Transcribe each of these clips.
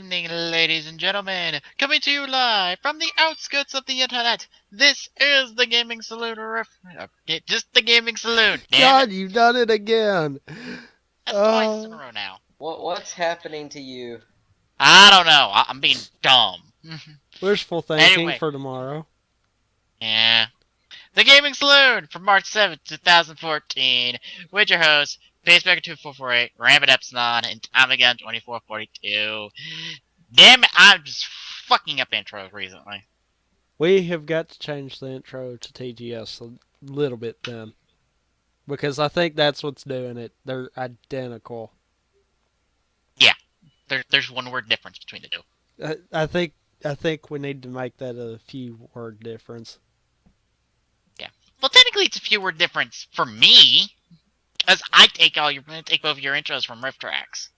evening, ladies and gentlemen. Coming to you live from the outskirts of the internet. This is the Gaming Saloon. Just the Gaming Saloon. Damn God, it. you've done it again. That's twice in a row now. What's happening to you? I don't know. I'm being dumb. Wishful thinking Anyway. for tomorrow. Yeah. The Gaming Saloon from March 7th, 2014. With your hosts, Pacebaker2448, Rampant Epsilon, and TommyGun2442. Damn it, I'm just fucking up intros recently. We have got to change the intro to TGS a little bit then. Because I think that's what's doing it. They're identical. Yeah. There's one word difference between the two. I think we need to make that a few word difference. Yeah. Well, technically it's a few word difference for me. Because I take both your intros from riff tracks.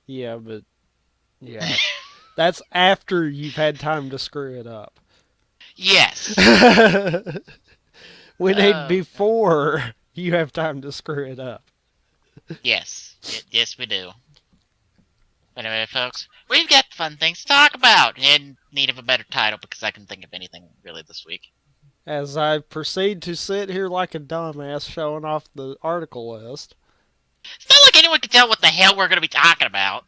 Yeah, but... Yeah. That's after you've had time to screw it up. Yes. We need before you have time to screw it up. Yes. Yes, we do. Anyway, folks, we've got fun things to talk about. In need of a better title because I couldn't think of anything really this week. As I proceed to sit here like a dumbass showing off the article list. It's not like anyone can tell what the hell we're going to be talking about.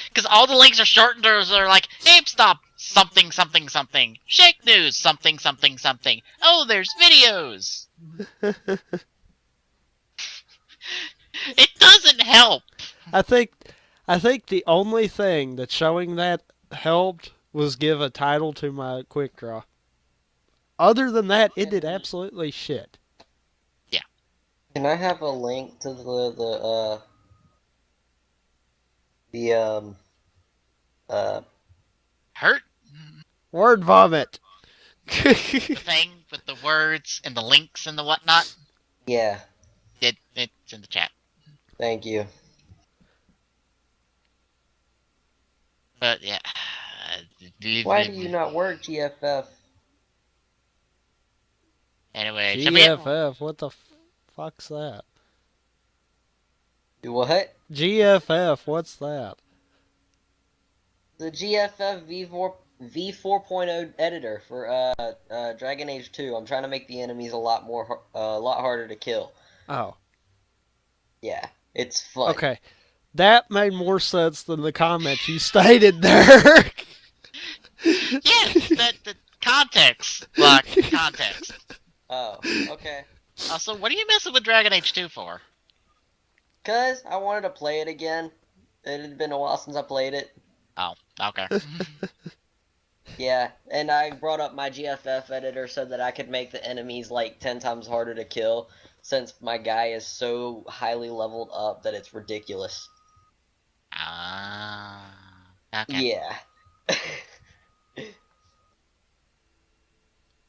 Because all the links are shortened or are like, GameStop, something, something, something. Shake News, something, something, something. Oh, there's videos. It doesn't help. I think the only thing that showing that helped was give a title to my quick draw. Other than that, it did absolutely shit. Yeah. Can I have a link to the Hurt? Word vomit. The thing with the words and the links and the whatnot? Yeah. It's in the chat. Thank you. But, yeah. Why do you not work, GFF? Anyway, GFF, what the fuck's that? What? GFF, what's that? The GFF V4.0 editor for Dragon Age 2. I'm trying to make the enemies a lot harder to kill. Oh. Yeah, it's fun. Okay. That made more sense than the comment you stated there. Yeah, the context. Look, context. Oh, okay. So what are you messing with Dragon Age 2 for? 'Cause I wanted to play it again. It had been a while since I played it. Oh, okay. Yeah, and I brought up my GFF editor so that I could make the enemies like 10 times harder to kill, since my guy is so highly leveled up that it's ridiculous. Okay. Yeah.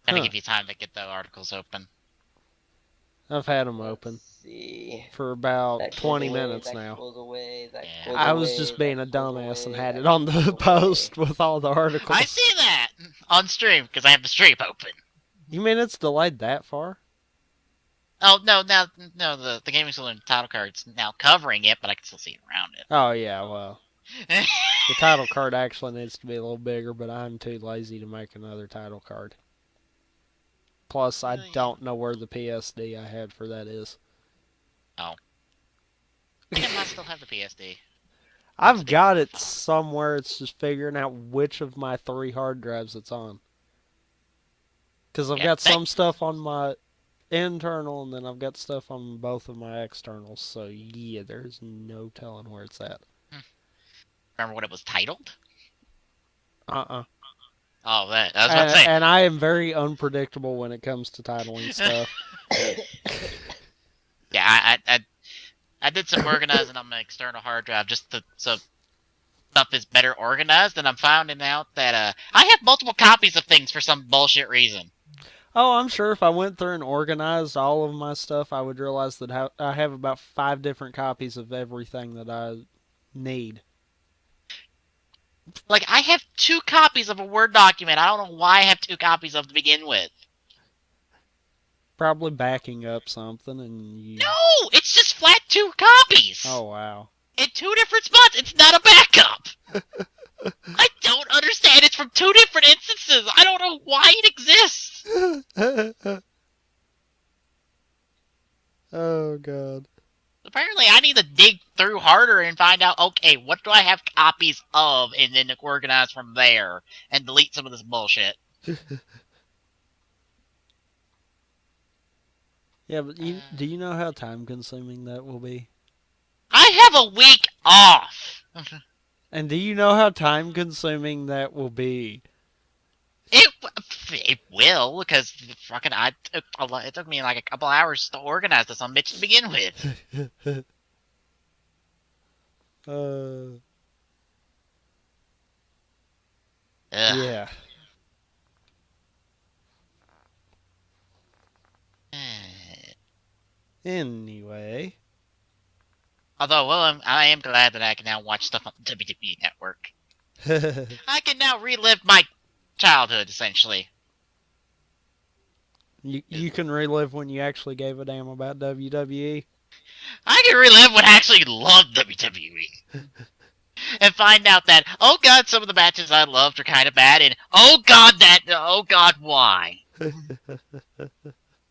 Gotta give you time to get the articles open. I've had them open Let's see. for about That 20 goes away, minutes that now. goes away, that Yeah. goes I was away, just being a that goes dumbass and away, had that it on goes the away. post with all the articles. I see that on stream because I have the stream open. You mean it's delayed that far? Oh no! The Gaming Saloon title card's now covering it, but I can still see it around it. Oh, yeah, well. The title card actually needs to be a little bigger, but I'm too lazy to make another title card. Plus, I don't know where the PSD I had for that is. Oh. I think I might still have the PSD. I've got it somewhere. It's just figuring out which of my 3 hard drives it's on. Because I've got some stuff on my internal, and then I've got stuff on both of my externals. So, yeah, there's no telling where it's at. Remember what it was titled? Uh-uh. Oh, that. I was about to say. And I am very unpredictable when it comes to titling stuff. Yeah, I did some organizing on my external hard drive just so stuff is better organized, and I'm finding out that I have multiple copies of things for some bullshit reason. Oh, I'm sure if I went through and organized all of my stuff, I would realize that I have about 5 different copies of everything that I need. Like, I have 2 copies of a Word document. I don't know why I have 2 copies of to begin with. Probably backing up something and you... No! It's just flat 2 copies! Oh, wow. in 2 different spots. It's not a backup. I don't understand. It's from 2 different instances. I don't know why it exists. Oh god. Apparently, I need to dig through harder and find out, okay, what do I have copies of, and then organize from there, and delete some of this bullshit. Yeah, but do you know how time consuming that will be? I have a week off. And do you know how time consuming that will be? It will, because fucking it took me like a couple hours to organize this on bitch to begin with. Yeah. Anyway. Although, well, I am glad that I can now watch stuff on the WWE Network. I can now relive my childhood, essentially. You can relive when you actually gave a damn about WWE. I can relive when I actually loved WWE. And find out that, oh god, some of the matches I loved are kind of bad, and oh god, why?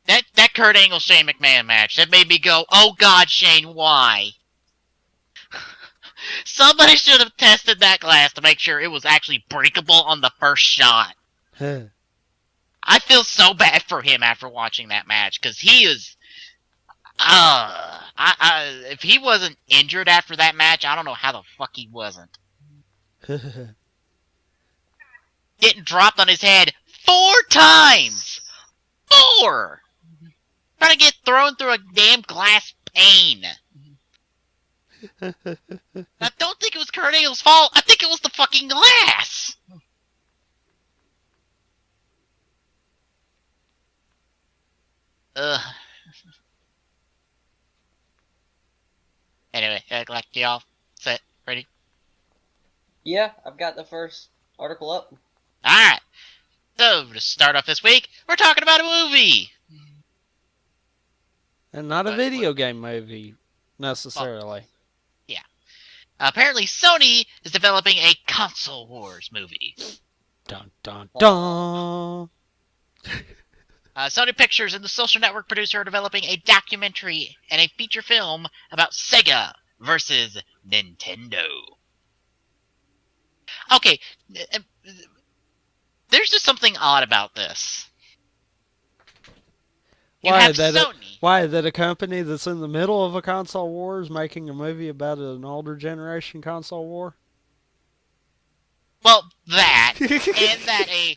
that Kurt Angle Shane McMahon match, that made me go, oh god, Shane, why? Somebody should have tested that glass to make sure it was actually breakable on the first shot. I feel so bad for him after watching that match, because he is... if he wasn't injured after that match, I don't know how the fuck he wasn't. Getting dropped on his head 4 times! 4! Trying to get thrown through a damn glass pane. I don't think it was Kurt Angle's fault. I think it was the fucking glass. Ugh. Anyway, like y'all set, ready? Yeah, I've got the first article up. Alright. So, to start off this week, we're talking about a movie. And not a video game movie, necessarily. Yeah. Apparently, Sony is developing a console wars movie. Dun dun dun! Sony Pictures and the Social Network producer are developing a documentary and a feature film about Sega versus Nintendo. Okay, there's just something odd about this. Why that a company that's in the middle of a console war is making a movie about an older generation console war? Well, that and that a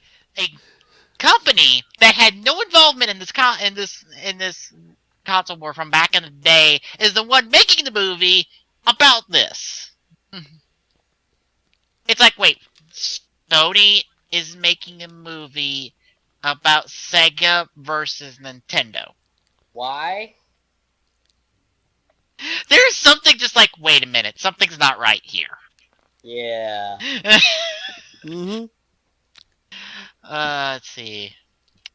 company that had no involvement in this console war from back in the day is the one making the movie about this. It's like, wait, Sony is making a movie about Sega versus Nintendo. Why? There's something just like, wait a minute, something's not right here. Yeah. Mm-hmm. Let's see.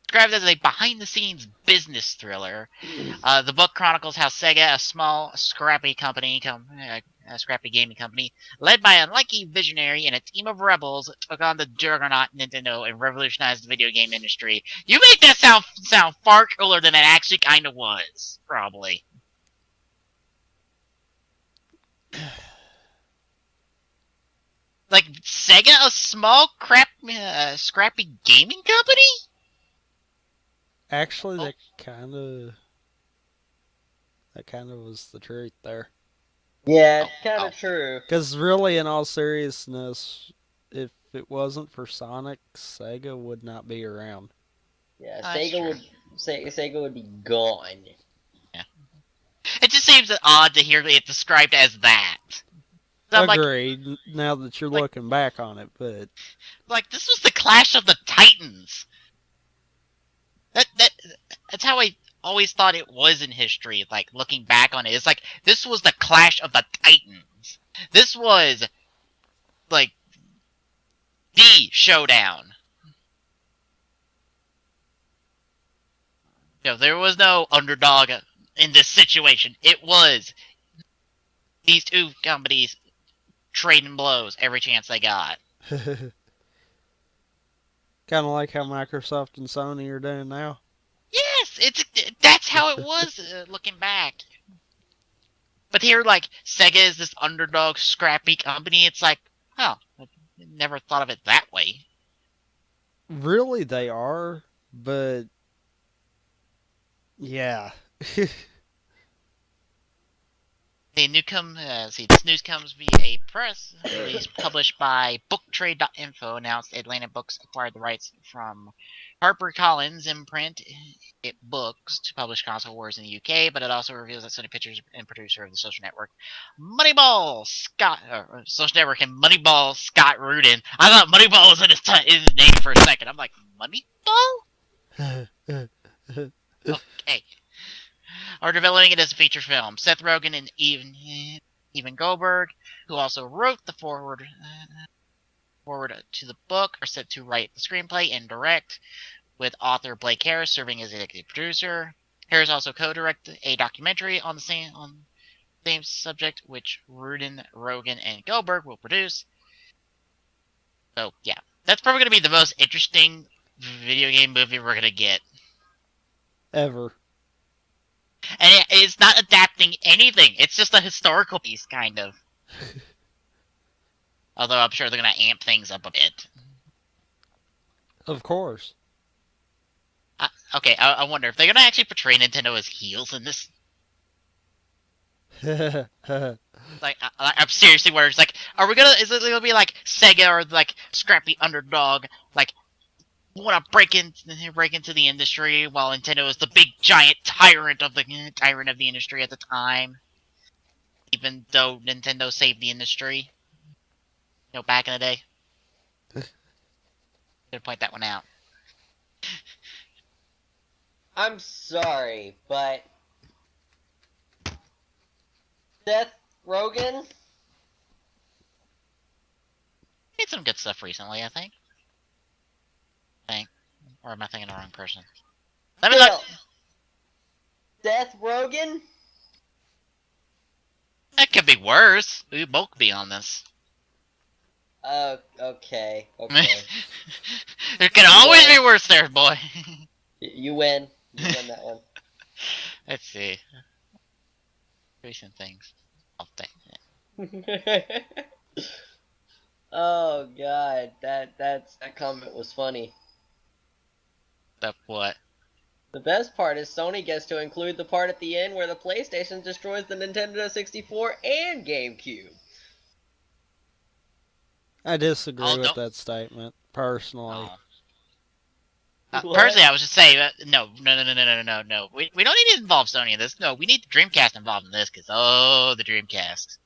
Described as a behind-the-scenes business thriller, the book chronicles how Sega, a small, scrappy gaming company, led by an unlikely visionary and a team of rebels, took on the juggernaut Nintendo and revolutionized the video game industry. You make that sound far cooler than it actually kind of was, probably. Like, Sega, a small, scrappy gaming company? Actually, that kind of was the truth there. Yeah, it's kind of true. Because really, in all seriousness, if it wasn't for Sonic, Sega would not be around. Yeah, Sega would be gone. Yeah. It just seems odd to hear it described as that. Agreed, now that you're looking back on it, but... Like, this was the Clash of the Titans! That's how I always thought it was in history, like, looking back on it. It's like, this was the Clash of the Titans. This was, like, the showdown. You know, there was no underdog in this situation. It was these two companies trading blows every chance they got. Kind of like how Microsoft and Sony are doing now. Yes, that's how it was looking back. But here, like, Sega is this underdog, scrappy company. It's like, oh, I never thought of it that way. Really, they are, but yeah. This news comes via a press release published by BookTrade.info. Announced Atlantic Books acquired the rights from HarperCollins imprint it books to publish Console Wars in the UK, but it also reveals that Sony Pictures and producer of the social network Social Network and Moneyball Scott Rudin. I thought Moneyball was in his name for a second. I'm like, Moneyball? Okay. Are developing it as a feature film. Seth Rogen and Evan Goldberg, who also wrote the forward to the book, are set to write the screenplay and direct, with author Blake Harris serving as executive producer. Harris also co-directed a documentary on the same subject, which Rudin, Rogen, and Goldberg will produce. So, yeah. That's probably going to be the most interesting video game movie we're going to get. Ever. And it's not adapting anything. It's just a historical piece, kind of. Although I'm sure they're going to amp things up a bit. Of course. Okay, I wonder if they're going to actually portray Nintendo as heels in this. Like, I'm seriously worried. It's like, is it going to be like Sega or like scrappy underdog, like, want to break into the industry, while Nintendo is the big giant tyrant of the industry at the time. Even though Nintendo saved the industry, back in the day. Should point that one out. I'm sorry, but Seth Rogen Made some good stuff recently, I think. Or am I thinking the wrong person? Let me look. Seth Rogen? That could be worse. We both could be on this. Okay. There can always be worse there, boy. You win. You win that one. Let's see. Recent things. I'll think it. Oh god, that comment was funny. Stuff what? The best part is Sony gets to include the part at the end where the PlayStation destroys the Nintendo 64 and GameCube. I disagree with that statement, personally. Personally, I was just saying, no. We don't need to involve Sony in this. No, we need the Dreamcast involved in this, because, the Dreamcast.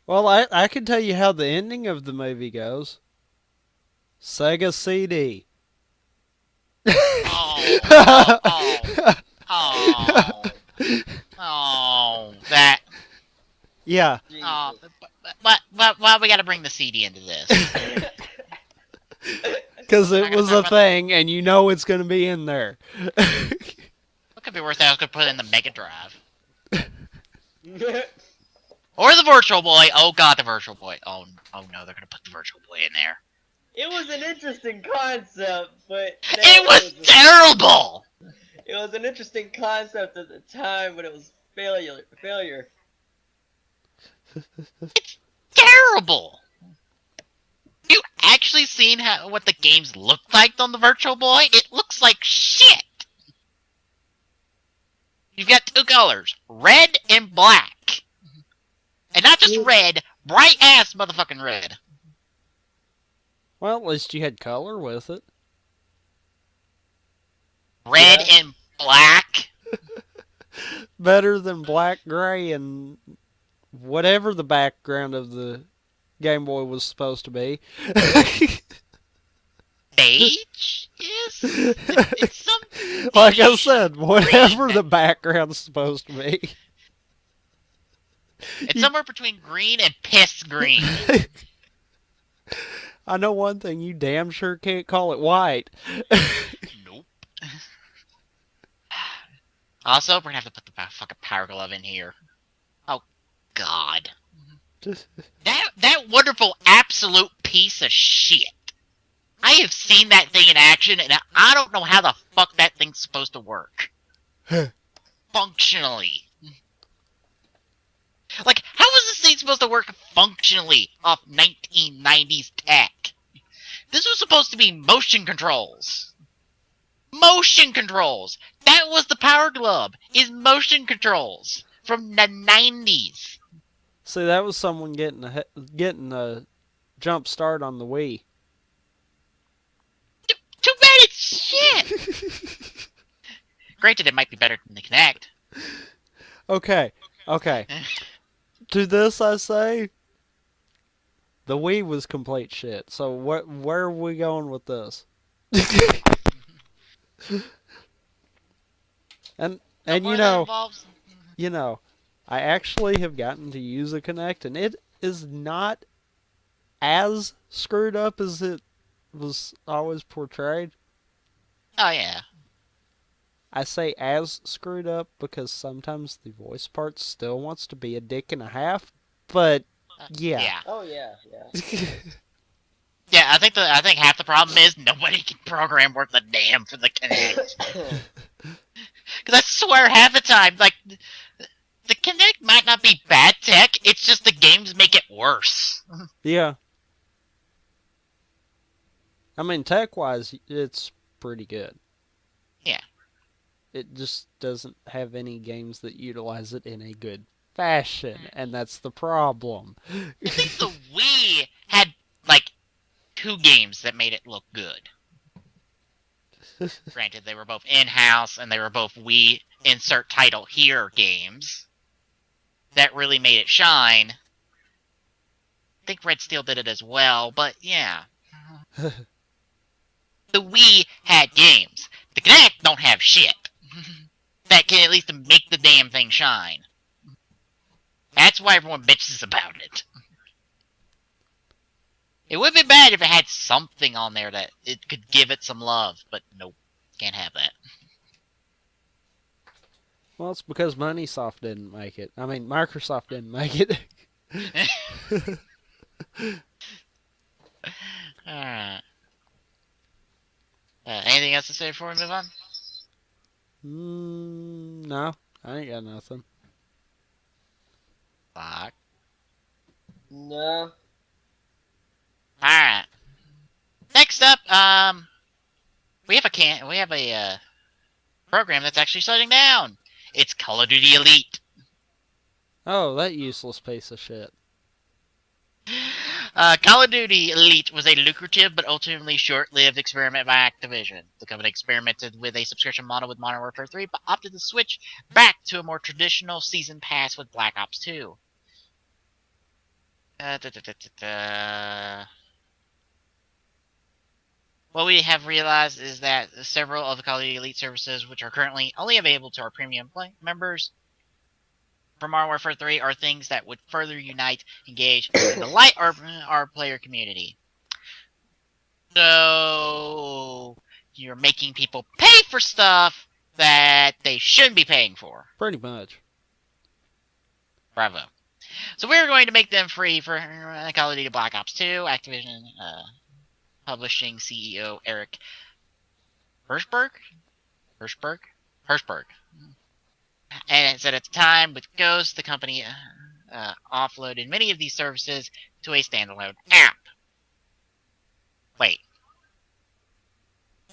Well, I can tell you how the ending of the movie goes. Sega CD. That. Yeah. But why we gotta bring the CD into this? Because it was a thing, and you know it's going to be in there. What could be worse? I was gonna put it in the Mega Drive. Or the Virtual Boy. Oh god, the Virtual Boy. Oh no, they're gonna put the Virtual Boy in there. It was an interesting concept, but it was terrible. It was an interesting concept at the time, but it was failure. It's terrible. You actually seen what the games looked like on the Virtual Boy? It looks like shit. You've got two colors, red and black. And not just red, bright ass motherfucking red. Well, at least you had color with it. Red and black. Better than black, gray, and whatever the background of the Game Boy was supposed to be. Beige? Yes. It's some like I said, whatever green. The background's supposed to be. It's somewhere between green and piss green. I know one thing, you damn sure can't call it white. Nope. Also, we're gonna have to put the fucking Power Glove in here. Oh, God. That wonderful absolute piece of shit. I have seen that thing in action, and I don't know how the fuck that thing's supposed to work. Functionally. Like, how is this thing supposed to work functionally off 1990s tech? This was supposed to be motion controls. Motion controls! That was the Power Glove, is motion controls from the 90s. See, that was someone getting a jump start on the Wii. Too bad it's shit! Granted, it might be better than the Kinect. Okay. To this I say, the Wii was complete shit. So where are we going with this? and you know, I actually have gotten to use a Kinect, and it is not as screwed up as it was always portrayed. Oh, yeah. I say as screwed up because sometimes the voice part still wants to be a dick and a half, but yeah. Oh, yeah. Yeah, I think half the problem is nobody can program worth a damn for the Kinect. Because I swear half the time, like, the Kinect might not be bad tech, it's just the games make it worse. Yeah. I mean, tech-wise, it's pretty good. Yeah. It just doesn't have any games that utilize it in a good fashion, and that's the problem. I think the Wii had, like, 2 games that made it look good. Granted, they were both in-house, and they were both Wii insert title here games. That really made it shine. I think Red Steel did it as well, but yeah. The Wii had games. The Kinect don't have shit. That can at least make the damn thing shine. That's why everyone bitches about it. It would be bad if it had something on there that it could give it some love, but nope, can't have that. Well, it's because Microsoft didn't make it. I mean, Microsoft didn't make it. Alright. Anything else to say before we move on? No, I ain't got nothing. Fuck. No. Alright. Next up, we have a program that's actually shutting down. It's Call of Duty Elite. Oh, that useless piece of shit. Call of Duty Elite was a lucrative but ultimately short-lived experiment by Activision. The company experimented with a subscription model with Modern Warfare 3, but opted to switch back to a more traditional season pass with Black Ops 2. What we have realized is that several of the Call of Duty Elite services, which are currently only available to our premium members from Modern Warfare 3, are things that would further unite, engage, and delight our player community. So, you're making people pay for stuff that they shouldn't be paying for. Pretty much. Bravo. So we're going to make them free for Call of Duty Black Ops 2. Activision Publishing CEO Eric Hirschberg? And said at the time, with Ghost, the company offloaded many of these services to a standalone app. Wait.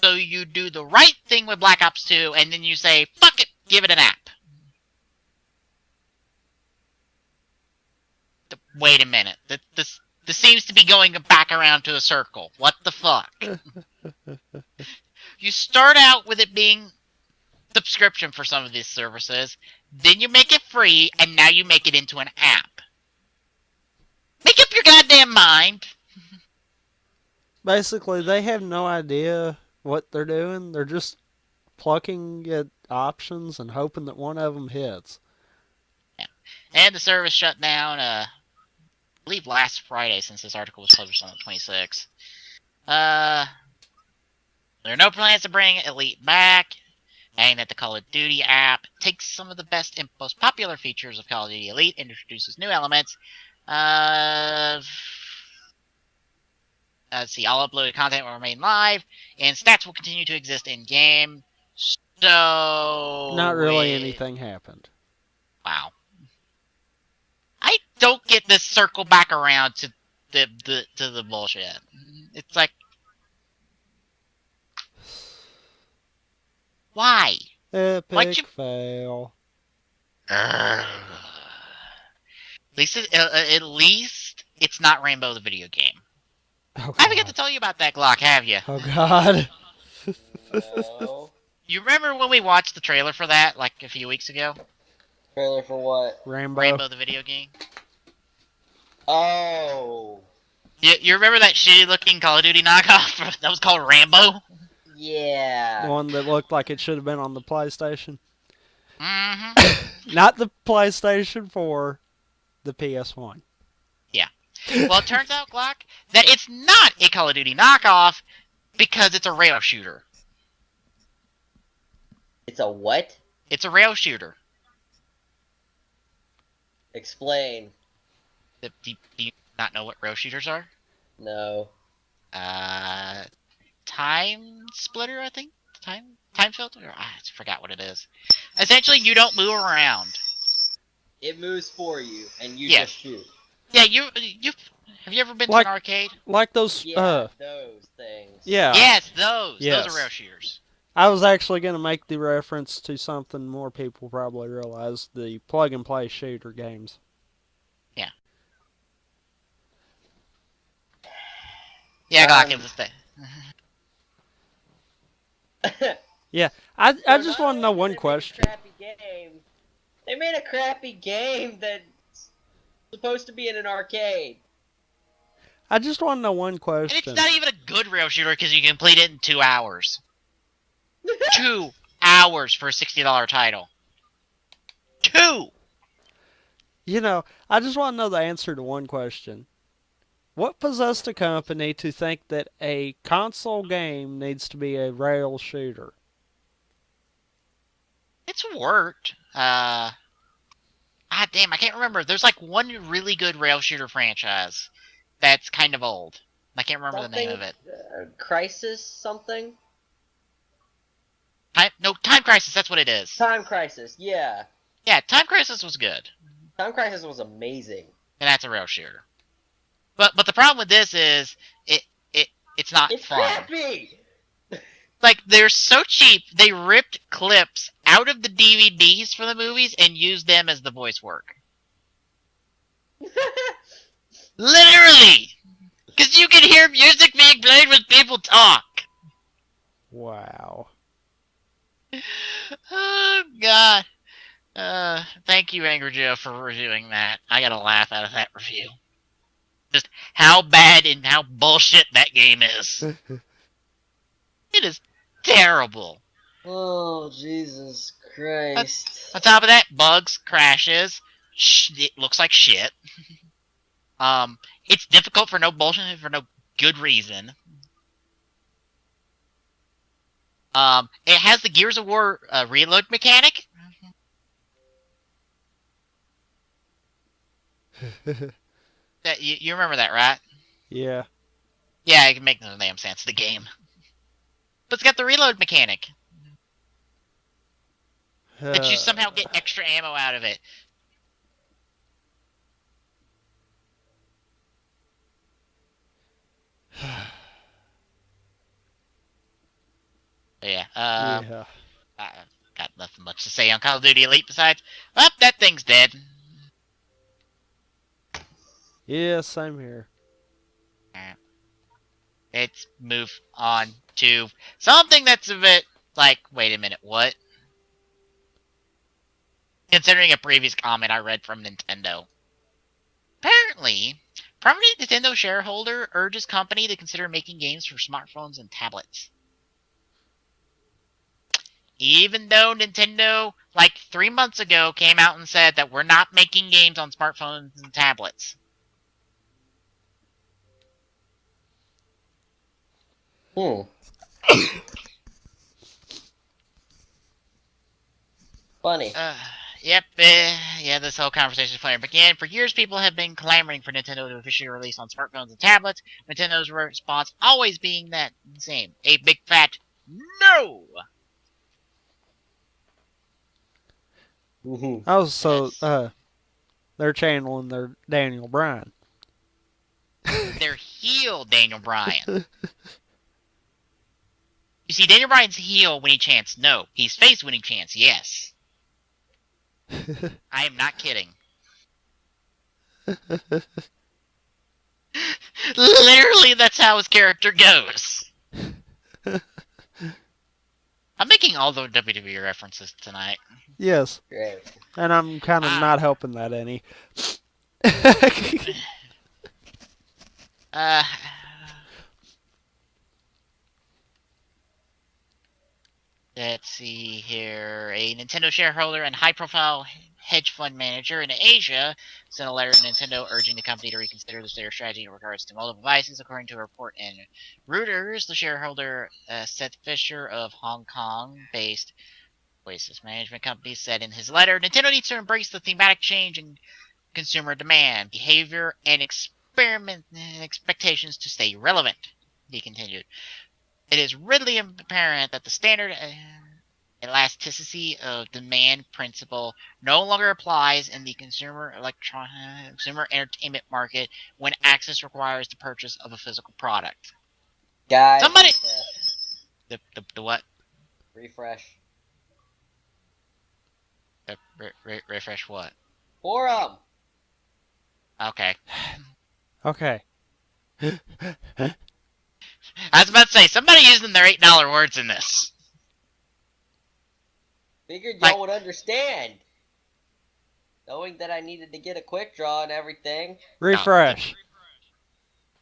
So you do the right thing with Black Ops 2, and then you say, fuck it, give it an app. Wait a minute. This seems to be going back around to a circle. What the fuck? You start out with it being subscription for some of these services, then you make it free, and now you make it into an app. Make up your goddamn mind! Basically, they have no idea what they're doing. They're just plucking at options and hoping that one of them hits. Yeah. And the service shut down, I believe last Friday, since this article was published on the 26th. There are no plans to bring Elite back. adding that the Call of Duty app takes some of the best and most popular features of Call of Duty Elite and introduces new elements. Let's see, all uploaded content will remain live, and stats will continue to exist in game. So not really anything happened. Wow. I don't get this circle back around to the bullshit. It's like, why? Epic fail. At least it's not Rainbow the video game. Oh, I haven't got to tell you about that, Glock, have you? Oh God. No. You remember when we watched the trailer for that, like a few weeks ago? Trailer for what? Rainbow the video game? Oh. You remember that shitty looking Call of Duty knockoff that was called Rambo? Yeah. The one that looked like it should have been on the PlayStation. Mm-hmm. Not the PlayStation 4, the PS1. Yeah. Well, it turns out, Glock, that it's not a Call of Duty knockoff because it's a rail shooter. It's a what? It's a rail shooter. Explain. Do you not know what rail shooters are? No. Time splitter, I think? Time filter? I forgot what it is. Essentially, you don't move around. It moves for you, and you Yes. just shoot. Yeah, you have you ever been to Like- an arcade? Like those. Yeah, those things. Yeah. Yes, those. Yes. Those are rail shooters. I was actually going to make the reference to something more people probably realize: the plug-and-play shooter games. Yeah, Glock, it was the I just want to know one question. Crappy game. They made a crappy game that's supposed to be in an arcade. I just want to know one And question. it's not even a good rail shooter because you complete it in 2 hours. 2 hours for a $60 title. 2! You know, I just want to know the answer to one question. What possessed a company to think that a console game needs to be a rail shooter? It's worked. Ah, damn, I can't remember. There's like one really good rail shooter franchise that's kind of old. I can't remember the name of it. Crisis something? Time Crisis, that's what it is. Time Crisis, yeah. Yeah, Time Crisis was good. Time Crisis was amazing. And that's a rail shooter. But the problem with this is it's not It's fun. crappy! Like, they're so cheap, they ripped clips out of the DVDs for the movies and used them as the voice work. Literally! Because you can hear music being played when people talk. Wow. Oh, God. Thank you, Angry Joe, for reviewing that. I got a laugh out of that review. Just how bad and how bullshit that game is. It is terrible. Oh, Jesus Christ. On top of that, bugs, crashes, it looks like shit. It's difficult for no bullshit, for no good reason. It has the Gears of War reload mechanic. That you remember that, right? Yeah. Yeah, it can make no damn sense. The game, but it's got the reload mechanic that you somehow get extra ammo out of it. Yeah. Yeah. I got nothing much to say on Call of Duty Elite besides, oh, that thing's dead. Yeah, same here. Let's move on to something that's a bit like, wait a minute, what? Considering a previous comment I read from Nintendo. Apparently, prominent Nintendo shareholder urges company to consider making games for smartphones and tablets. Even though Nintendo, like 3 months ago, came out and said that we're not making games on smartphones and tablets. Funny. Yep, yeah, this whole conversation player began. For years, people have been clamoring for Nintendo to officially release on smartphones and tablets. Nintendo's response always being that same: a big fat no! Oh, so, Yes. they're channeling their Daniel Bryan. Their heel, Daniel Bryan. You see, Daniel Bryan's heel when he chants no. He's face when he chants yes. I am not kidding. Literally, that's how his character goes. I'm making all the WWE references tonight. Yes. Great. And I'm kind of not helping that any. uh, let's see here. A Nintendo shareholder and high-profile hedge fund manager in Asia sent a letter to Nintendo urging the company to reconsider their strategy in regards to mobile devices. According to a report in Reuters, the shareholder, Seth Fisher of Hong Kong-based Oasis management company, said in his letter, Nintendo needs to embrace the thematic change in consumer demand, behavior, and expectations to stay relevant. He continued, it is readily apparent that the standard elasticity of demand principle no longer applies in the consumer entertainment market when access requires the purchase of a physical product. Guys, Somebody, refresh. the what? Refresh. Refresh what? Forum. Okay. Okay. I was about to say, somebody using their $8 words in this. Figured y'all would understand. Knowing that I needed to get a quick draw and everything. Refresh.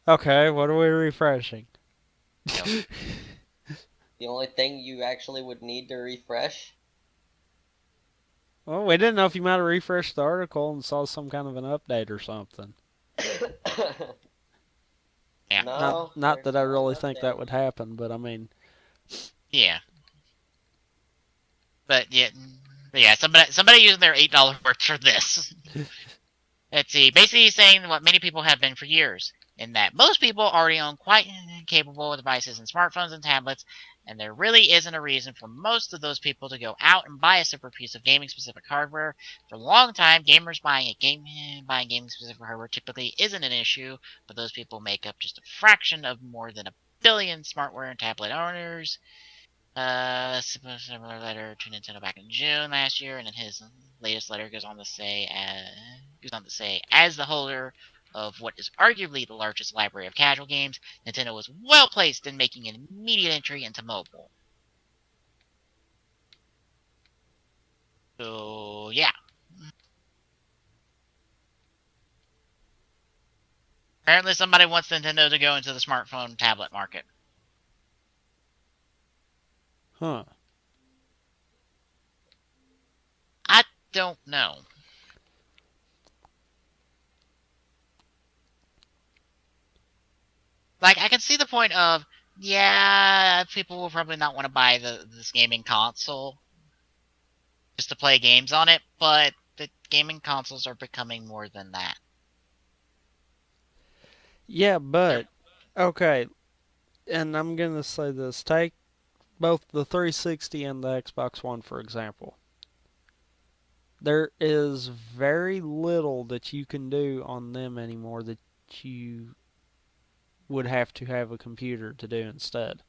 Okay, what are we refreshing? The only thing you actually would need to refresh. Well, we didn't know if you might have refreshed the article and saw some kind of an update or something. Yeah. No, not that I really think that would happen, but I mean. Yeah. But yeah, somebody using their $8 words for this. Let's see. Basically saying what many people have been for years, in that most people already own quite capable devices and smartphones and tablets, and there really isn't a reason for most of those people to go out and buy a separate piece of gaming-specific hardware. For a long time, gamers buying gaming-specific hardware typically isn't an issue, but those people make up just a fraction of more than 1 billion smartware and tablet owners. Similar letter to Nintendo back in June last year, and in his latest letter goes on to say, as the holder of what is arguably the largest library of casual games, Nintendo was well placed in making an immediate entry into mobile. So yeah. Apparently somebody wants Nintendo to go into the smartphone tablet market. Huh. I don't know. Like, I can see the point of, yeah, people will probably not want to buy this gaming console just to play games on it, but the gaming consoles are becoming more than that. Yeah, but okay, and I'm gonna say this: take both the 360 and the Xbox One for example. There is very little that you can do on them anymore that you would have to have a computer to do instead.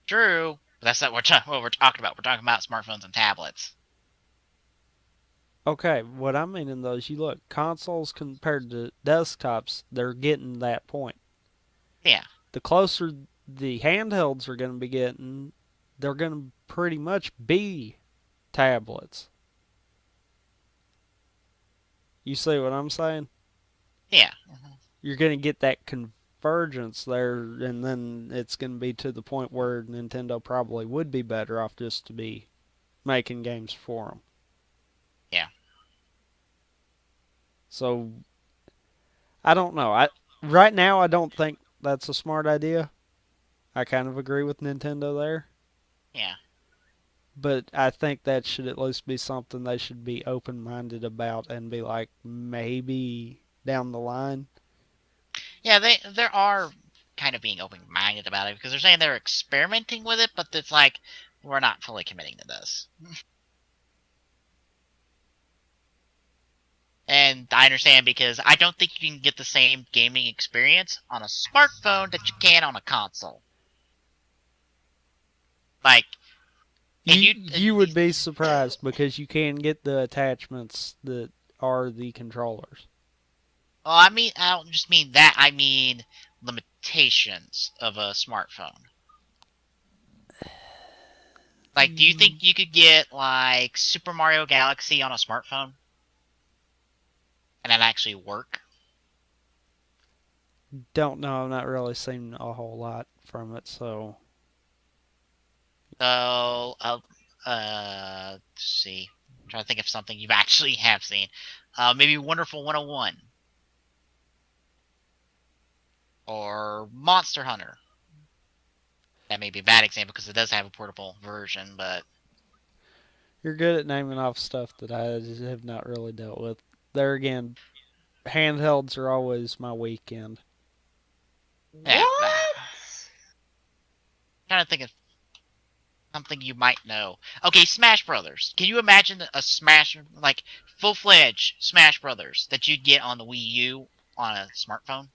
True, but that's not what we're talking about. We're talking about smartphones and tablets. Okay, what I mean in those, you look, consoles compared to desktops, they're getting that point. Yeah. The closer the handhelds are going to be getting, they're going to pretty much be tablets. You see what I'm saying? Yeah. You're going to get that convergence there, and then it's going to be to the point where Nintendo probably would be better off just to be making games for them. Yeah. So, I don't know. Right now, I don't think that's a smart idea. I kind of agree with Nintendo there. Yeah. But I think that should at least be something they should be open-minded about and be like, maybe down the line. Yeah, there are kind of being open-minded about it because they're saying they're experimenting with it, but it's like we're not fully committing to this. And I understand because I don't think you can get the same gaming experience on a smartphone that you can on a console. Like, You would be surprised because you can get the attachments that are the controllers. well, I mean, I don't just mean that. I mean limitations of a smartphone. Like, do you think you could get like Super Mario Galaxy on a smartphone and that actually work? Don't know. I've not really seen a whole lot from it, so. So, let's see. I'm trying to think of something you've actually have seen. Maybe Wonderful 101 or Monster Hunter. That may be a bad example because it does have a portable version, but You're good at naming off stuff that I just have not really dealt with. There again, handhelds are always my weekend. yeah. What? Trying to think of something you might know. Okay, Smash Brothers. Can you imagine a Smash, like full-fledged Smash Brothers that you'd get on the Wii U on a smartphone?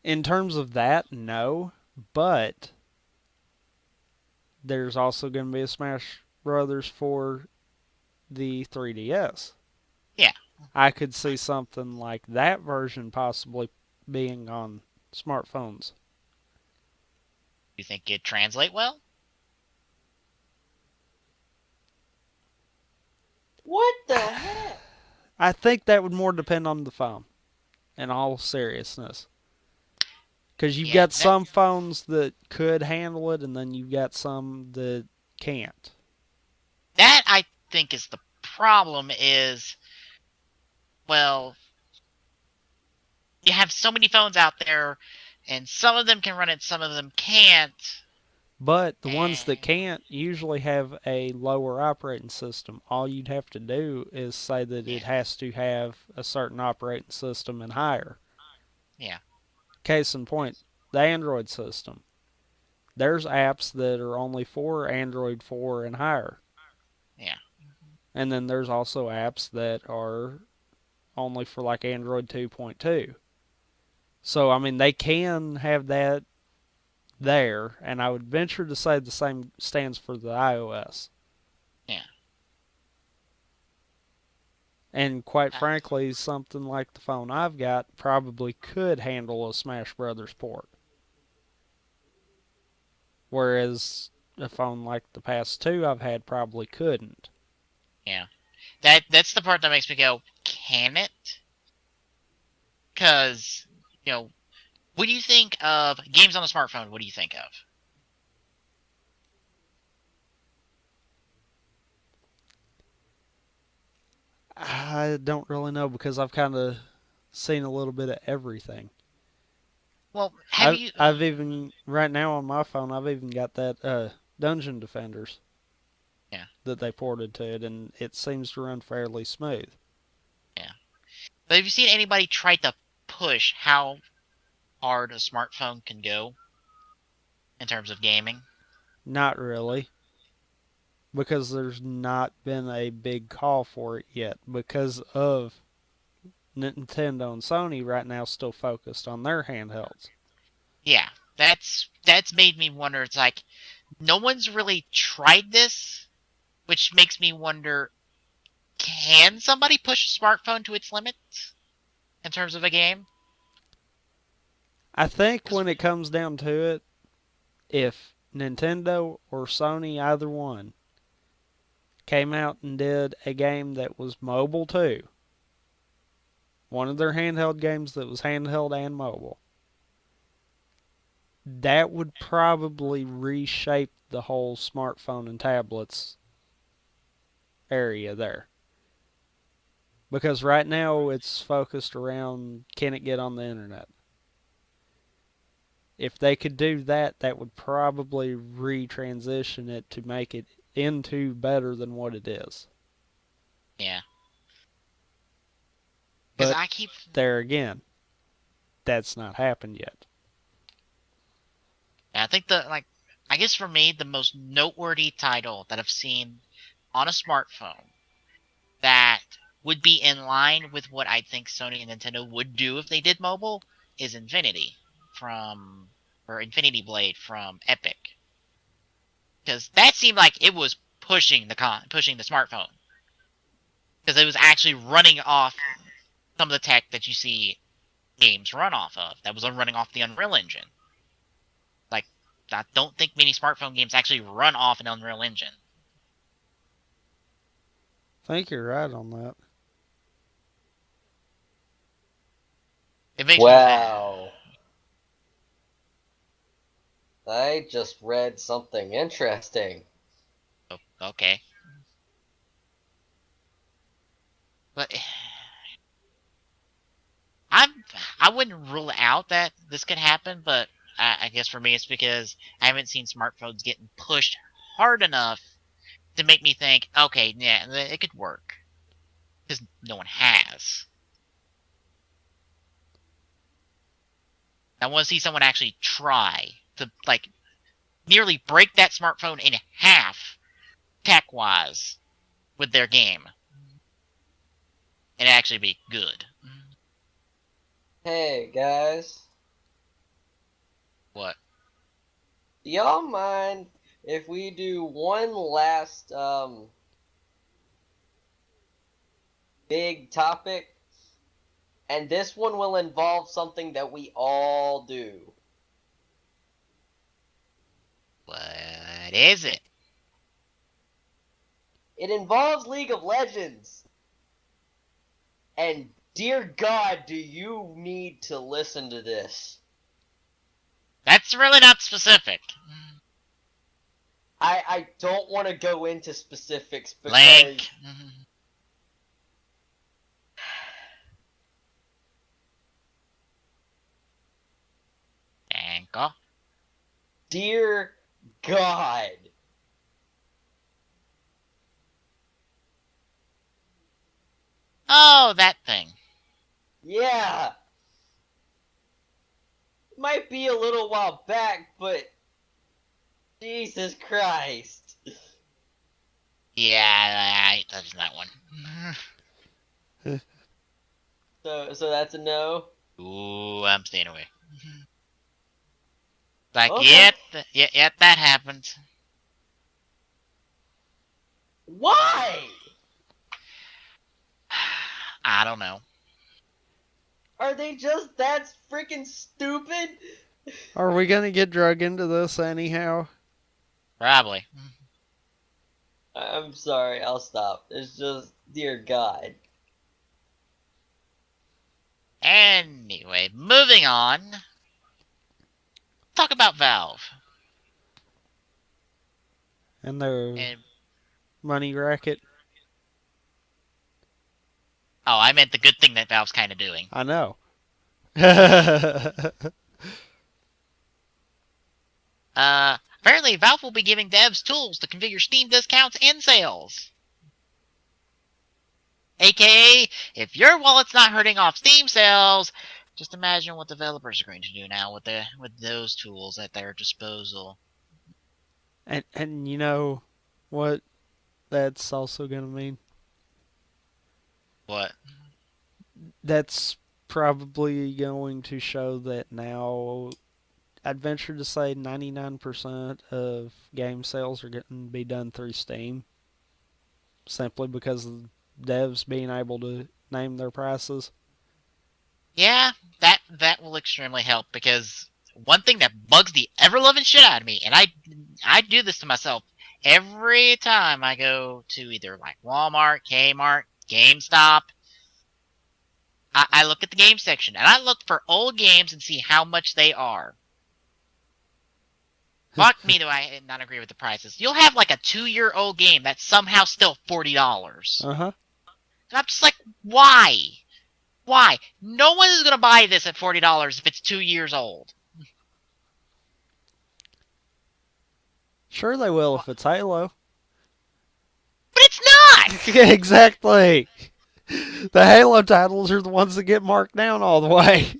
In terms of that, no. But there's also going to be a Smash Brothers for the 3DS. Yeah. I could see something like that version possibly being on smartphones. You think it'd translate well? What the heck? I think that would more depend on the phone, in all seriousness. Because you've got some phones that could handle it, and then you've got some that can't. That, I think, is the problem is, well, you have so many phones out there, and some of them can run it, some of them can't. But the ones that can't usually have a lower operating system. All you'd have to do is say that it has to have a certain operating system and higher. Yeah. Case in point, the Android system. There's apps that are only for Android 4 and higher. Yeah. And then there's also apps that are only for like Android 2.2. So, I mean, they can have that there, and I would venture to say the same stands for the iOS. Yeah. And quite frankly, something like the phone I've got probably could handle a Smash Brothers port. Whereas a phone like the past two I've had probably couldn't. Yeah. That's the part that makes me go, can it? Because, what do you think of games on a smartphone? What do you think of? I don't really know because I've kind of seen a little bit of everything. Well, have you? I've even right now on my phone I've even got that Dungeon Defenders. Yeah. That they ported to it, and it seems to run fairly smooth. Yeah. But have you seen anybody try to push how hard a smartphone can go in terms of gaming? Not really. Because there's not been a big call for it yet. Because of Nintendo and Sony right now still focused on their handhelds. Yeah. That's made me wonder. It's like, no one's really tried this, which makes me wonder, can somebody push a smartphone to its limits in terms of a game? I think when it comes down to it, if Nintendo or Sony, either one, came out and did a game that was mobile too, one of their handheld games that was handheld and mobile, that would probably reshape the whole smartphone and tablets area there. Because right now it's focused around, can it get on the internet? if they could do that, that would probably retransition it to make it into better than what it is. Yeah. Because But there again, that's not happened yet. I think I guess for me, the most noteworthy title that I've seen on a smartphone that would be in line with what I think Sony and Nintendo would do if they did mobile is Infinity Infinity Blade from Epic. Because that seemed like it was pushing the smartphone. Because it was actually running off some of the tech that you see games run off of. That was running off the Unreal Engine. Like, I don't think many smartphone games actually run off an Unreal Engine. I think you're right on that. Wow. I just read something interesting. Oh, okay. But I wouldn't rule out that this could happen, but I guess for me it's because I haven't seen smartphones getting pushed hard enough to make me think, okay, yeah, it could work. Because no one has. I want to see someone actually try to, like, nearly break that smartphone in half, tech-wise, with their game. And actually be good. Hey, guys. What? Do y'all mind if we do one last, big topic? And this one will involve something that we all do. What is it? It involves League of Legends. And dear God, do you need to listen to this? That's really not specific. I don't want to go into specifics because... Link. Ankle. Dear God. Oh, that thing. Yeah. Might be a little while back, but Jesus Christ. Yeah, I touched that one. So that's a no? Ooh, I'm staying away. Like, Okay. yep, that happens. Why? I don't know. Are they just that freaking stupid? Are we gonna get drug into this anyhow? Probably. I'm sorry, I'll stop. It's just, dear God. Anyway, moving on. Talk about Valve. And their money racket. Oh, I meant the good thing that Valve's kind of doing. I know. Apparently Valve will be giving devs tools to configure Steam discounts and sales. AKA, if your wallet's not hurting off Steam sales, just imagine what developers are going to do now with those tools at their disposal. And you know what that's also gonna mean? What? That's probably going to show that now, I'd venture to say 99% of game sales are going to be done through Steam. Simply because of devs being able to name their prices. Yeah, that will extremely help, because one thing that bugs the ever-loving shit out of me, and I do this to myself every time I go to either like Walmart, Kmart, GameStop, I look at the game section, and I look for old games and see how much they are. Fuck me, do I not agree with the prices. You'll have like a 2-year-old game that's somehow still $40. Uh-huh. And I'm just like, why? Why? No one is going to buy this at $40 if it's 2 years old. Sure they will if it's Halo. But it's not! Exactly. The Halo titles are the ones that get marked down all the way.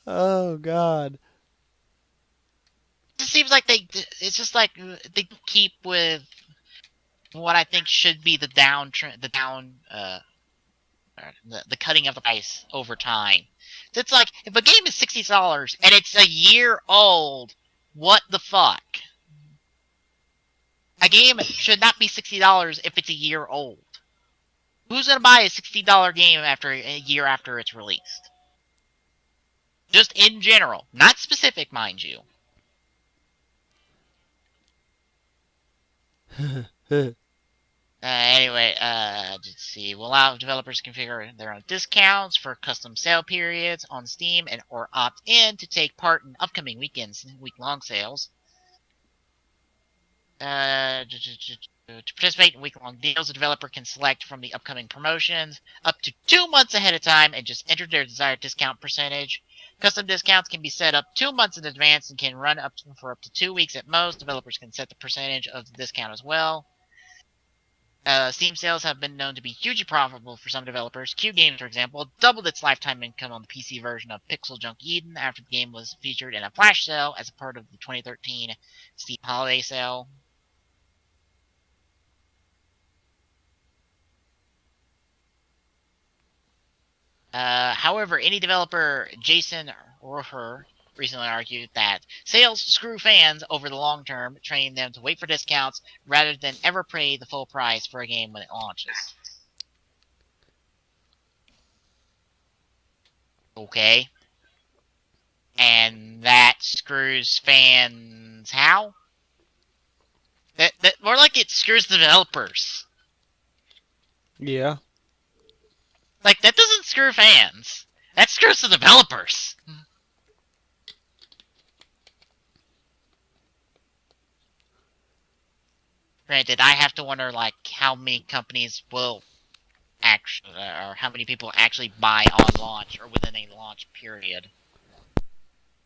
Oh, God. It seems like it's just like they keep with what I think should be the cutting of the price over time. It's like, if a game is $60 and it's a year old, what the fuck? A game should not be $60 if it's a year old. Who's gonna buy a $60 game after a year after it's released? Just in general, not specific, mind you. Anyway, let's see. We'll allow developers to configure their own discounts for custom sale periods on Steam and or opt in to take part in upcoming week-long sales. To participate in week-long deals, a developer can select from the upcoming promotions up to 2 months ahead of time and just enter their desired discount percentage. Custom discounts can be set up 2 months in advance and can run for up to 2 weeks at most. Developers can set the percentage of the discount as well. Steam sales have been known to be hugely profitable for some developers. Q Games, for example, doubled its lifetime income on the PC version of Pixel Junk Eden after the game was featured in a flash sale as a part of the 2013 Steam Holiday Sale. However, indie developer Jason Roher recently argued that sales screw fans over the long term, training them to wait for discounts rather than ever pay the full price for a game when it launches. Okay. And that screws fans how? That more like it screws the developers. Yeah. Like, that doesn't screw fans. That screws the developers. Granted, I have to wonder, like, how many companies will actually, or how many people actually buy on launch or within a launch period.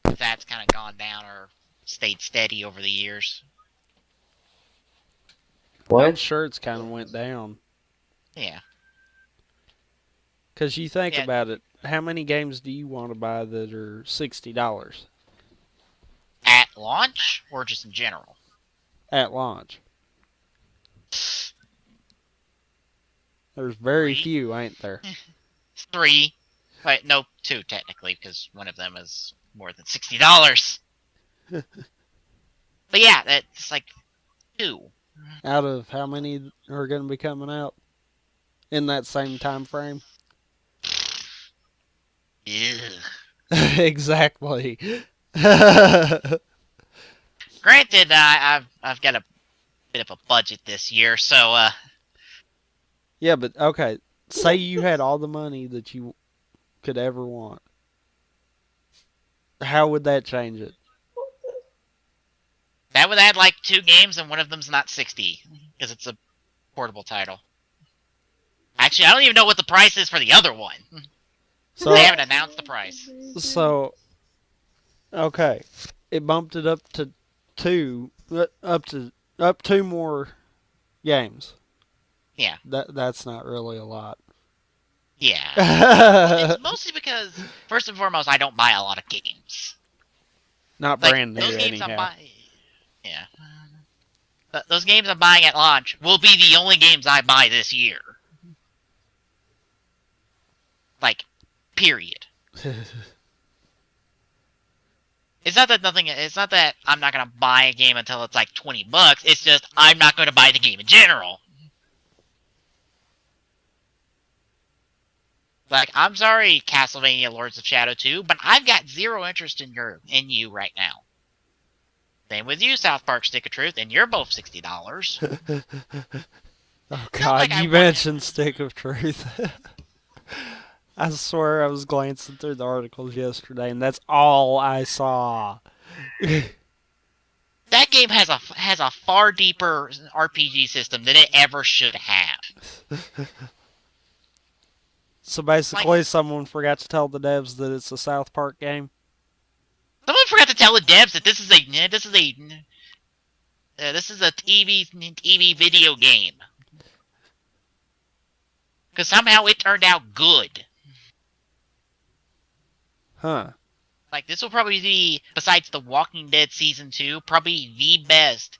If that's kind of gone down or stayed steady over the years. What? I'm sure it's kind of went down. Yeah. Because you think about it, how many games do you want to buy that are $60? At launch, or just in general? At launch. There's very few, ain't there? 3. But no, 2 technically, because one of them is more than $60. But yeah, that's like 2. Out of how many are going to be coming out in that same time frame? Exactly. Granted, I've got a bit of a budget this year, so yeah, but okay. Say you had all the money that you could ever want. How would that change it? that would add like 2 games, and one of them's not 60 because it's a portable title. Actually, I don't even know what the price is for the other one. So they haven't announced the price. So, okay, it bumped it up to 2 more games. Yeah. That's not really a lot. Yeah. It's mostly because, first and foremost, I don't buy a lot of games. Not like, brand new, those games anyhow. Yeah. Those games I'm buying at launch will be the only games I buy this year. Like, period. It's not that I'm not gonna buy a game until it's like $20. It's just I'm not gonna buy the game in general. Like, I'm sorry, Castlevania Lords of Shadow 2, but I've got zero interest in you right now. Same with you, South Park Stick of Truth, and you're both $60. Oh God, you mentioned Stick of Truth. I swear I was glancing through the articles yesterday, and that's all I saw. That game has a far deeper RPG system than it ever should have. So basically, someone forgot to tell the devs that it's a South Park game? Someone forgot to tell the devs that this is a TV video game. Because somehow it turned out good. Huh. Like, this will probably be, besides The Walking Dead Season 2, probably the best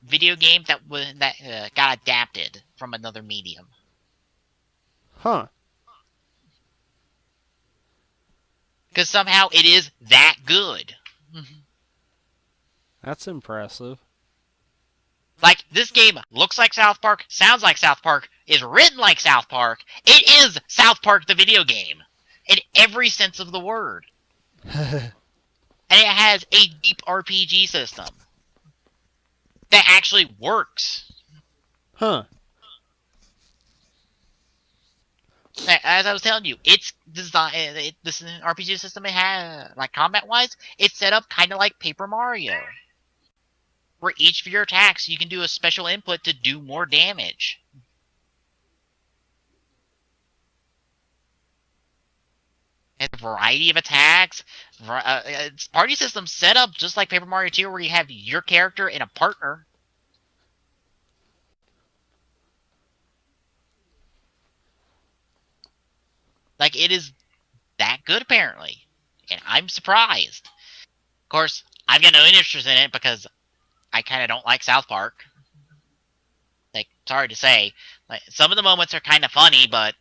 video game that got adapted from another medium. Huh. Because somehow it is that good. That's impressive. Like, this game looks like South Park, sounds like South Park, is written like South Park. It is South Park the video game. In every sense of the word. And it has a deep RPG system. That actually works. Huh. As I was telling you, it's designed. This RPG system it has, like combat-wise, it's set up kind of like Paper Mario, where each of your attacks you can do a special input to do more damage. And a variety of attacks. It's party system set up just like Paper Mario 2, where you have your character and a partner. Like, it is that good, apparently. And I'm surprised. Of course, I've got no interest in it because I kind of don't like South Park. Like, sorry to say. Like, some of the moments are kind of funny, but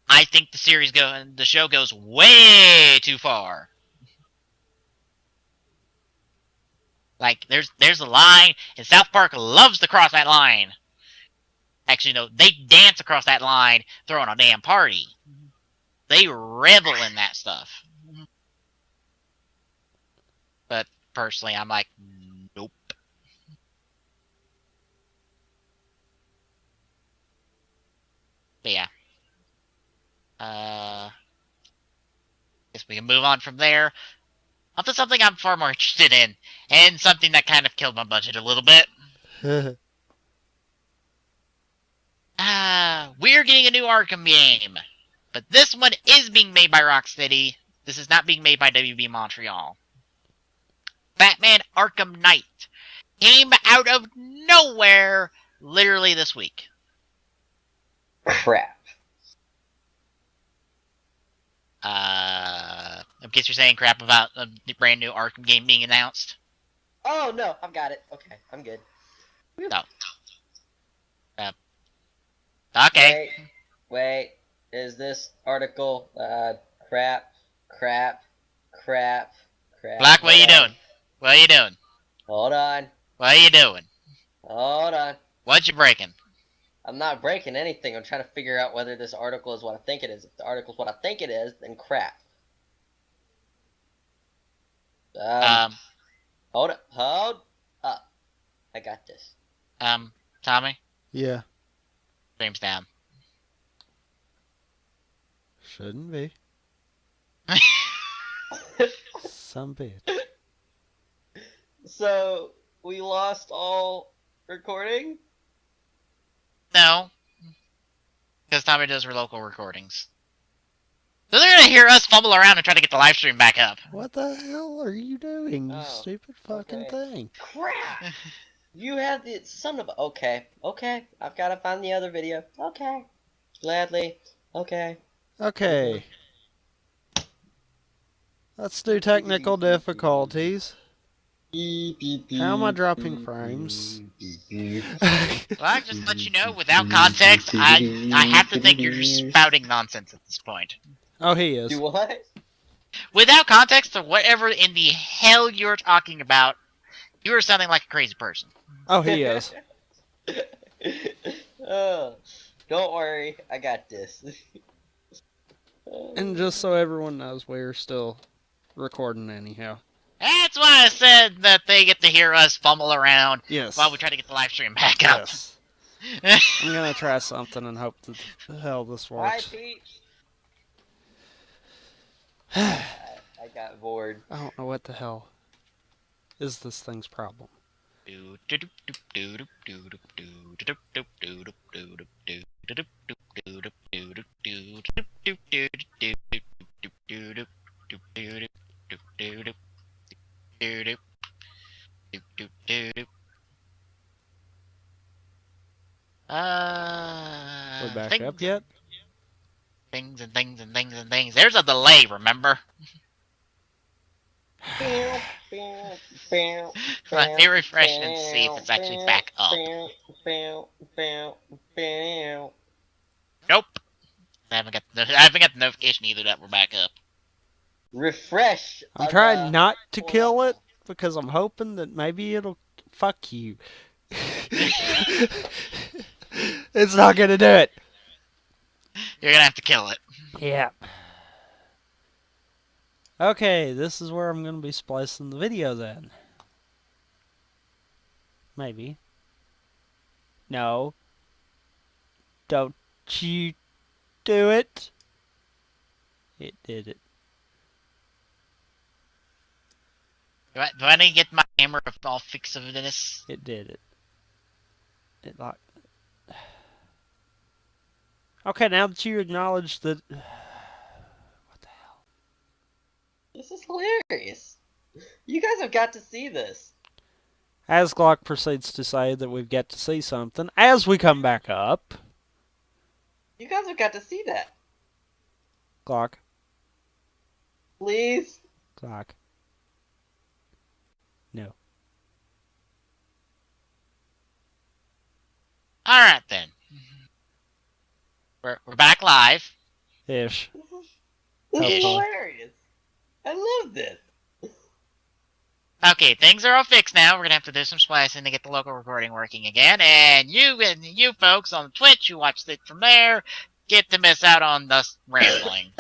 I think the show goes way too far. Like, there's a line, and South Park loves to cross that line. Actually, no, they dance across that line, throwing a damn party. They revel in that stuff. But personally, I'm like, nope. But yeah. Guess we can move on from there. On to something I'm far more interested in, and something that kind of killed my budget a little bit. We're getting a new Arkham game. But this one is being made by Rocksteady. This is not being made by WB Montreal. Batman Arkham Knight came out of nowhere literally this week. Crap. In case you're saying crap about a brand new Arkham game being announced. Oh, no, I've got it. Okay, I'm good. No. Okay. Wait. Is this article, crap? Black, what are you doing? What are you doing? Hold on. What are you doing? Hold on. What you breaking? I'm not breaking anything. I'm trying to figure out whether this article is what I think it is. If the article is what I think it is, then crap. Hold up. Hold up. I got this. Tommy? Yeah. Stream's down. Shouldn't be. Some bitch. So, we lost all recording? No. Because Tommy does her local recordings. So they're gonna hear us fumble around and try to get the live stream back up. What the hell are you doing, you Oh, stupid fucking thing? Crap! You have the son of a... Okay. I've got to find the other video. Okay. Gladly. Okay. Okay. Let's do technical difficulties. How am I dropping frames? Well, I just let you know, without context, I have to think you're just spouting nonsense at this point. Oh, he is. Do what? Without context or whatever in the hell you're talking about, you are sounding like a crazy person. Oh, he is. Oh, don't worry, I got this. And just so everyone knows, we're still recording anyhow. That's why I said that they get to hear us fumble around Yes. while we try to get the live stream back up. Yes. I'm gonna try something and hope that the hell this Hi, works. Peach. I got bored. I don't know what the hell is this thing's problem. Do do do do do. We back Things, up yet? things and things and things and things. There's a delay, remember? Let me refresh and see if it's actually back up. Nope. I haven't got the notification either that we're back up. Refresh. I'm trying not to kill it because I'm hoping that maybe it'll fuck you. It's not gonna do it. You're gonna have to kill it. Yeah. Okay, this is where I'm gonna be splicing the video then. Maybe. No. Don't you do it. It did it. Do I need to get my camera all fixed of this? It did it. It locked. Okay, now that you acknowledge that. What the hell? This is hilarious. You guys have got to see this. As Glock proceeds to say that we've got to see something, as we come back up. You guys have got to see that. Glock. Please. Glock. No. Alright then. We're back live. Ish. This is Ish. hilarious. I love this. Okay, things are all fixed now. We're gonna have to do some splicing to get the local recording working again. And you folks on Twitch who watch it from there get to miss out on us rambling.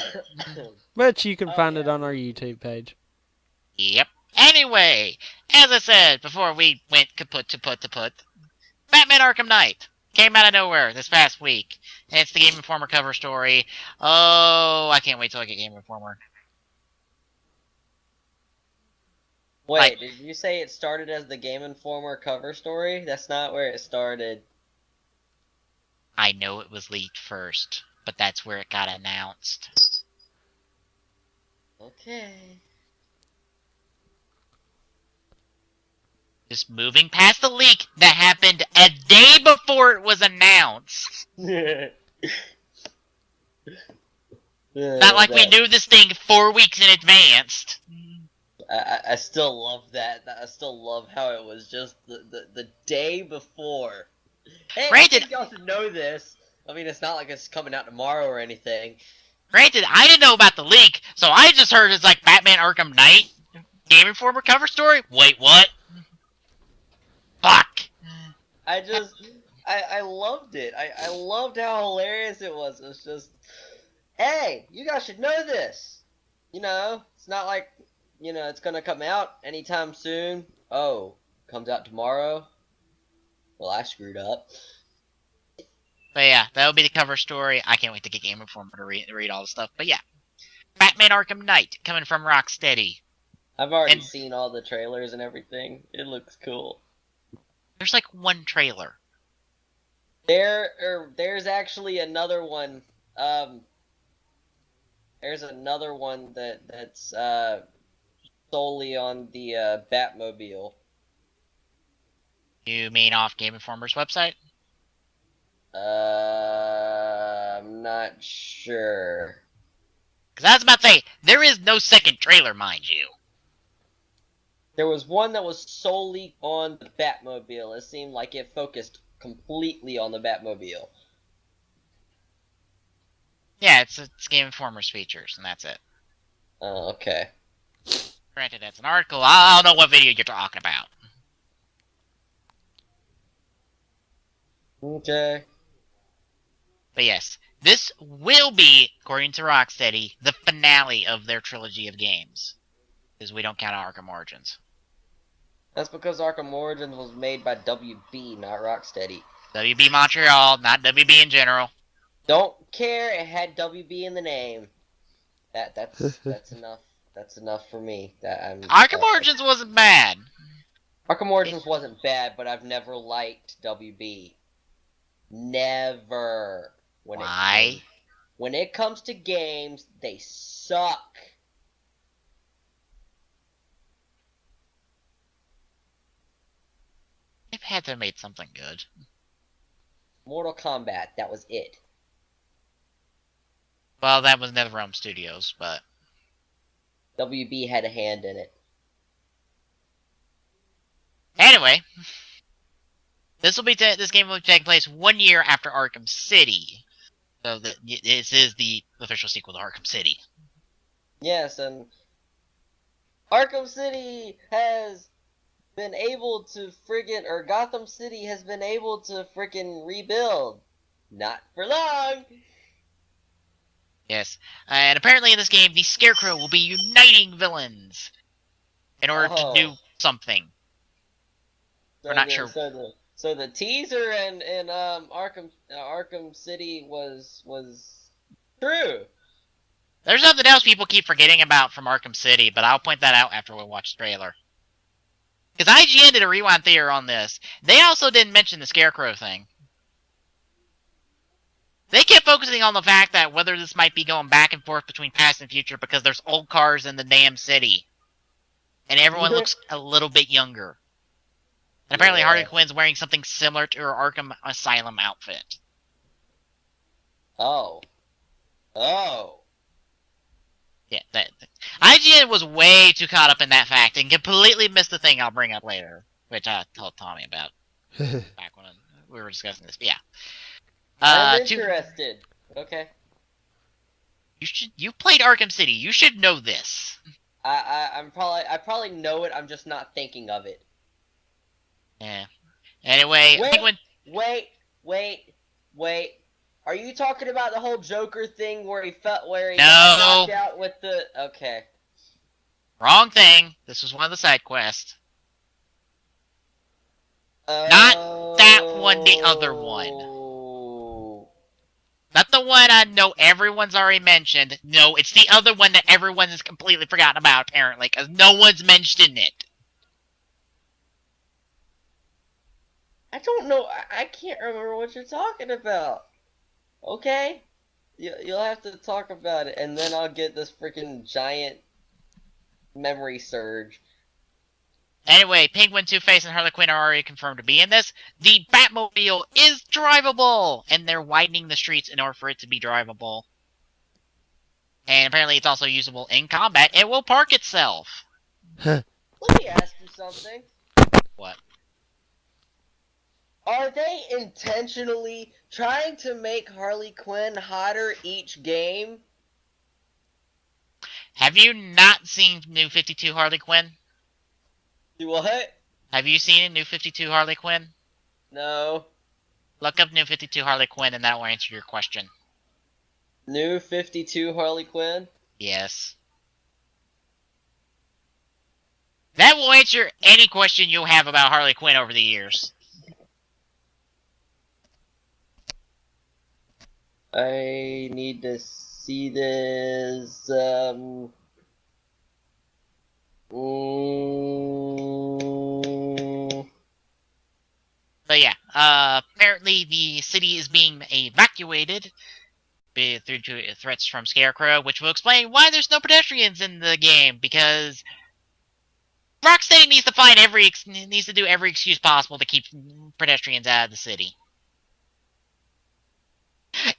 But you can find it on our YouTube page. Yep. Anyway, as I said before we went kaput to put, Batman Arkham Knight came out of nowhere this past week. And it's the Game Informer cover story. Oh, I can't wait till I get Game Informer. Wait, did you say it started as the Game Informer cover story? That's not where it started. I know it was leaked first, but that's where it got announced. Okay. Just moving past the leak that happened a day before it was announced. Not like we knew this thing 4 weeks in advance. I still love that. I still love how it was just the day before. Hey, Granted, I think y'all should know this. I mean, it's not like it's coming out tomorrow or anything. Granted, I didn't know about the leak, so I just heard it's like Batman Arkham Knight Game Informer cover story. Wait, what? Fuck. I loved it. I loved how hilarious it was. It was just, hey, you guys should know this. You know, it's not like, you know, it's gonna come out anytime soon. Oh, comes out tomorrow? Well, I screwed up. But yeah, that'll be the cover story. I can't wait to get Game Informer to read all the stuff. But yeah, Batman Arkham Knight coming from Rocksteady. I've already seen all the trailers and everything. It looks cool. There's like one trailer. There's actually another one. There's another one that's solely on the Batmobile. You mean off Game Informer's website? I'm not sure. Because I was about to say, there is no second trailer, mind you. There was one that was solely on the Batmobile. It seemed like it focused completely on the Batmobile. Yeah, it's Game Informer's features, and that's it. Oh, okay. Granted, that's an article. I don't know what video you're talking about. Okay. But yes, this will be, according to Rocksteady, the finale of their trilogy of games. Because we don't count Arkham Origins. That's because Arkham Origins was made by WB, not Rocksteady. WB Montreal, not WB in general. Don't care, it had WB in the name. That's enough. That's enough for me. Arkham Origins wasn't bad. Arkham Origins wasn't bad, but I've never liked WB. Never. Why? When it comes to games, they suck. had to have made something good. Mortal Kombat, that was it. Well, that was NetherRealm Studios, but WB had a hand in it. anyway, this game will take place 1 year after Arkham City. So this is the official sequel to Arkham City. Yes, and Arkham City has been able to or Gotham City has been able to freaking rebuild. Not for long. Yes, and apparently in this game, the Scarecrow will be uniting villains in order to do something. We're not sure. So the teaser and Arkham City was true. There's something else people keep forgetting about from Arkham City, but I'll point that out after we watch the trailer. Because IGN did a rewind theater on this. They also didn't mention the Scarecrow thing. They kept focusing on the fact that whether this might be going back and forth between past and future because there's old cars in the damn city. And everyone looks a little bit younger. And apparently Harley Quinn's wearing something similar to her Arkham Asylum outfit. Oh. Yeah, IGN was way too caught up in that fact and completely missed the thing I'll bring up later, which I told Tommy about back when we were discussing this. But yeah. I'm interested. Okay. You played Arkham City. You should know this. I probably know it. I'm just not thinking of it. Yeah. Anyway, wait. Are you talking about the whole Joker thing where he got No. knocked out with the... Okay. Wrong thing. This was one of the side quests. Not that one, the other one. Not the one I know everyone's already mentioned. No, it's the other one that everyone has completely forgotten about, apparently, because no one's mentioned it. I don't know. I can't remember what you're talking about. Okay? You'll have to talk about it, and then I'll get this freaking giant memory surge. Anyway, Penguin, Two-Face, and Harley Quinn are already confirmed to be in this. The Batmobile is drivable! And they're widening the streets in order for it to be drivable. And apparently it's also usable in combat. It will park itself. Let me ask you something. What? Are they intentionally trying to make Harley Quinn hotter each game? Have you not seen New 52 Harley Quinn? Do what? Have you seen New 52 Harley Quinn? No. Look up New 52 Harley Quinn and that will answer your question. New 52 Harley Quinn? Yes. That will answer any question you'll have about Harley Quinn over the years. I need to see this, But yeah, apparently the city is being evacuated through threats from Scarecrow, which will explain why there's no pedestrians in the game, because Rocksteady needs to do every excuse possible to keep pedestrians out of the city.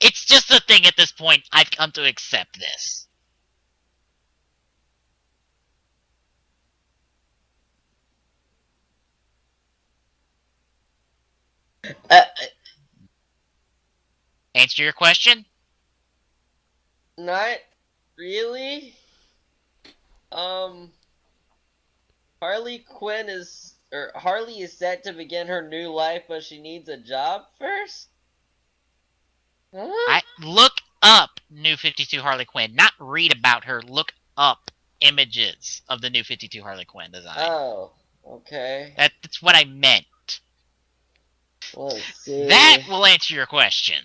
It's just a thing at this point. I've come to accept this. Answer your question? Not really. Harley is set to begin her new life, but she needs a job first? Huh? Look up New 52 Harley Quinn. Not read about her. Look up images of the New 52 Harley Quinn design. Oh, okay. That's what I meant. Let's see. That will answer your question.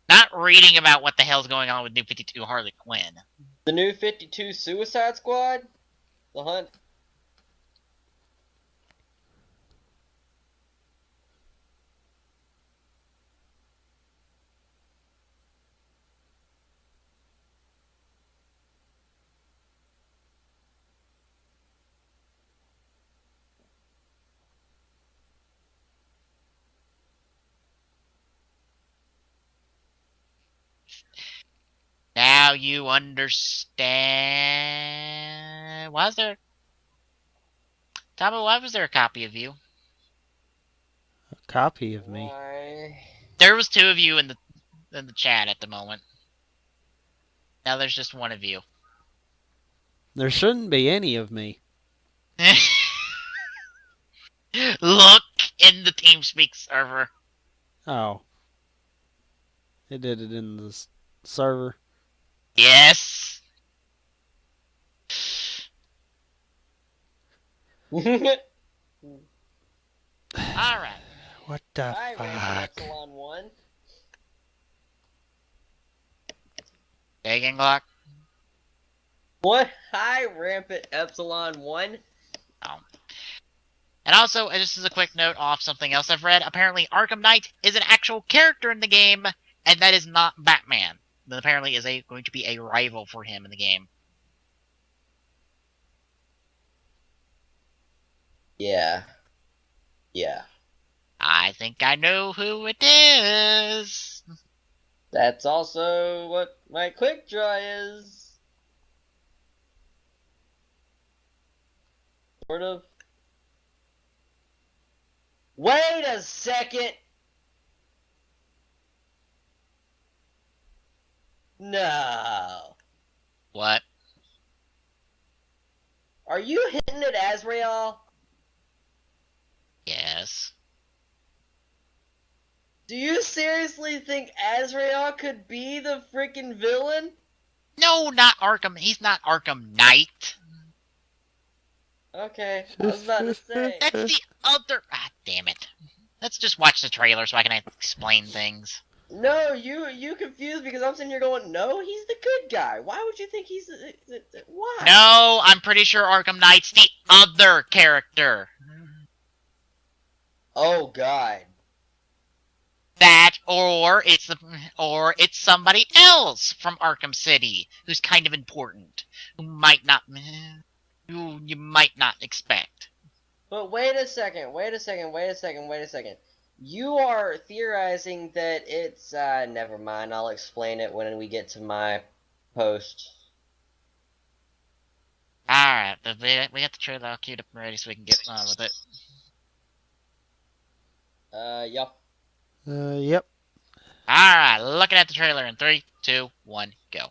Not reading about what the hell's going on with New 52 Harley Quinn. The New 52 Suicide Squad? The Hunt? Now you understand. Was there? Tabo, why was there a copy of you? A copy of me? Why? There was 2 of you in the chat at the moment. Now there's just 1 of you. There shouldn't be any of me. Look in the TeamSpeak server. Oh. It did it in the server. Yes. Alright. What the Hi, Ranger fuck? Epsilon 1. Taking Glock. What? Hi, Rampant Epsilon 1. And also, just as a quick note off something else I've read, apparently Arkham Knight is an actual character in the game, and that is not Batman. That apparently is going to be a rival for him in the game. Yeah. Yeah. I think I know who it is. That's also what my quick draw is. Sort of. Wait a second! No. What? Are you hitting at Azrael? Yes. Do you seriously think Azrael could be the freaking villain? No, not Arkham. He's not Arkham Knight. Okay, I was about to say. That's the other... Ah, damn it. Let's just watch the trailer so I can explain things. No, you confused because I'm sitting here going, no, he's the good guy. Why would you think he's... Why? No, I'm pretty sure Arkham Knight's the other character. Oh, God. That, or it's somebody else from Arkham City who's kind of important, who you might not expect. But wait a second. You are theorizing that it's, never mind. I'll explain it when we get to my post. Alright, we got the trailer all queued up and ready so we can get on with it. Yup. Yep. Alright, looking at the trailer in 3, 2, 1, go.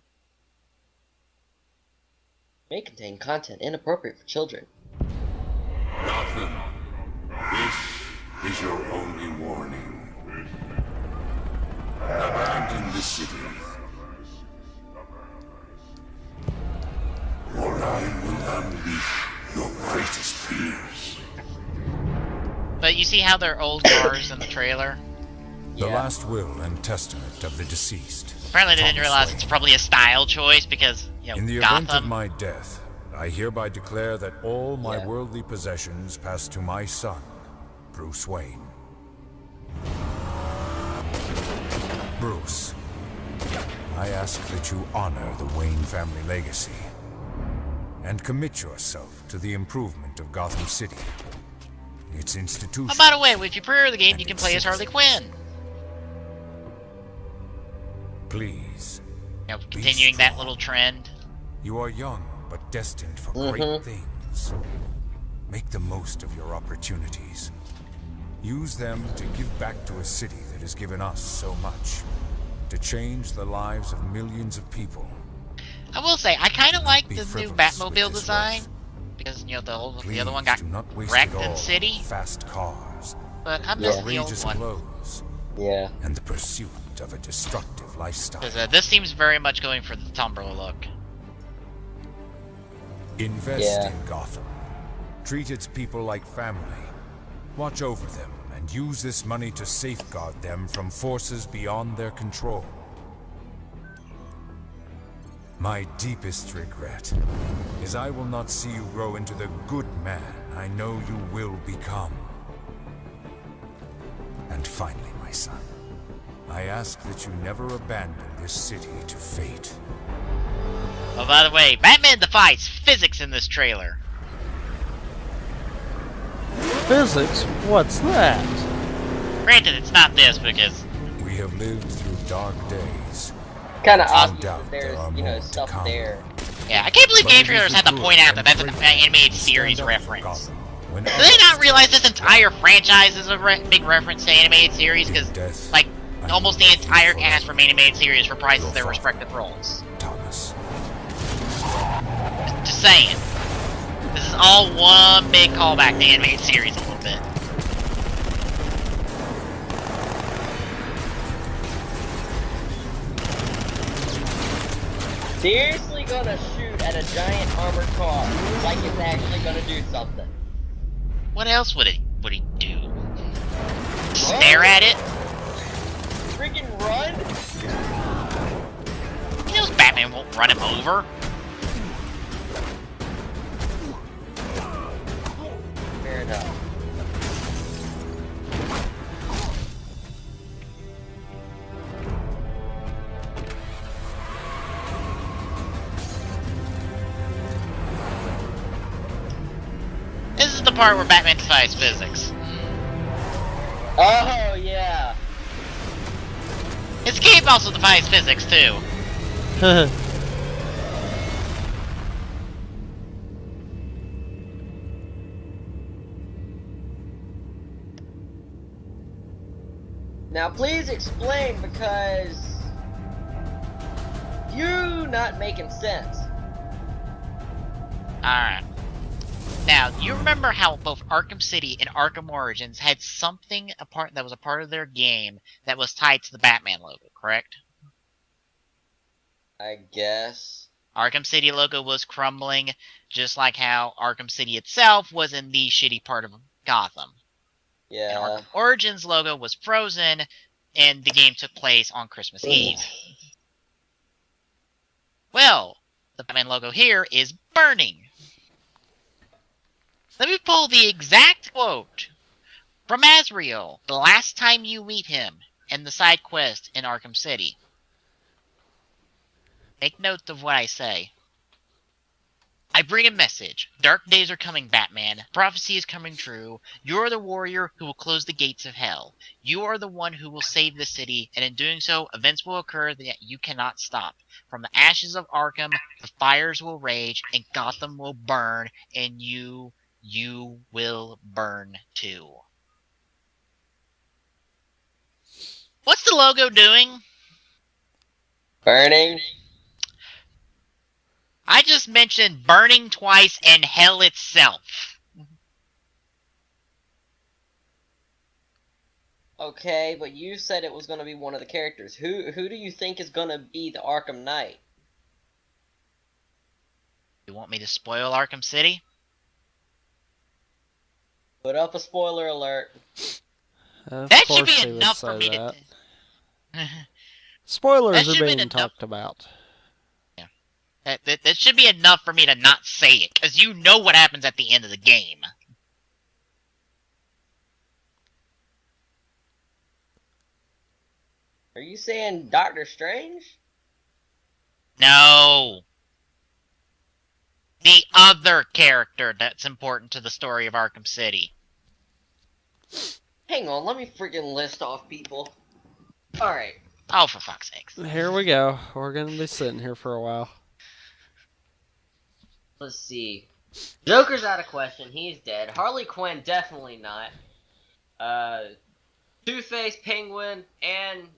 May contain content inappropriate for children. Gotham, this is your only warning. Abandon the city, or I will unleash your greatest fears. But you see how they're old cars in the trailer? The Yeah. last will and testament of the deceased. Apparently they didn't Thomas realize Wayne. it's probably a style choice because, you know, In the Gotham. event of my death, I hereby declare that all my Yeah. worldly possessions pass to my son, Bruce Wayne. Bruce, I ask that you honor the Wayne family legacy and commit yourself to the improvement of Gotham City, its institutions. Oh, by the way, if you pre-order the game, and you can its play as Harley citizens. Quinn. Please, You know, continuing that little trend. you are young but destined for great things. Make the most of your opportunities. Use them to give back to a city that has given us so much. To change the lives of millions of people. I will say, I kind of like Be the new frivolous with Batmobile this design. wealth. Because, you know, the Please other one got do not waste wrecked it in all. City. Fast cars, But I miss the old outrageous one. clothes, Yeah. and the pursuit of a destructive lifestyle. Because this seems very much going for the Tumblr look. Invest Yeah. in Gotham. Treat its people like family. Watch over them and use this money to safeguard them from forces beyond their control. My deepest regret is I will not see you grow into the good man I know you will become. And finally, my son, I ask that you never abandon this city to fate. Oh, by the way, Batman defies physics in this trailer. Physics? What's that? Granted, it's not this because We have lived through dark days, Kind of No obvious doubt that there's, there are you know, more to stuff come. there. Yeah, I can't believe But game it is trailers the had to good point out that and that's an great animated that series stand up for reference. Gotham when Do they not others realize turn this entire franchise is a big reference to animated series? Because, death, like, I almost will the love you entire cast forever. from animated series reprises Your their father. respective roles. Thomas. Just saying. This is all one big callback to animated series a little bit. Seriously gonna shoot at a giant armored car like it's actually gonna do something. What else would he do? Stare at it? Freaking run? He knows Batman won't run him over. Fair enough. This is the part where Batman defies physics. Oh, yeah. His cape also defies physics, too. Now please explain, because you not making sense. Alright. Now, you remember how both Arkham City and Arkham Origins had something that was a part of their game that was tied to the Batman logo, correct? I guess. Arkham City logo was crumbling, just like how Arkham City itself was in the shitty part of Gotham. And Yeah. Arkham Origins logo was frozen, and the game took place on Christmas Eve. Well, the Batman logo here is burning. Let me pull the exact quote from Azrael the last time you meet him in the side quest in Arkham City. Make note of what I say. I bring a message. Dark days are coming, Batman. Prophecy is coming true. You are the warrior who will close the gates of hell. You are the one who will save the city, and in doing so, events will occur that you cannot stop. From the ashes of Arkham, the fires will rage, and Gotham will burn, and you will burn too. What's the logo doing? Burning? I just mentioned burning twice and hell itself. Okay, but you said it was gonna be one of the characters. Who do you think is gonna be the Arkham Knight? You want me to spoil Arkham City? Put up a spoiler alert. That should be enough for me that. to... Spoilers That are should be being enough. talked about. That should be enough for me to not say it, because you know what happens at the end of the game. Are you saying Doctor Strange? No. The other character that's important to the story of Arkham City. Hang on, let me freaking list off people. Alright. Oh, for fuck's sakes. Here we go. We're gonna be sitting here for a while. Let's see. Joker's out of question. He's dead. Harley Quinn, definitely not. Two-Face, Penguin, and,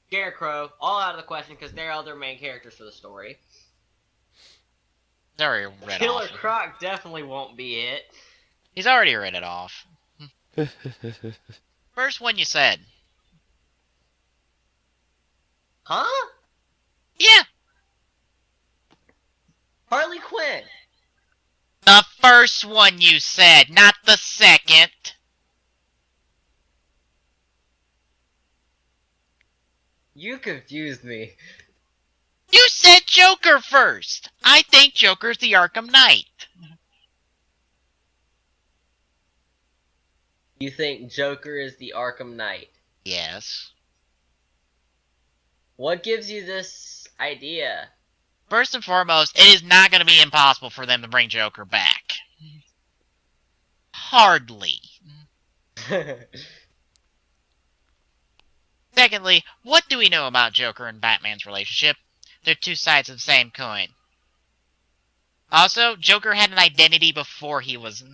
Scarecrow, all out of the question because they're other main characters for the story. He's already read Killer off. Croc definitely won't be it. He's already read it off. First one you said. Huh? Yeah. Harley Quinn. The first one you said, not the second. You confused me. You said Joker first. I think Joker's the Arkham Knight. You think Joker is the Arkham Knight? Yes. What gives you this idea? First and foremost, it is not going to be impossible for them to bring Joker back. Hardly. Secondly, what do we know about Joker and Batman's relationship? They're two sides of the same coin. Also, Joker had an identity before he was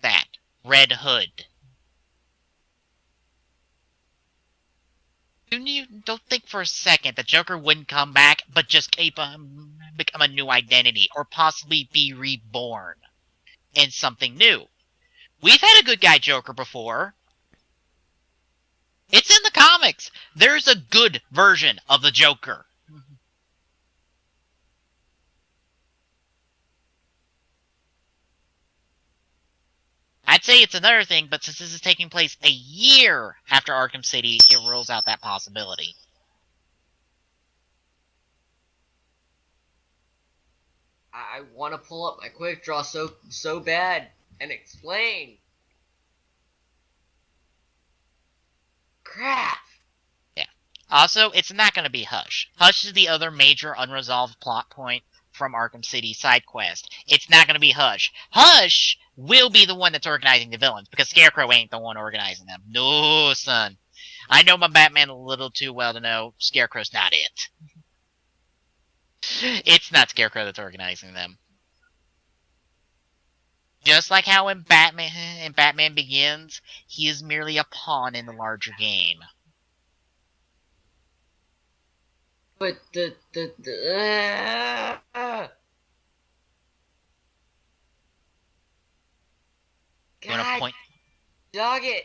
that. Red Hood. You don't think for a second that Joker wouldn't come back, but just become a new identity, or possibly be reborn in something new. We've had a good guy Joker before. It's in the comics. There's a good version of the Joker. I'd say it's another thing, but since this is taking place a year after Arkham City, it rules out that possibility. I want to pull up my quick draw so bad and explain. Crap. Yeah. Also, it's not going to be Hush. Hush is the other major unresolved plot point from Arkham City side quest. It's not going to be Hush. Hush will be the one that's organizing the villains, because Scarecrow ain't the one organizing them. No, son. I know my Batman a little too well to know Scarecrow's not it. It's not Scarecrow that's organizing them. Just like how in Batman Begins, he is merely a pawn in the larger game. But You want to God point? dog it.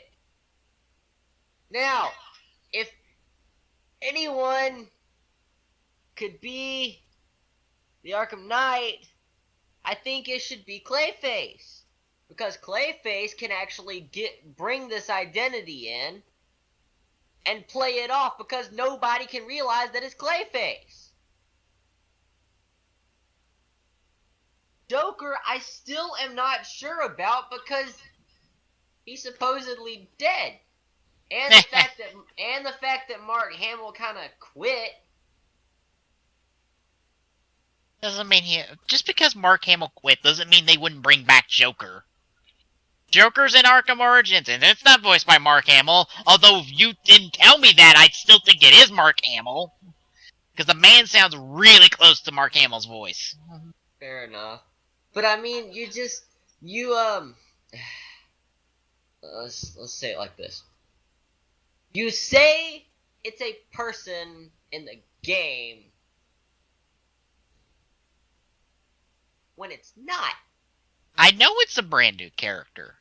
Now, if anyone could be the Arkham Knight, I think it should be Clayface. Because Clayface can actually bring this identity in and play it off, because nobody can realize that it's Clayface. Joker, I still am not sure about, because he's supposedly dead. And the fact that Mark Hamill kind of quit. Doesn't mean just because Mark Hamill quit doesn't mean they wouldn't bring back Joker. Joker's in Arkham Origins, and it's not voiced by Mark Hamill. Although if you didn't tell me that, I'd still think it is Mark Hamill. Because the man sounds really close to Mark Hamill's voice. Fair enough. But I mean, let's say it like this. You say it's a person in the game when it's not. I know it's a brand new character.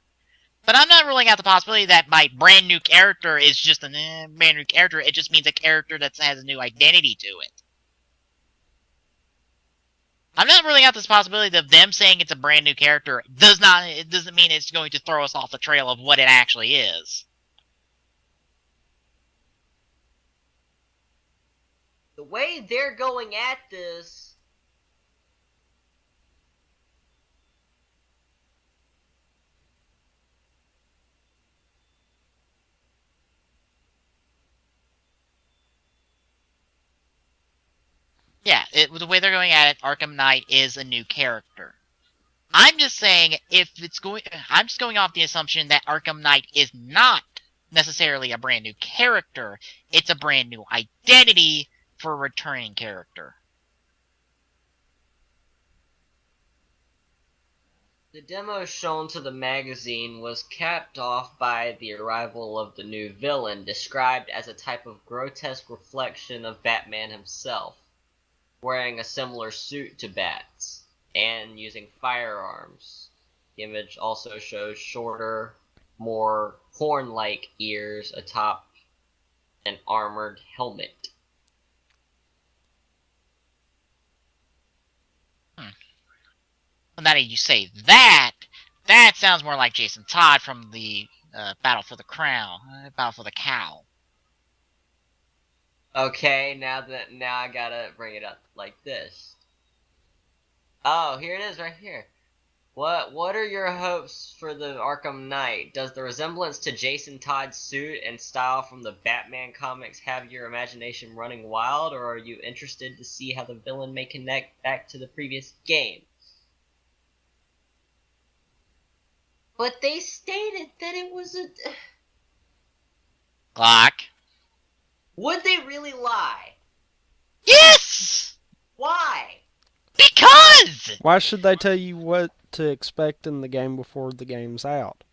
But I'm not ruling out the possibility that my brand new character is just a brand new character. It just means a character that has a new identity to it. I'm not ruling out this possibility of them saying it's a brand new character. It doesn't mean it's going to throw us off the trail of what it actually is. The way they're going at this, yeah, the way they're going at it, Arkham Knight is a new character. I'm just saying, I'm just going off the assumption that Arkham Knight is not necessarily a brand new character. It's a brand new identity for a returning character. the demo shown to the magazine was capped off by the arrival of the new villain, described as a type of grotesque reflection of Batman himself, wearing a similar suit to Bat's, and using firearms. The image also shows shorter, more horn-like ears atop an armored helmet. Now that you say that, that sounds more like Jason Todd from the Battle for the Crown, Battle for the Cow. Okay, now I gotta bring it up like this. Oh, here it is right here. What are your hopes for the Arkham Knight? Does the resemblance to Jason Todd's suit and style from the Batman comics have your imagination running wild, or are you interested to see how the villain may connect back to the previous game? But they stated that it was a... Glock. Would they really lie? Yes! Why? Because! Why should they tell you what to expect in the game before the game's out?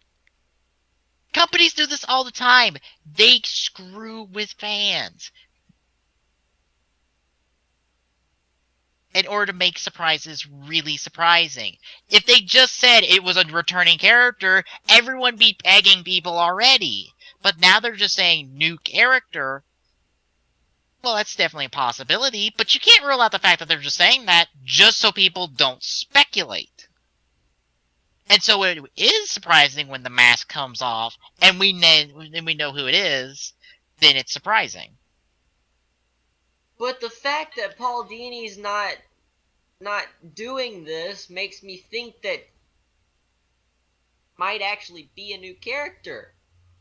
Companies do this all the time. They screw with fans in order to make surprises really surprising. If they just said it was a returning character, everyone would be pegging people already. But now they're just saying new character. Well, that's definitely a possibility, but you can't rule out the fact that they're just saying that just so people don't speculate. And so it is surprising when the mask comes off and we know who it is, then it's surprising. But the fact that Paul Dini's not doing this makes me think that might actually be a new character.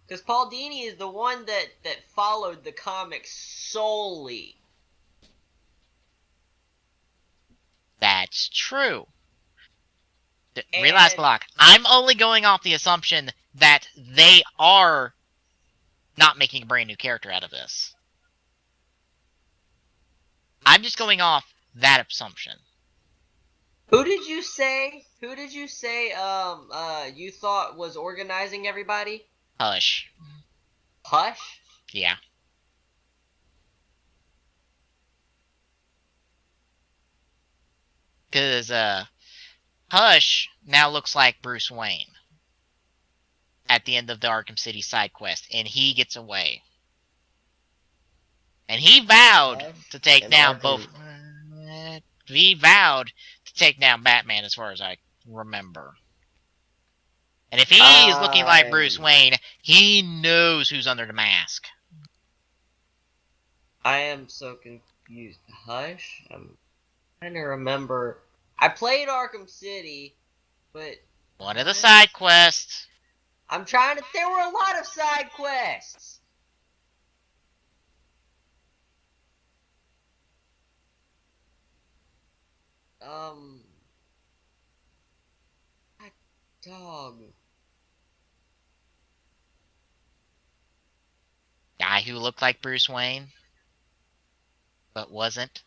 Because Paul Dini is the one that followed the comics solely. That's true. And Realize, Glock, I'm only going off the assumption that they are not making a brand new character out of this. I'm just going off that assumption. Who did you say you thought was organizing everybody? Hush. Hush? Yeah. Because, Hush now looks like Bruce Wayne at the end of the Arkham City side quest, and he gets away. And he vowed to take down both... he vowed to take down Batman as far as I remember. And if he is looking like Bruce Wayne, he knows who's under the mask. I am so confused. Hush? I'm trying to remember. I played Arkham City, but... One of the side quests. I'm trying to... There were a lot of side quests! Dog. Guy who looked like Bruce Wayne, but wasn't.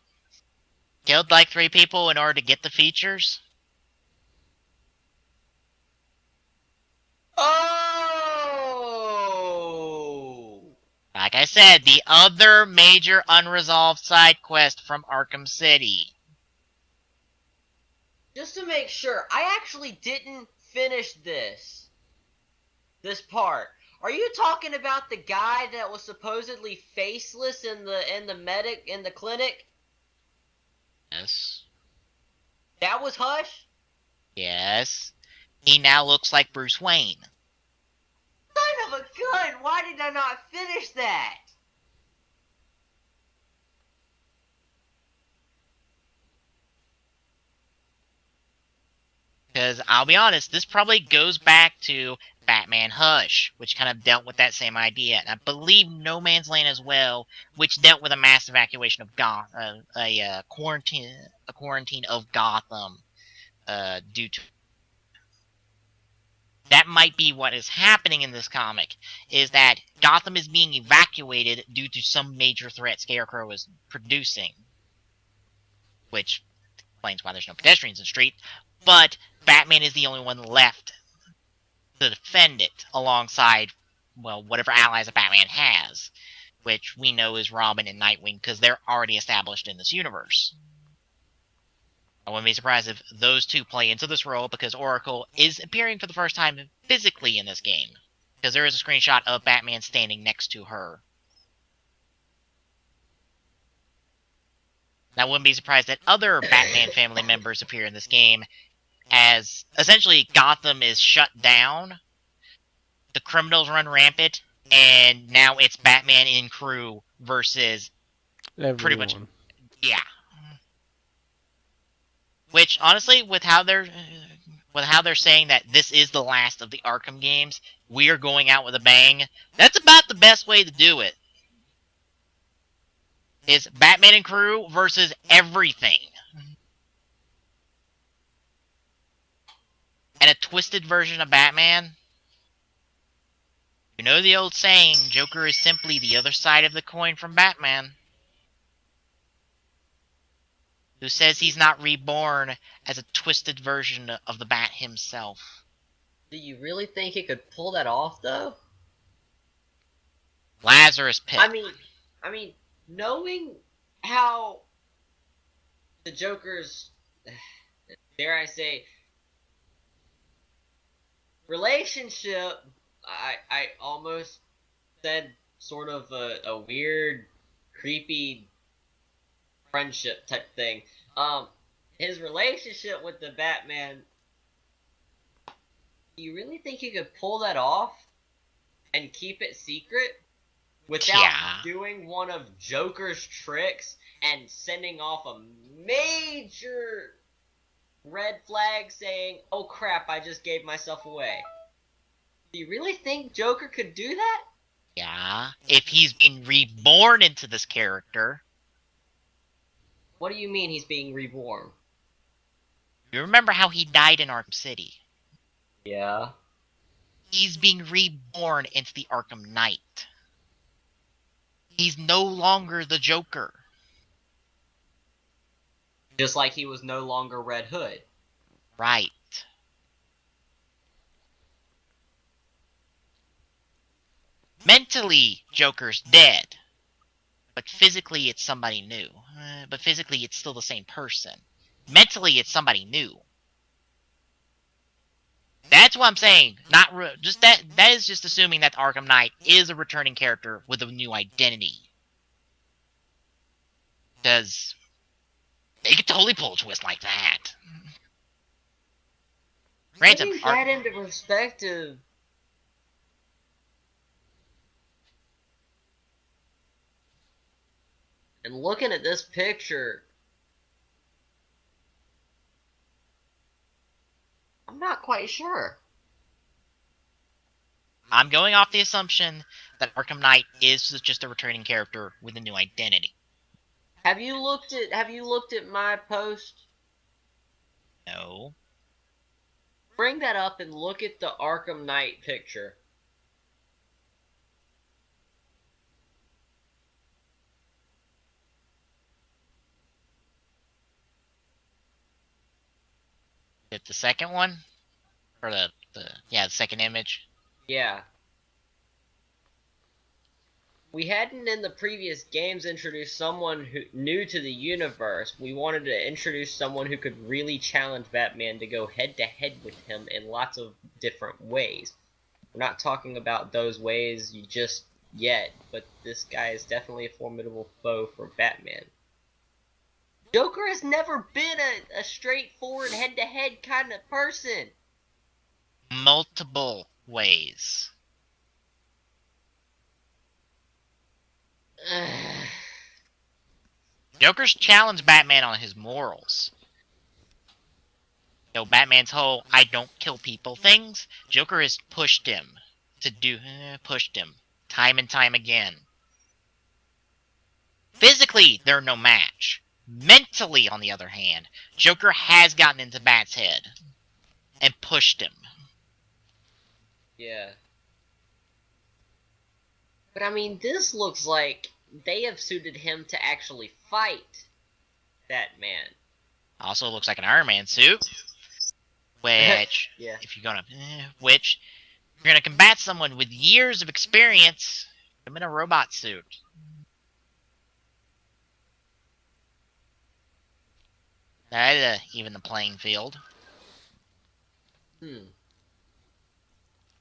Killed like 3 people in order to get the features. Oh! Like I said, the other major unresolved side quest from Arkham City. Just to make sure, I actually didn't finish this part. Are you talking about the guy that was supposedly faceless in the clinic? Yes. That was Hush? Yes. He now looks like Bruce Wayne. Son of a gun! Why did I not finish that? Because, I'll be honest, this probably goes back to Batman Hush, which kind of dealt with that same idea. And I believe No Man's Land as well, which dealt with a mass evacuation of a quarantine of Gotham, due to... That might be what is happening in this comic, is that Gotham is being evacuated due to some major threat Scarecrow is producing. Which explains why there's no pedestrians in the street. But Batman is the only one left to defend it, alongside, well, whatever allies that Batman has, which we know is Robin and Nightwing, because they're already established in this universe. I wouldn't be surprised if those two play into this role, because Oracle is appearing for the first time physically in this game, because there is a screenshot of Batman standing next to her. I wouldn't be surprised that other Batman family members appear in this game, as essentially Gotham is shut down, the criminals run rampant, and now it's Batman in crew versus Everyone. pretty much, yeah. Which, honestly, with how they're saying that this is the last of the Arkham games, we are going out with a bang, that's about the best way to do it. Is Batman and crew versus everything. And a twisted version of Batman? You know the old saying, Joker is simply the other side of the coin from Batman. Who says he's not reborn as a twisted version of the Bat himself? Do you really think he could pull that off, though? Lazarus Pit. I mean, knowing how the Joker's, dare I say, relationship, I almost said sort of a weird, creepy friendship type thing. His relationship with the Batman, do you really think he could pull that off and keep it secret without doing one of Joker's tricks and sending off a major red flag saying, "Oh crap, I just gave myself away"? Do you really think Joker could do that? Yeah, if he's been reborn into this character. What do you mean he's being reborn? You remember how he died in Arkham City? Yeah. He's being reborn into the Arkham Knight. He's no longer the Joker. Just like he was no longer Red Hood. Right. Mentally, Joker's dead. But physically, it's somebody new. But physically, it's still the same person. Mentally, it's somebody new. That's what I'm saying. Just that is just assuming that Arkham Knight is a returning character with a new identity. Because they could totally pull a twist like that. Putting that into perspective, and looking at this picture, I'm not quite sure. I'm going off the assumption that Arkham Knight is just a returning character with a new identity. Have you looked at my post? No. Bring that up and look at the Arkham Knight picture. Is it the second one? Or the second image? Yeah. We hadn't in the previous games introduced someone who new to the universe. We wanted to introduce someone who could really challenge Batman to go head-to-head with him in lots of different ways. We're not talking about those ways just yet, but this guy is definitely a formidable foe for Batman. Joker has never been a straightforward head-to-head kind of person. Multiple ways. Joker's challenged Batman on his morals. You know, Batman's whole "I don't kill people" things, Joker has pushed him time and time again. Physically, they're no match. Mentally, on the other hand, Joker has gotten into Bat's head and pushed him. Yeah. But I mean, this looks like they have suited him to actually fight Batman. Also looks like an Iron Man suit. Which, yeah. if you're gonna combat someone with years of experience, put him in a robot suit. That'd even the playing field.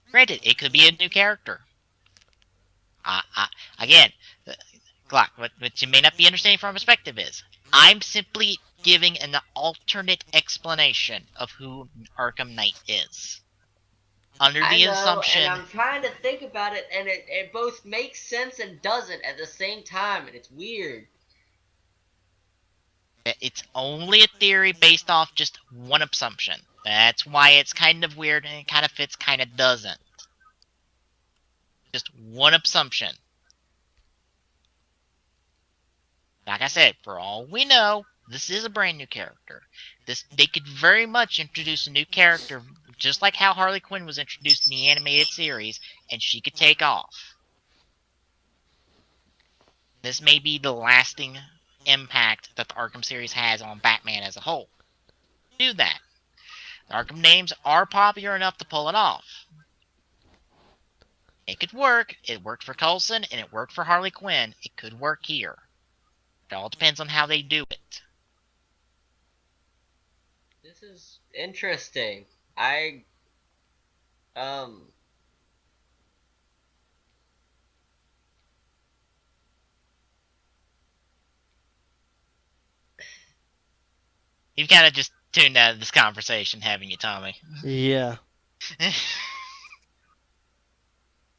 Granted, it could be a new character. Again, Glock, what you may not be understanding from my perspective is, I'm simply giving an alternate explanation of who Arkham Knight is. Under the assumption... and I'm trying to think about it, and it both makes sense and doesn't at the same time, and it's weird. It's only a theory based off just one assumption. That's why it's kind of weird, and it kind of fits, kind of doesn't. Just one assumption. Like I said, for all we know, this is a brand new character. They could very much introduce a new character just like how Harley Quinn was introduced in the animated series, and she could take off. This may be the lasting impact that the Arkham series has on Batman as a whole. Do that. The Arkham names are popular enough to pull it off. It could work. It worked for Coulson, and it worked for Harley Quinn. It could work here. It all depends on how they do it. This is interesting. You've kind of just tuned out of this conversation, haven't you, Tommy? Yeah.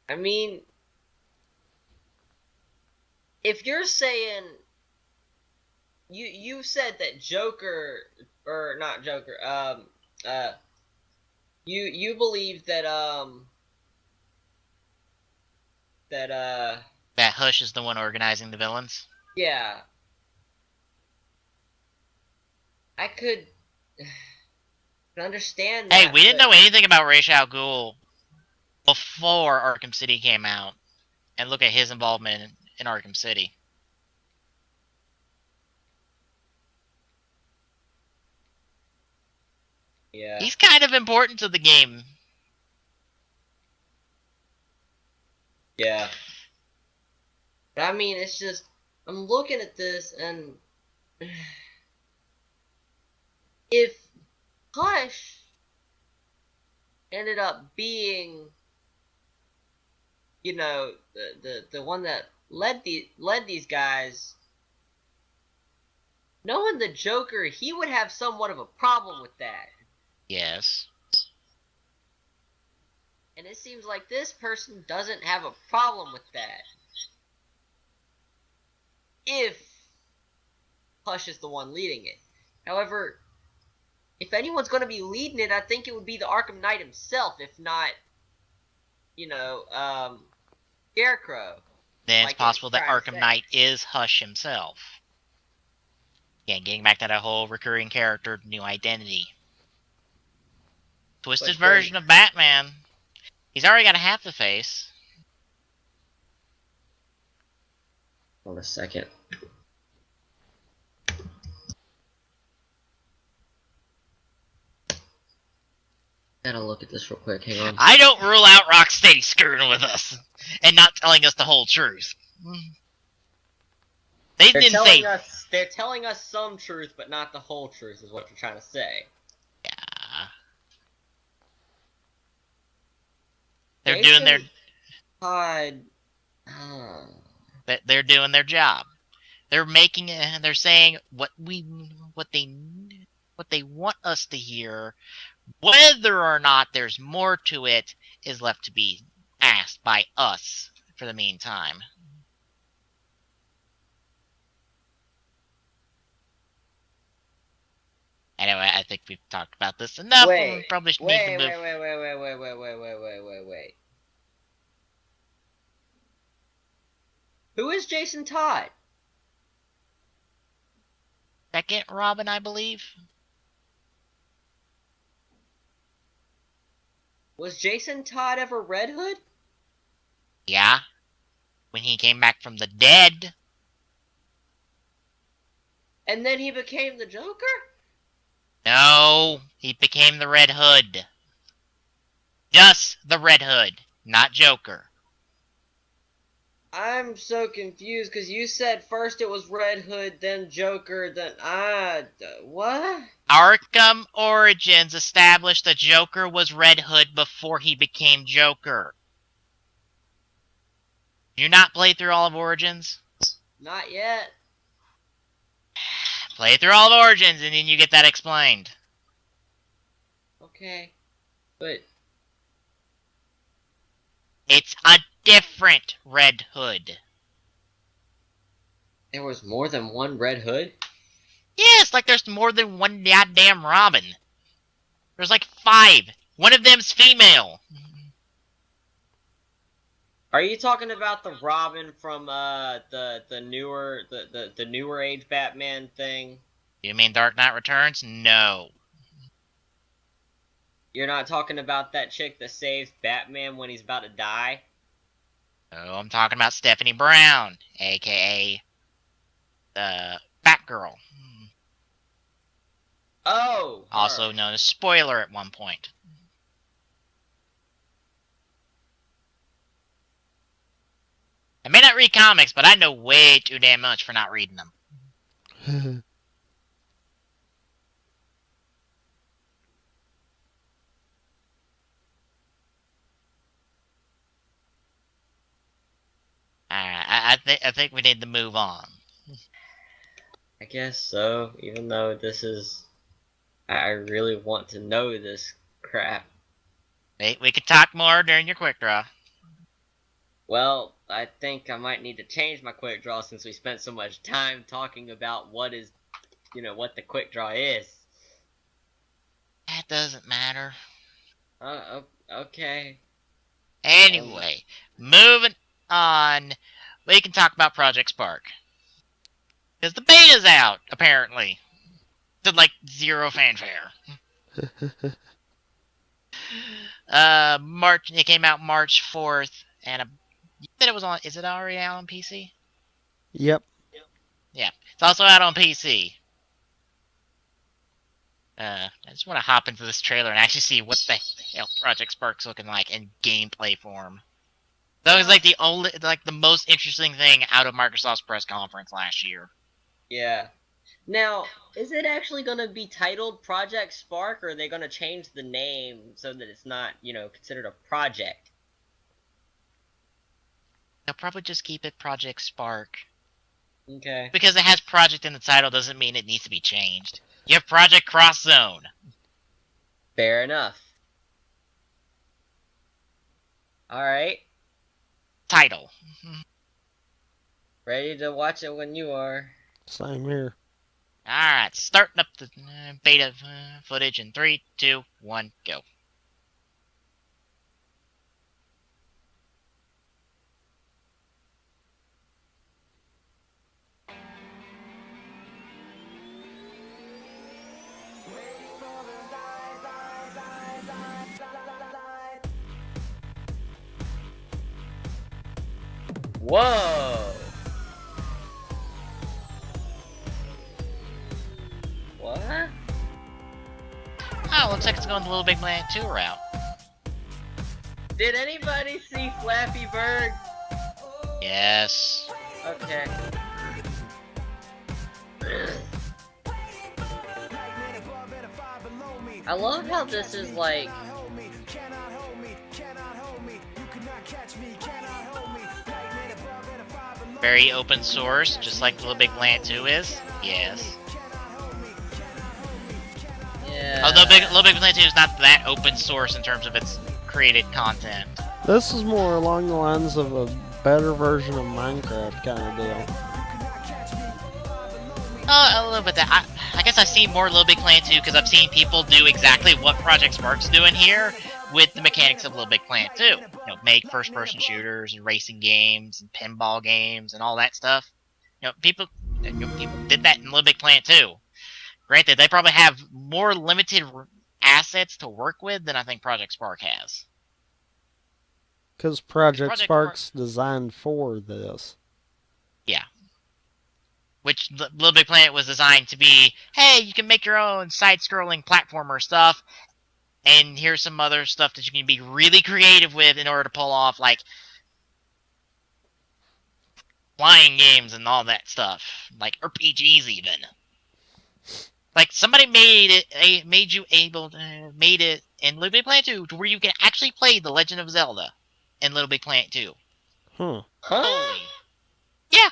I mean, if you're saying you said that Joker, or not Joker, you believe that that Hush is the one organizing the villains? yeah, I could understand that. Hey, we didn't know anything about Ra's al Ghul before Arkham City came out. And look at his involvement in Arkham City. Yeah. He's kind of important to the game. Yeah. But I mean, it's just, I'm looking at this, and if Hush ended up being, you know, the one that led these guys, knowing the Joker, he would have somewhat of a problem with that. Yes. And it seems like this person doesn't have a problem with that. If Hush is the one leading it. However, if anyone's going to be leading it, I think it would be the Arkham Knight himself, if not, Scarecrow. Then Like it's possible that trying to Arkham say. Knight is Hush himself. Again, getting back to that whole recurring character, new identity. Twisted But then- version of Batman. He's already got a half the face. Hold a second. Gotta look at this real quick. Hang on. I don't rule out Rocksteady screwing with us and not telling us the whole truth. They They're didn't say. they're telling us some truth, but not the whole truth, is what you're trying to say. Yeah. They're doing their. Todd. They're doing their job. They're making it. They're saying what they want us to hear. Whether or not there's more to it is left to be asked by us for the meantime. Anyway, I think we've talked about this enough. We probably should need to move. Wait. Who is Jason Todd? Second Robin, I believe. Was Jason Todd ever Red Hood? Yeah. When he came back from the dead. And then he became the Joker? No, he became the Red Hood. Just the Red Hood, not Joker. I'm so confused, because you said first it was Red Hood, then Joker, then what? Arkham Origins established that Joker was Red Hood before he became Joker. Did you not play through all of Origins? Not yet. Play through all of Origins and then you get that explained. Okay. But It's a different Red Hood. there was more than one Red Hood? Yes, like there's more than one goddamn Robin. There's like 5. One of them's female. Are you talking about the Robin from the newer age Batman thing? You mean Dark Knight Returns? No. You're not talking about that chick that saves Batman when he's about to die? Oh, I'm talking about Stephanie Brown, aka Batgirl. Oh! Also her. known as Spoiler at one point. I may not read comics, but I know way too damn much for not reading them. Alright, I think we need to move on. I guess so, even though this is... I really want to know this crap. We could talk more during your quick draw. Well, I think I might need to change my quick draw since we spent so much time talking about what is, what the quick draw is. That doesn't matter. Okay. Anyway, moving on, we can talk about Project Spark. Because the beta's out, apparently. To, like, zero fanfare. It came out March 4th, and you said it was on, is it already out on PC? Yep. Yeah, it's also out on PC. I just want to hop into this trailer and actually see what the hell Project Spark's looking like in gameplay form. That was like the most interesting thing out of Microsoft's press conference last year. Yeah. Now, is it actually going to be titled Project Spark, or are they going to change the name so that it's not, considered a project? They'll probably just keep it Project Spark. Okay. Because it has Project in the title doesn't mean it needs to be changed. You have Project Cross Zone. Fair enough. Alright. Title. Ready to watch it when you are. Same here. Alright, starting up the beta footage in 3, 2, 1, go. Whoa! What? Oh, looks like it's going the Little Big Planet 2 route. Did anybody see Flappy Bird? Yes. Okay. I love how this is like... Very open source, just like Little Big Planet 2 is. Yes. Yeah. Although Little Big Planet 2 is not that open source in terms of its created content. This is more along the lines of a better version of Minecraft kind of deal. A little bit that. I guess I've seen more Little Big Planet 2 because I've seen people do exactly what Project Spark's doing here with the mechanics of Little Big Planet 2. Make first-person shooters and racing games and pinball games and all that stuff. People did that in Little Big Planet 2. Granted, they probably have more limited assets to work with than I think Project Spark has. Because Project Spark's designed for this. Yeah. Which Little Big Planet was designed to be, hey, you can make your own side-scrolling platformer stuff, and here's some other stuff that you can be really creative with in order to pull off, like, flying games and all that stuff. Like RPGs, even. Like, somebody made it in Little Big Planet 2 to where you can actually play The Legend of Zelda in Little Big Planet 2. Huh. Huh? Yeah.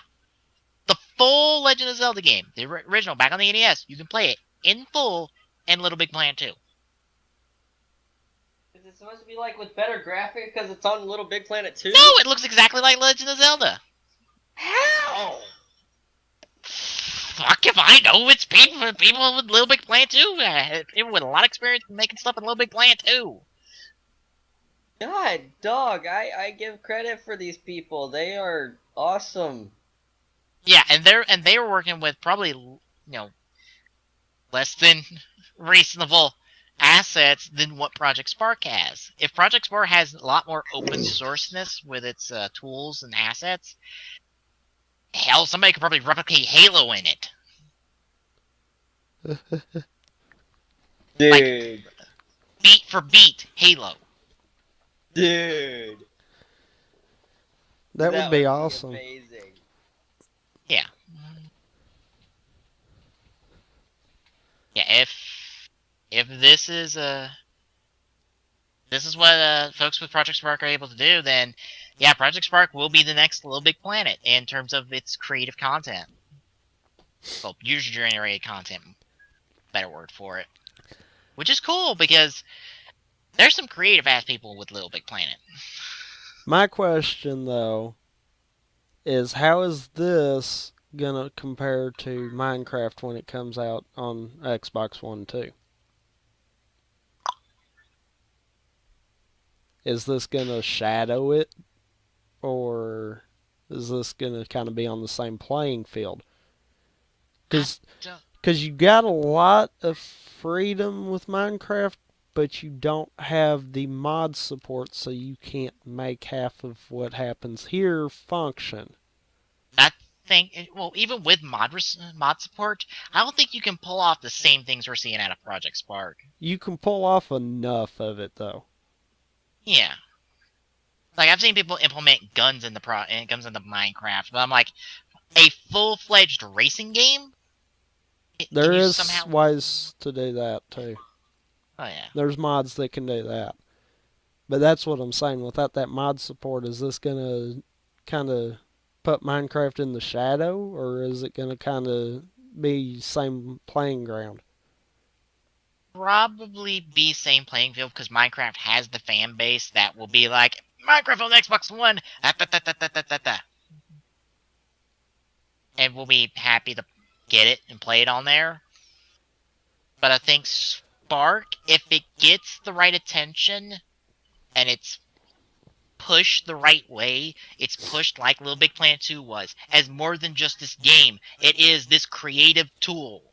The full Legend of Zelda game, the original, back on the NES, you can play it in full in Little Big Planet 2. Is it supposed to be like with better graphics because it's on Little Big Planet 2? No, it looks exactly like Legend of Zelda. How? Fuck if I know. It's people with Little Big Planet 2. People with a lot of experience making stuff in Little Big Planet 2. God, dog, I give credit for these people. They are awesome. Yeah, and they were working with probably less than reasonable assets than what Project Spark has. If Project Spark has a lot more open sourceness with its tools and assets, hell, somebody could probably replicate Halo in it. Dude. Like, beat for beat, Halo. Dude. That would be awesome. Amazing. Yeah. Yeah, if this is what folks with Project Spark are able to do, then yeah, Project Spark will be the next Little Big Planet in terms of its creative content. Well, user-generated content, better word for it. Which is cool, because there's some creative-ass people with Little Big Planet. My question, though, is how is this gonna compare to Minecraft when it comes out on Xbox One 2? Is this gonna shadow it, or is this gonna kind of be on the same playing field? Because you got a lot of freedom with Minecraft, but you don't have the mod support, so you can't make half of what happens here function. I think, well, even with mod support, I don't think you can pull off the same things we're seeing out of Project Spark. You can pull off enough of it, though. Yeah. Like, I've seen people implement guns into Minecraft, but I'm like, a full-fledged racing game? There is ways to do that, too. Oh, yeah. There's mods that can do that. But that's what I'm saying. Without that mod support, is this going to kind of put Minecraft in the shadow, or is it going to kind of be same playing ground? Probably be same playing field, because Minecraft has the fan base that will be like, Minecraft on Xbox One! And we'll be happy to get it and play it on there. But I think Spark, if it gets the right attention and it's pushed the right way, it's pushed like Little Big Planet 2 was, as more than just this game. It is this creative tool.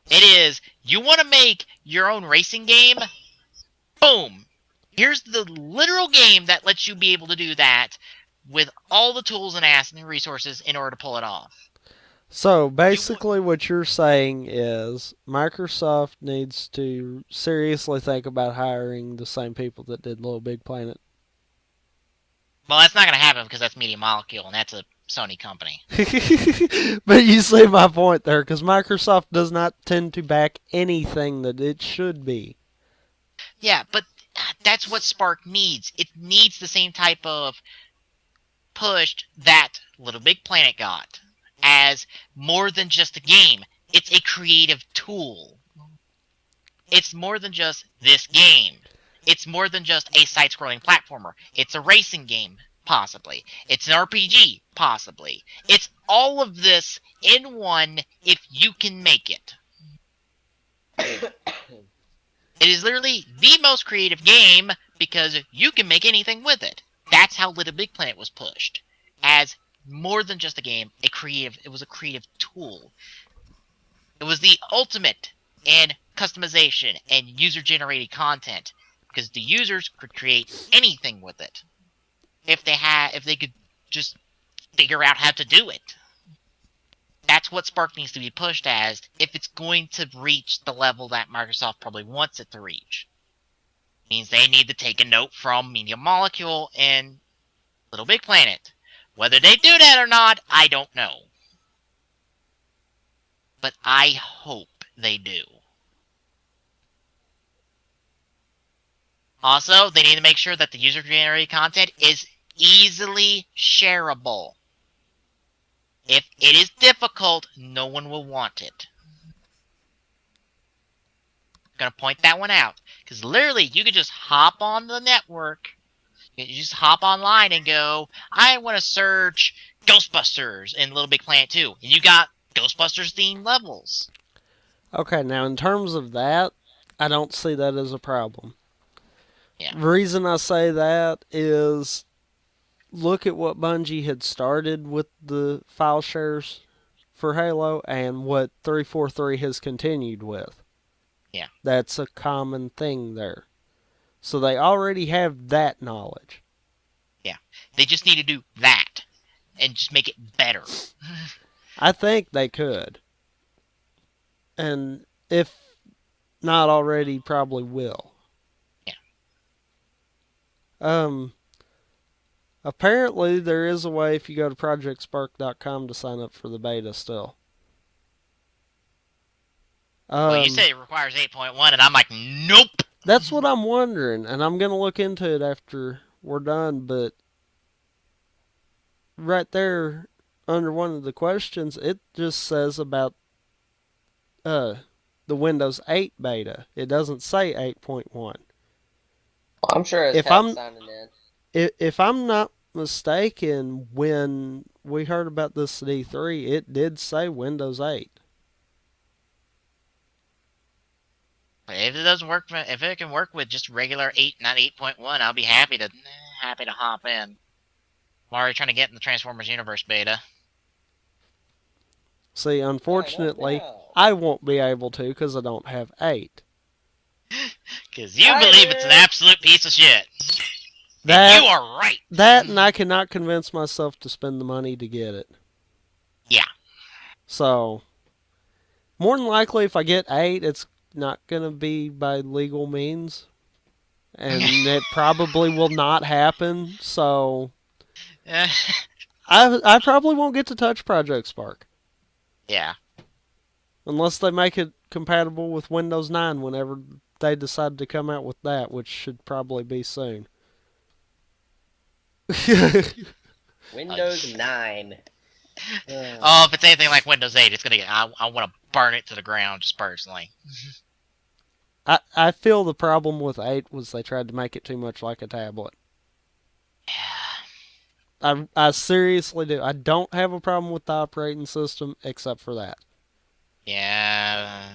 It is, you want to make your own racing game? Boom! Here's the literal game that lets you be able to do that with all the tools and resources in order to pull it off. So, basically what you're saying is Microsoft needs to seriously think about hiring the same people that did Little Big Planet. Well, that's not going to happen because that's Media Molecule, and that's a Sony company. But you see my point there, because Microsoft does not tend to back anything that it should be. Yeah, but that's what Spark needs. It needs the same type of push that Little Big Planet got, as more than just a game. It's a creative tool. It's more than just this game. It's more than just a side-scrolling platformer. It's a racing game, possibly. It's an RPG, possibly. It's all of this in one if you can make it. It is literally the most creative game because you can make anything with it. That's how Little Big Planet was pushed. As more than just a game, it was a creative tool. It was the ultimate in customization and user-generated content, because the users could create anything with it if they could just figure out how to do it. That's what Spark needs to be pushed as if it's going to reach the level that Microsoft probably wants it to reach. It means they need to take a note from Media Molecule and Little Big Planet. Whether they do that or not, I don't know. But I hope they do. Also, they need to make sure that the user-generated content is easily shareable. If it is difficult, no one will want it. I'm going to point that one out. Because literally, you could just hop on the network. You just hop online and go, I want to search Ghostbusters in Little Big Planet 2. And you got Ghostbusters themed levels. Okay, now in terms of that, I don't see that as a problem. Yeah. The reason I say that is, look at what Bungie had started with the file shares for Halo and what 343 has continued with. Yeah. That's a common thing there. So they already have that knowledge. Yeah. They just need to do that and just make it better. I think they could. And if not already, probably will. Yeah. Apparently there is a way if you go to projectspark.com to sign up for the beta still. Well, you say it requires 8.1, and I'm like, nope. That's what I'm wondering, and I'm going to look into it after we're done, but right there under one of the questions, it just says about the Windows 8 beta. It doesn't say 8.1. I'm sure it's If I'm signing in. if I'm not mistaken, when we heard about this at E3, it did say Windows 8. If it doesn't work, if it can work with just regular 8, not 8.1, I'll be happy to hop in. I'm already trying to get in the Transformers Universe beta. See, unfortunately, I won't be able to because I don't have 8. Because you believe it's an absolute piece of shit. That, and you are right. That, and I cannot convince myself to spend the money to get it. Yeah. So, more than likely, if I get 8, it's not going to be by legal means. And it probably will not happen, so I probably won't get to touch Project Spark. Yeah. Unless they make it compatible with Windows 9 whenever they decide to come out with that, which should probably be soon. Windows 9. Oh, if it's anything like Windows 8, it's gonna get. I want to burn it to the ground, just personally. I feel the problem with 8 was they tried to make it too much like a tablet. Yeah. I seriously do. I don't have a problem with the operating system except for that. Yeah.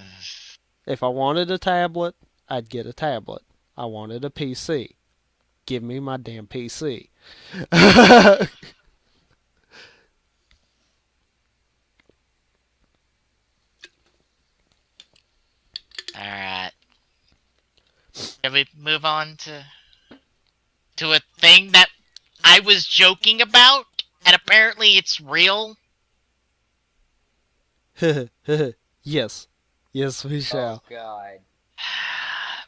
If I wanted a tablet, I'd get a tablet. I wanted a PC. Give me my damn PC. Alright. Can we move on to a thing that I was joking about, and apparently it's real? Yes. Yes, we shall. Oh, God.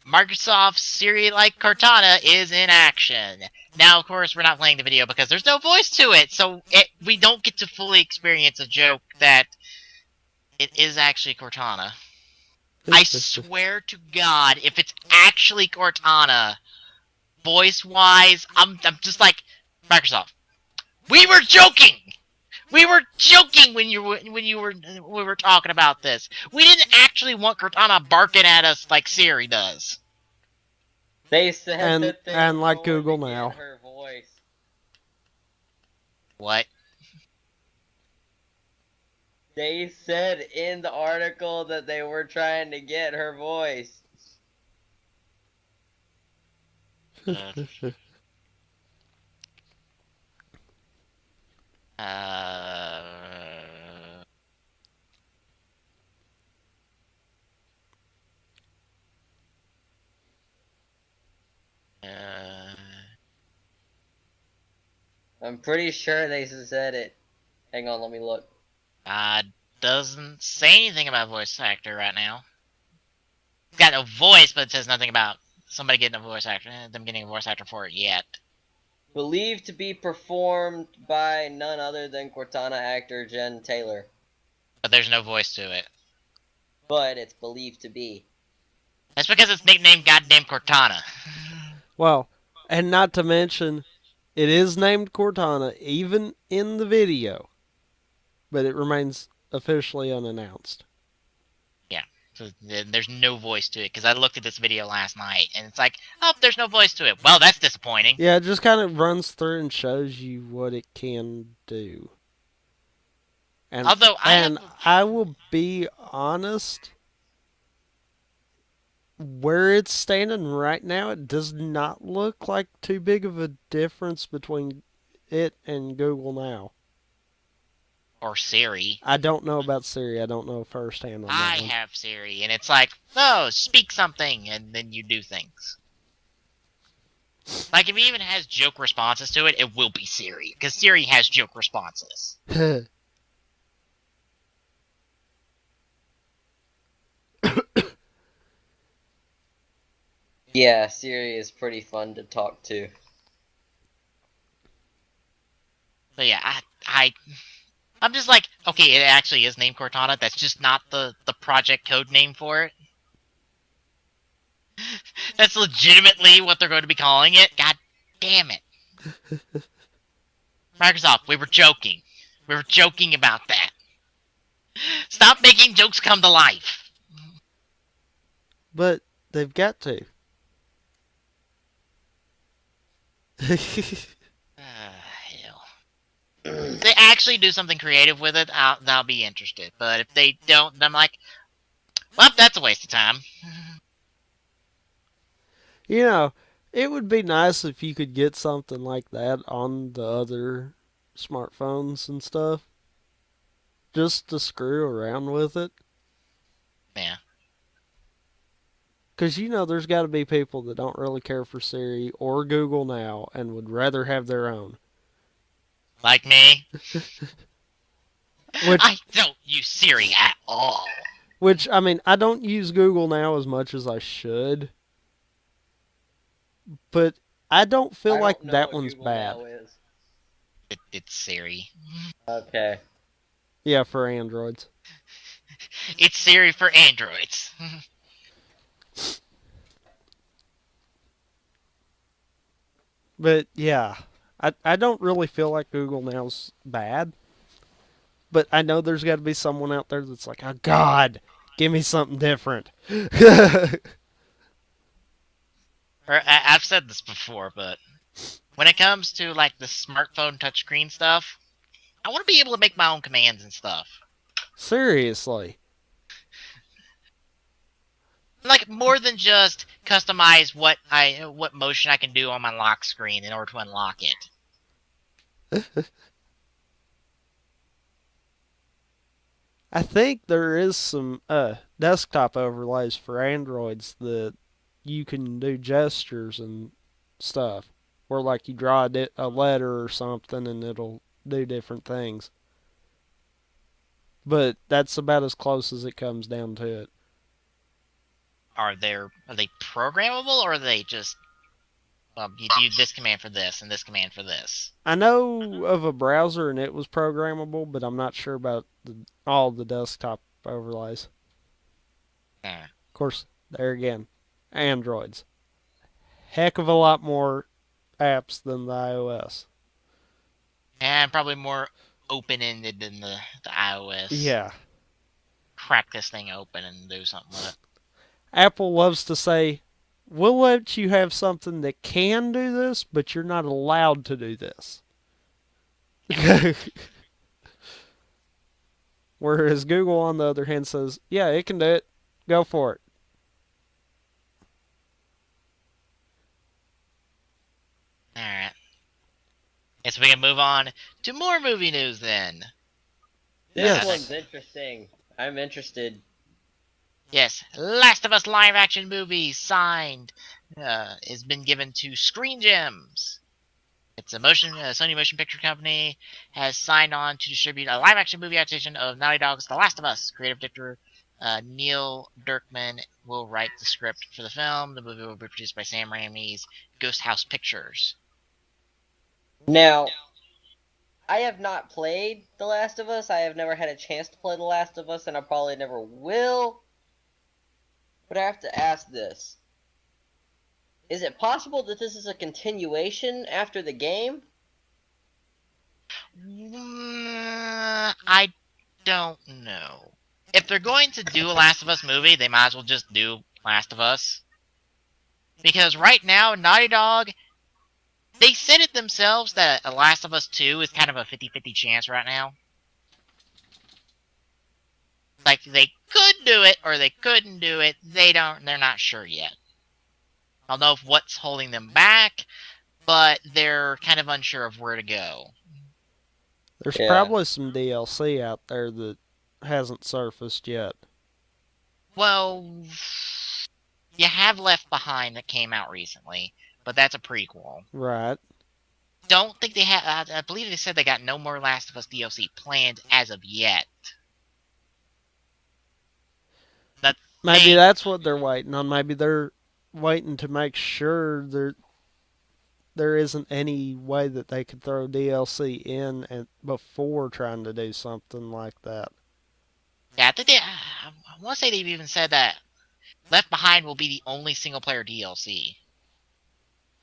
Microsoft's Siri like Cortana is in action. Now, of course, we're not playing the video because there's no voice to it, so we don't get to fully experience a joke that it is actually Cortana. I swear to God, if it's actually Cortana, voice-wise, I'm just like, Microsoft, we were joking! We were joking when we were talking about this. We didn't actually want Cortana barking at us like Siri does. They said that they and like were Google going to now. get her voice. What? They said in the article that they were trying to get her voice. I'm pretty sure they said it. Hang on, let me look. Doesn't say anything about voice actor right now. It's got a voice, but it says nothing about somebody getting a voice actor, them getting a voice actor for it yet. Believed to be performed by none other than Cortana actor Jen Taylor. But there's no voice to it. But it's believed to be. That's because it's nicknamed goddamn Cortana. Well, and not to mention, it is named Cortana, even in the video. But it remains officially unannounced. Yeah, so there's no voice to it, because I looked at this video last night, and it's like, oh, there's no voice to it. Well, that's disappointing. Yeah, it just kind of runs through and shows you what it can do. And, Although I will be honest, where it's standing right now, it does not look like too big of a difference between it and Google Now. Or Siri. I don't know about Siri. I don't know firsthand on that I one. have Siri, and it's like, oh, speak something, and then you do things. Like, if it even has joke responses to it, it will be Siri, because Siri has joke responses. Yeah, Siri is pretty fun to talk to. But yeah, I'm just like, okay, it actually is named Cortana. That's just not the project code name for it. That's legitimately what they're going to be calling it. God damn it. Microsoft, we were joking. We were joking about that. Stop making jokes come to life. But they've got to. Hell. If they actually do something creative with it, I'll be interested. But if they don't, then I'm like, well, that's a waste of time. You know, it would be nice if you could get something like that on the other smartphones and stuff. Just to screw around with it. Yeah. Because, you know, there's got to be people that don't really care for Siri or Google Now and would rather have their own. Like me. Which, I don't use Siri at all. Which, I mean, I don't use Google Now as much as I should. But I don't feel like that one's bad. It's Siri. Okay. Yeah, for Androids. It's Siri for Androids. But yeah, I don't really feel like Google Now's bad. But I know there's got to be someone out there that's like, oh God, give me something different. I've said this before, but when it comes to like the smartphone touchscreen stuff, I want to be able to make my own commands and stuff. Seriously. Like, more than just customize what motion I can do on my lock screen in order to unlock it. I think there is some desktop overlays for Androids that you can do gestures and stuff. Where like you draw a letter or something and it'll do different things. But that's about as close as it comes down to it. Are they programmable, or are they just you do this command for this and this command for this? I know of a browser and it was programmable, but I'm not sure about all the desktop overlays. Yeah. Of course, there again, Androids. Heck of a lot more apps than the iOS. And probably more open-ended than the iOS. Yeah. Crack this thing open and do something with it. Apple loves to say, we'll let you have something that can do this, but you're not allowed to do this. Whereas Google, on the other hand, says, yeah, it can do it. Go for it. Alright. Guess we can move on to more movie news then. This one's interesting. I'm interested. Yes, Last of Us live action movie signed has been given to Screen Gems. It's a Sony Motion Picture Company has signed on to distribute a live action movie adaptation of Naughty Dog's The Last of Us. Creative director Neil Druckmann will write the script for the film. The movie will be produced by Sam Raimi's Ghost House Pictures. Now, I have not played The Last of Us. I have never had a chance to play The Last of Us, and I probably never will. But I have to ask this. Is it possible that this is a continuation after the game? I don't know. If they're going to do a Last of Us movie, they might as well just do Last of Us. Because right now, Naughty Dog, they said it themselves that a Last of Us 2 is kind of a 50-50 chance right now. Like, they could do it, or they couldn't do it. They're not sure yet. I don't know if what's holding them back, but they're kind of unsure of where to go. There's Yeah. probably some DLC out there that hasn't surfaced yet. Well, you have Left Behind that came out recently, but that's a prequel. Right. Don't think they have. I believe they said they got no more Last of Us DLC planned as of yet. Maybe that's what they're waiting on. Maybe they're waiting to make sure there isn't any way that they could throw DLC in and before trying to do something like that. Yeah, I think I want to say they've even said that Left Behind will be the only single player DLC.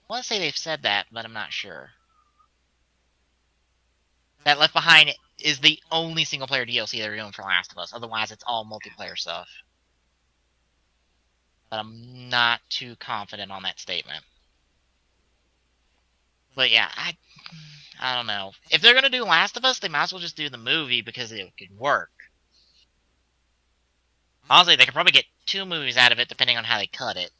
I want to say they've said that, but I'm not sure. That Left Behind is the only single player DLC they're doing for Last of Us. Otherwise, it's all multiplayer stuff. But I'm not too confident on that statement. But yeah, I don't know. If they're gonna do Last of Us, they might as well just do the movie because it could work. Honestly, they could probably get 2 movies out of it depending on how they cut it.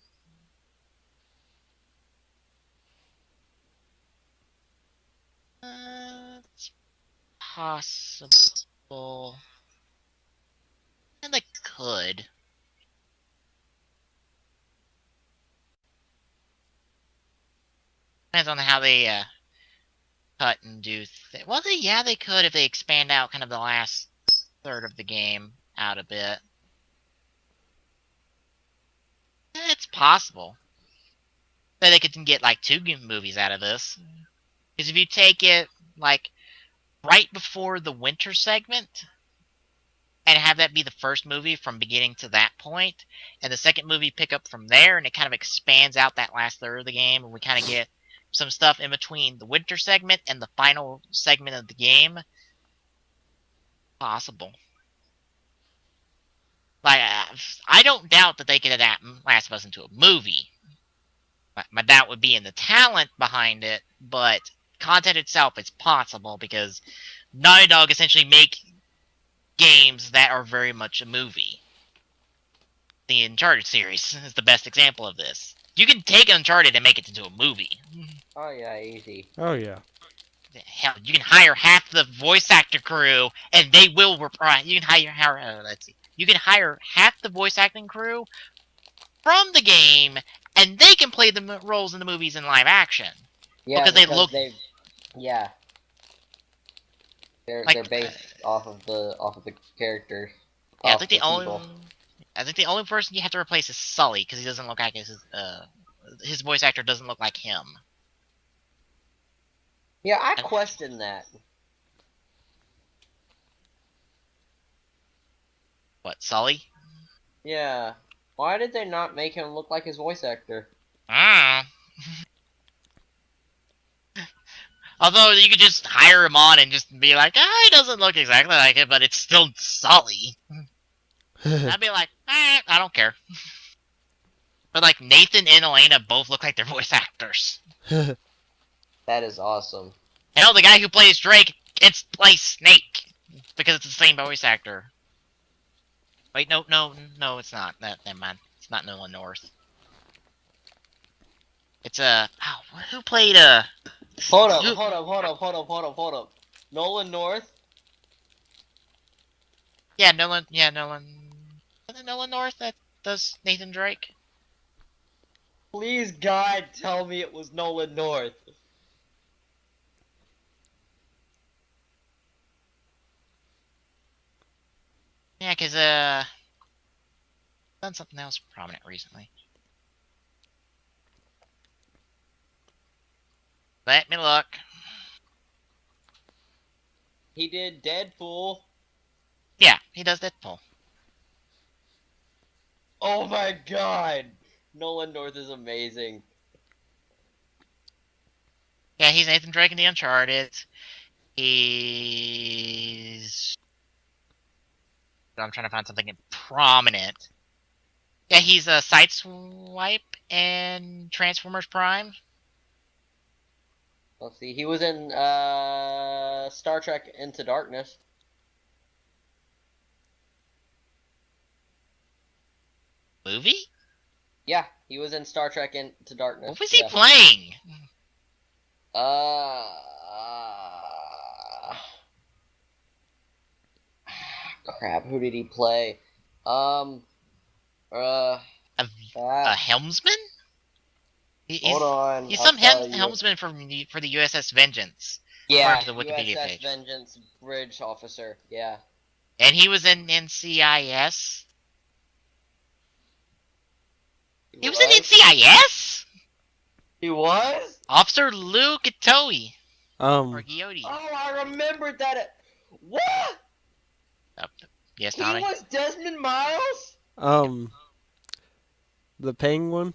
It's possible. And they could. Depends on how they cut and do well, they could if they expand out kind of the last third of the game out a bit. It's possible that they could get like 2 movies out of this. Because if you take it like right before the winter segment and have that be the first movie from beginning to that point, and the second movie pick up from there, and it kind of expands out that last third of the game, and we kind of get some stuff in between the winter segment and the final segment of the game. Possible. Like, I don't doubt that they could adapt Last of Us into a movie. My doubt would be in the talent behind it, but content itself is possible because Naughty Dog essentially make games that are very much a movie. The Uncharted series is the best example of this. You can take Uncharted and make it into a movie. Oh yeah, easy. Oh yeah. Hell, you can hire half the voice actor crew, and they will reprise. You can hire. Let's see. You can hire half the voice acting crew from the game, and they can play the roles in the movies in live action. Yeah, because they look. Yeah. They're based off of the characters. Yeah, I think the only person you have to replace is Sully because he doesn't look like his voice actor doesn't look like him. Yeah, I question that. What, Sully? Yeah. Why did they not make him look like his voice actor? Although you could just hire him on and just be like, he doesn't look exactly like it, but it's still Sully. I'd be like, I don't care. But like Nathan and Elena both look like their voice actors. That is awesome. Hell, the guy who plays Drake plays Snake because it's the same voice actor. Wait, no, it's not. Never mind. It's not Nolan North. It's who played Hold up. Nolan North? Yeah, Nolan. Is it Nolan North that does Nathan Drake? Please, God, tell me it was Nolan North. Yeah, cause done something else prominent recently. Let me look. He did Deadpool. Yeah, he does Deadpool. Oh my God, Nolan North is amazing. Yeah, he's Nathan Drake in the Uncharted. He's... I'm trying to find something prominent. Yeah, he's a Sideswipe and Transformers Prime. Let's see, he was in Star Trek Into Darkness. Movie? Yeah, he was in Star Trek Into Darkness. What was he playing? Crap, who did he play? Uh, A helmsman? hold on. He's I'll some tell you. helmsman for the USS Vengeance. Yeah, According to the Wikipedia USS page. Vengeance Bridge Officer. Yeah. And he was in NCIS. He was in NCIS? He was? Officer Lou Gitoe. Or Giotti. Oh, I remembered that. What? Yes, He Tommy? was Desmond Miles? The Penguin.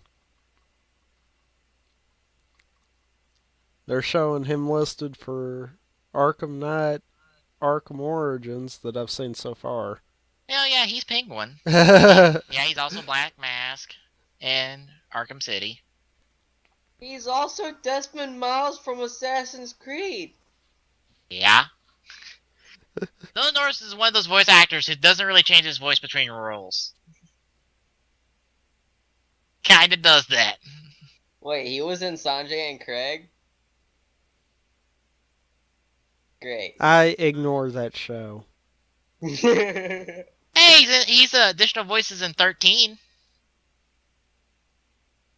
They're showing him listed for Arkham Knight, Arkham Origins that I've seen so far. Hell yeah, he's Penguin. Yeah, he's also Black Mask in Arkham City. He's also Desmond Miles from Assassin's Creed. Yeah. Dylan Norris is one of those voice actors who doesn't really change his voice between roles. Kinda does that. Wait, he was in Sanjay and Craig? Great. I ignore that show. Hey, he's additional voices in 13.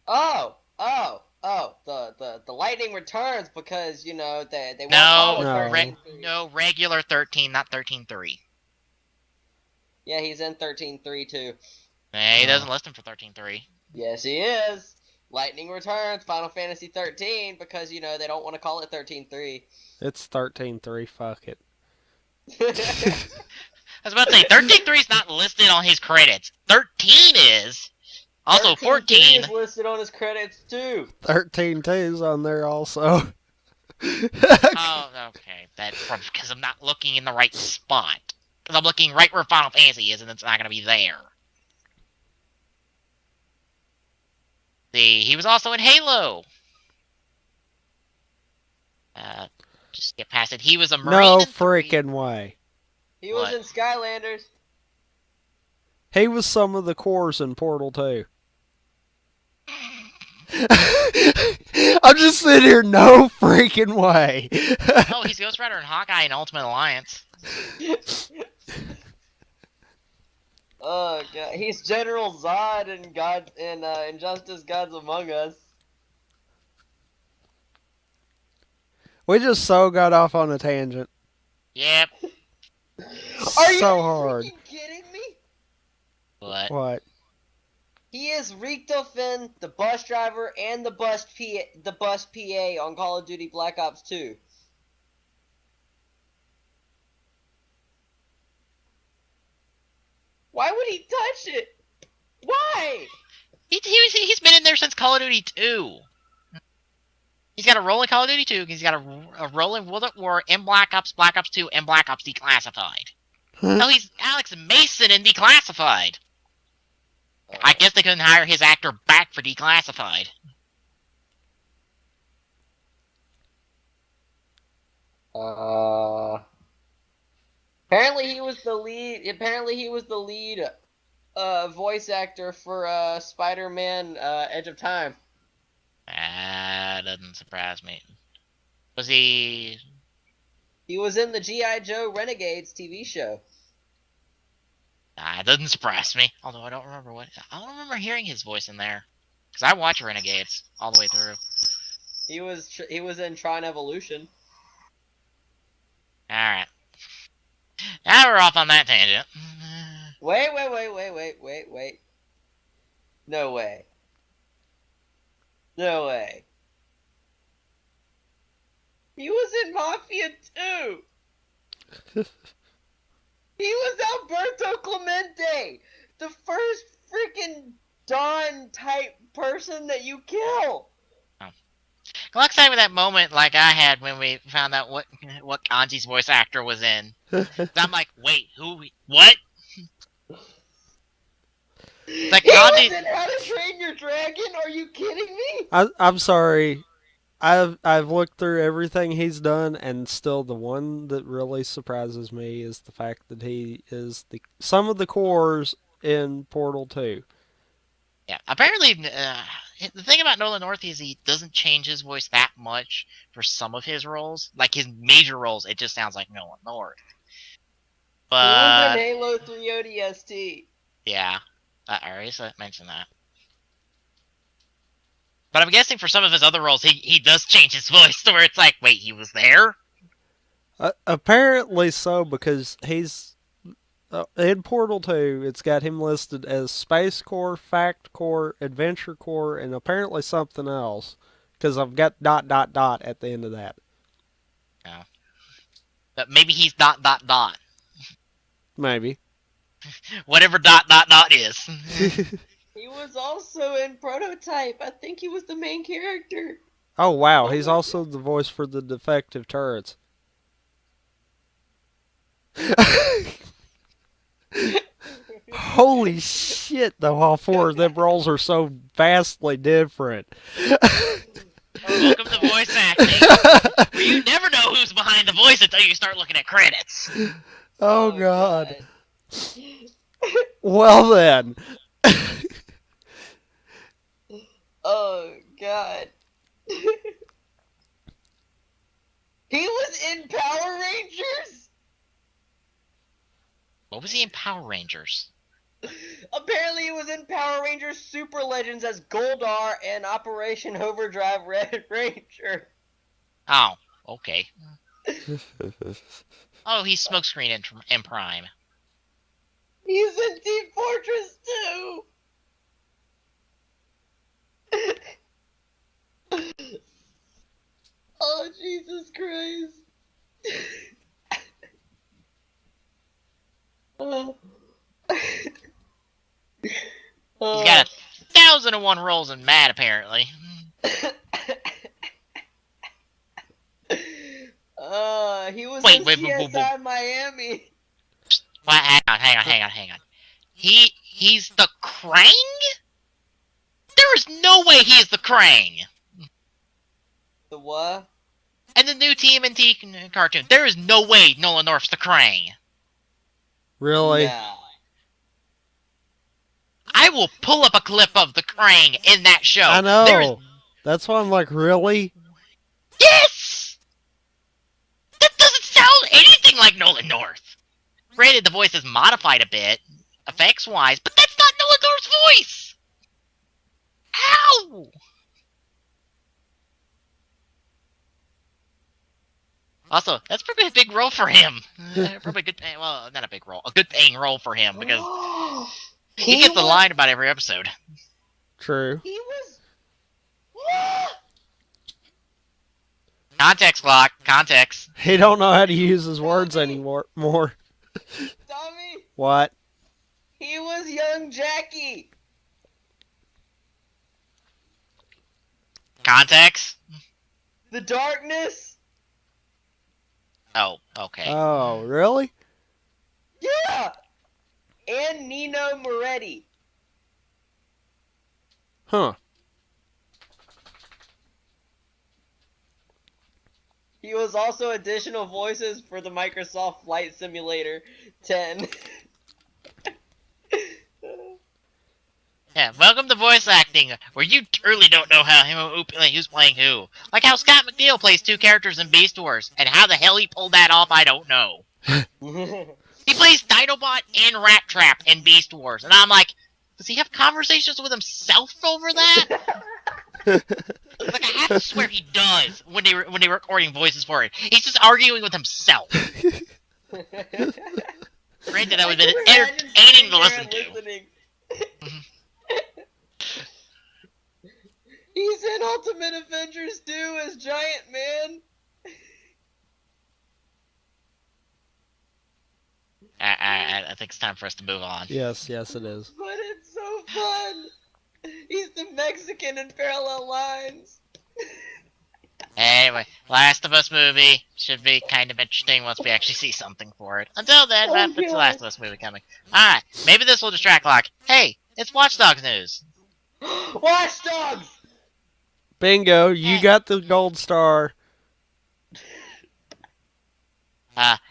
The lightning returns because, you know, they won't call it 13-3. No, regular 13, not 13-3. Yeah, he's in 13-3 too. Hey, he doesn't list him for 13-3. Yes, he is. Lightning returns, Final Fantasy 13, because, you know, they don't want to call it 13-3. It's 13-3, fuck it. I was about to say, 13-3 is not listed on his credits. 13 is. Also, 14 is listed on his credits too. 13-2 is on there also. Oh, okay. That's because I'm not looking in the right spot. Because I'm looking right where Final Fantasy is, and it's not going to be there. See, he was also in Halo. Just get past it. He was a Marine. No in 3. freaking way. He was in Skylanders. He was some of the cores in Portal 2. I'm just sitting here, no freaking way. Oh, he's Ghost Rider and Hawkeye in Ultimate Alliance. Oh god, he's General Zod in Injustice: Gods Among Us. We just so got off on a tangent. Yep. Are you hard. freaking kidding me? What? He is Ricto Finn, the bus driver, and the bus PA on Call of Duty Black Ops 2. Why would he touch it? Why? He's been in there since Call of Duty 2. He's got a role in Call of Duty 2. He's got a role in World at War, in Black Ops 2, and Black Ops Declassified. Oh, he's Alex Mason in Declassified. I guess they couldn't hire his actor back for Declassified. Apparently he was the lead voice actor for Spider-Man Edge of Time. That doesn't surprise me. Was he... He was in the G.I. Joe Renegades TV show. It doesn't surprise me. Although I don't remember hearing his voice in there. Because I watch Renegades all the way through. He was in Tron Evolution. Alright. Now we're off on that tangent. Wait. No way. He was in Mafia 2! He was Alberto Clemente! The first freaking Dawn-type person that you kill! Let's say with that moment like I had when we found out what Kanji's voice actor was in. I'm like, wait, what? Like, he was in How to Train Your Dragon? Are you kidding me? I'm sorry. I've looked through everything he's done, and still the one that really surprises me is the fact that he is some of the cores in Portal 2. Yeah, apparently, the thing about Nolan North is he doesn't change his voice that much for some of his roles. Like his major roles, it just sounds like Nolan North. But in Halo 3 ODST. yeah, I already mentioned that. But I'm guessing for some of his other roles, he does change his voice to where it's like, wait, he was there? Apparently so, because he's in Portal 2. It's got him listed as Space Corps, Fact Corps, Adventure Corps, and apparently something else. Because I've got ... at the end of that. Oh. But maybe he's ... Maybe. Whatever ... is. He was also in Prototype. I think he was the main character. Oh wow, he's also the voice for the defective turrets. Holy shit, though, all four of them roles are so vastly different. Welcome to voice acting, where you never know who's behind the voice until you start looking at credits. Oh god. Well then. Oh god. He was in Power Rangers? What was he in Power Rangers? Apparently he was in Power Rangers Super Legends as Goldar and Operation Overdrive Red Ranger. Oh, okay. Oh, he's Smokescreen in Prime. He's in Team Fortress 2! Oh, Jesus Christ. Oh. He's got 1,001 roles in Mad, apparently. He was in CSI Miami. Well, hang on. He's the Krang? There is no way he is the Krang. The what? And the new TMNT cartoon. There is no way Nolan North's the Krang. Really? Yeah. I will pull up a clip of the Krang in that show. I know. That's why I'm like, really? Yes! That doesn't sound anything like Nolan North. Granted, the voice is modified a bit, effects-wise, but that's not Nolan North's voice! How? Also, that's probably a big role for him. Probably a good, well, not a big role, a good paying role for him, because he gets a line about every episode. True. He was... Context, Glock. Context. He don't know how to use his words anymore. Tommy? What? He was young Jackie. Context? The Darkness? Oh, okay. Oh, really? Yeah! And Nino Moretti. Huh. He was also additional voices for the Microsoft Flight Simulator 10. Yeah, welcome to voice acting, where you truly don't know who's playing who. Like how Scott McNeil plays two characters in Beast Wars, and how the hell he pulled that off, I don't know. He plays Dinobot and Rat Trap in Beast Wars, and I'm like, does he have conversations with himself over that? Like, I have to swear he does when they were recording voices for it. He's just arguing with himself. Granted, that would have been entertaining to listen to. He's in Ultimate Avengers 2 as Giant Man. I think it's time for us to move on. Yes, it is. But it's so fun. He's the Mexican in Parallel Lines. Anyway, Last of Us movie should be kind of interesting once we actually see something for it. Until then, it's the Last of Us movie coming. Alright, maybe this will distract Locke. Hey, it's Watch Dogs news. Watch Dogs! Bingo, you got the gold star.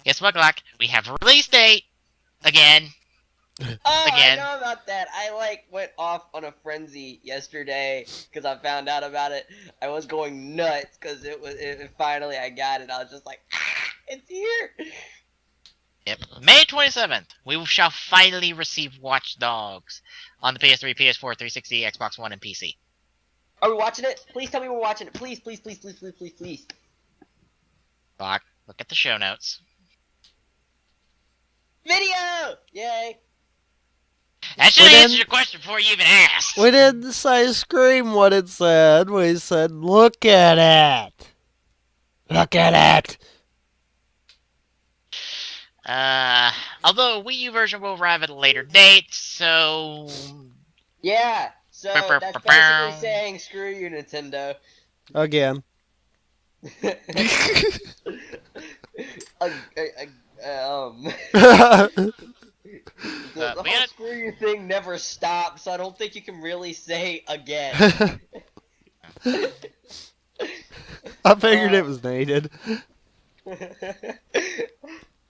Guess what, Locke? We have a release date. Again. Oh, Again. I know about that. I went off on a frenzy yesterday because I found out about it. I was going nuts because finally I got it. I was just like, it's here. Yep. May 27th, we shall finally receive Watch Dogs on the PS3, PS4, 360, Xbox One, and PC. Are we watching it? Please tell me we're watching it. Please, please, please, please, please, please, please. Look at the show notes. Video! Yay! That should answer your question before you even asked. We didn't say scream what it said. We said look at it. Look at it. Although a Wii U version will arrive at a later date, so... Yeah, so that's basically saying screw you, Nintendo. Again. The whole screw you thing never stops, so I don't think you can really say again. I figured it was needed.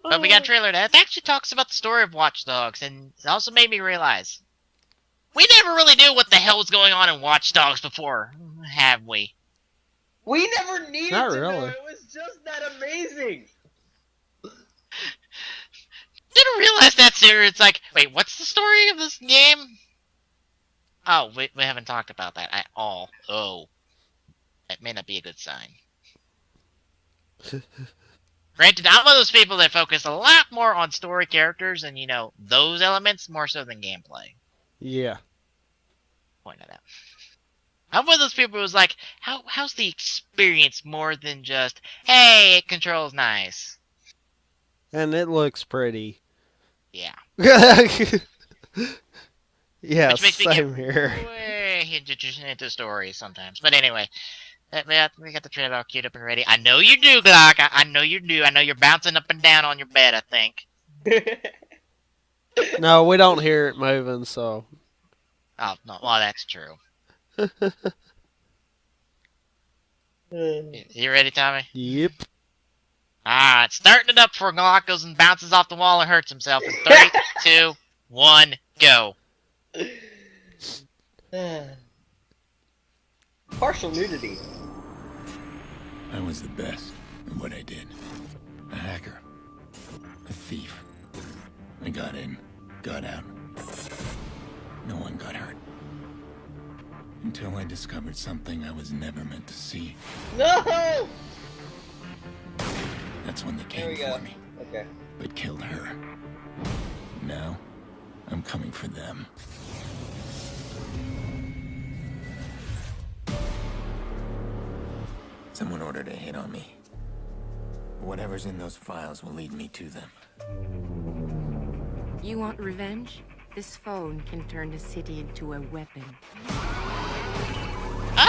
But we got a trailer that actually talks about the story of Watch Dogs, and it also made me realize we never really knew what the hell was going on in Watch Dogs before, have we? We never needed Not to really. know. It was just that amazing. Didn't realize that, Sarah. It's like, wait, what's the story of this game? Oh, we haven't talked about that at all. Oh. That may not be a good sign. Granted, I'm one of those people that focus a lot more on story characters and, those elements more so than gameplay. Yeah. Point that out. I'm one of those people who's like, how's the experience more than just, hey, it controls nice. And it looks pretty. Yeah. Yeah, Which makes me same get here. way into stories sometimes. But anyway, we got the trailer all queued up and ready. I know you do, Glock. I know you do. I know you're bouncing up and down on your bed, I think. No, we don't hear it moving, so. Oh, no, well, that's true. You ready, Tommy? Yep. Alright, starting it up for Glock goes and bounces off the wall and hurts himself in 3, 2, 1, go. Partial nudity. I was the best at what I did. A hacker. A thief. I got in, got out. No one got hurt. Until I discovered something I was never meant to see. No! That's when they came for me. Okay. But killed her. Now, I'm coming for them. Someone ordered a hit on me. Whatever's in those files will lead me to them. You want revenge? This phone can turn the city into a weapon.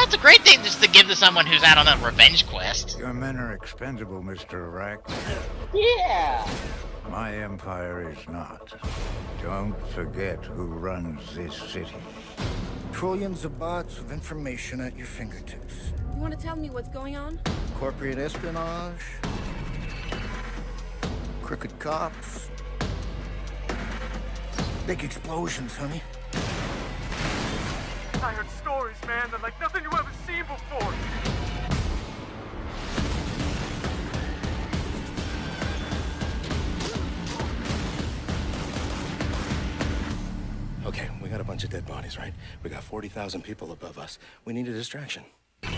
It's a great thing just to give to someone who's out on a revenge quest. Your men are expendable, Mr. Rack. Yeah! My empire is not. Don't forget who runs this city. Trillions of bots with information at your fingertips. You want to tell me what's going on? Corporate espionage. Crooked cops. Big explosions, honey. I heard stories, man, that like nothing you ever seen before. Okay, we got a bunch of dead bodies, right? We got 40,000 people above us. We need a distraction. I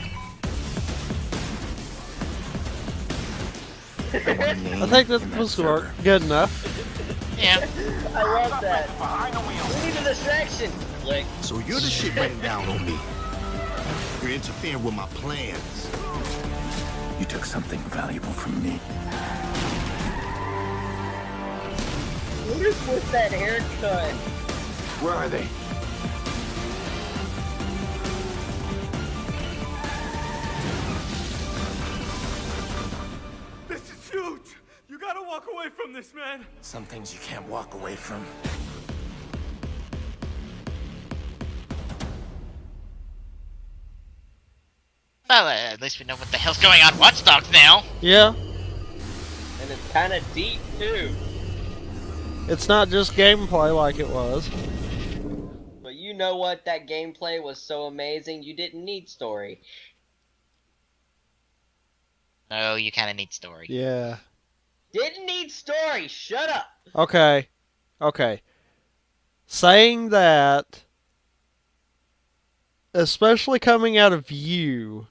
think that was good enough. Yeah. I love that. We need a distraction. Click. So you're the shit went down on me. You're interfering with my plans. You took something valuable from me. What is with that haircut? Where are they? This is huge. You gotta walk away from this, man. Some things you can't walk away from. Well, at least we know what the hell's going on in Watch Dogs now. Yeah. And it's kind of deep, too. It's not just gameplay like it was. But you know what? That gameplay was so amazing, you didn't need story. No, you kind of need story. Yeah. Didn't need story. Shut up. Okay. Saying that, especially coming out of you,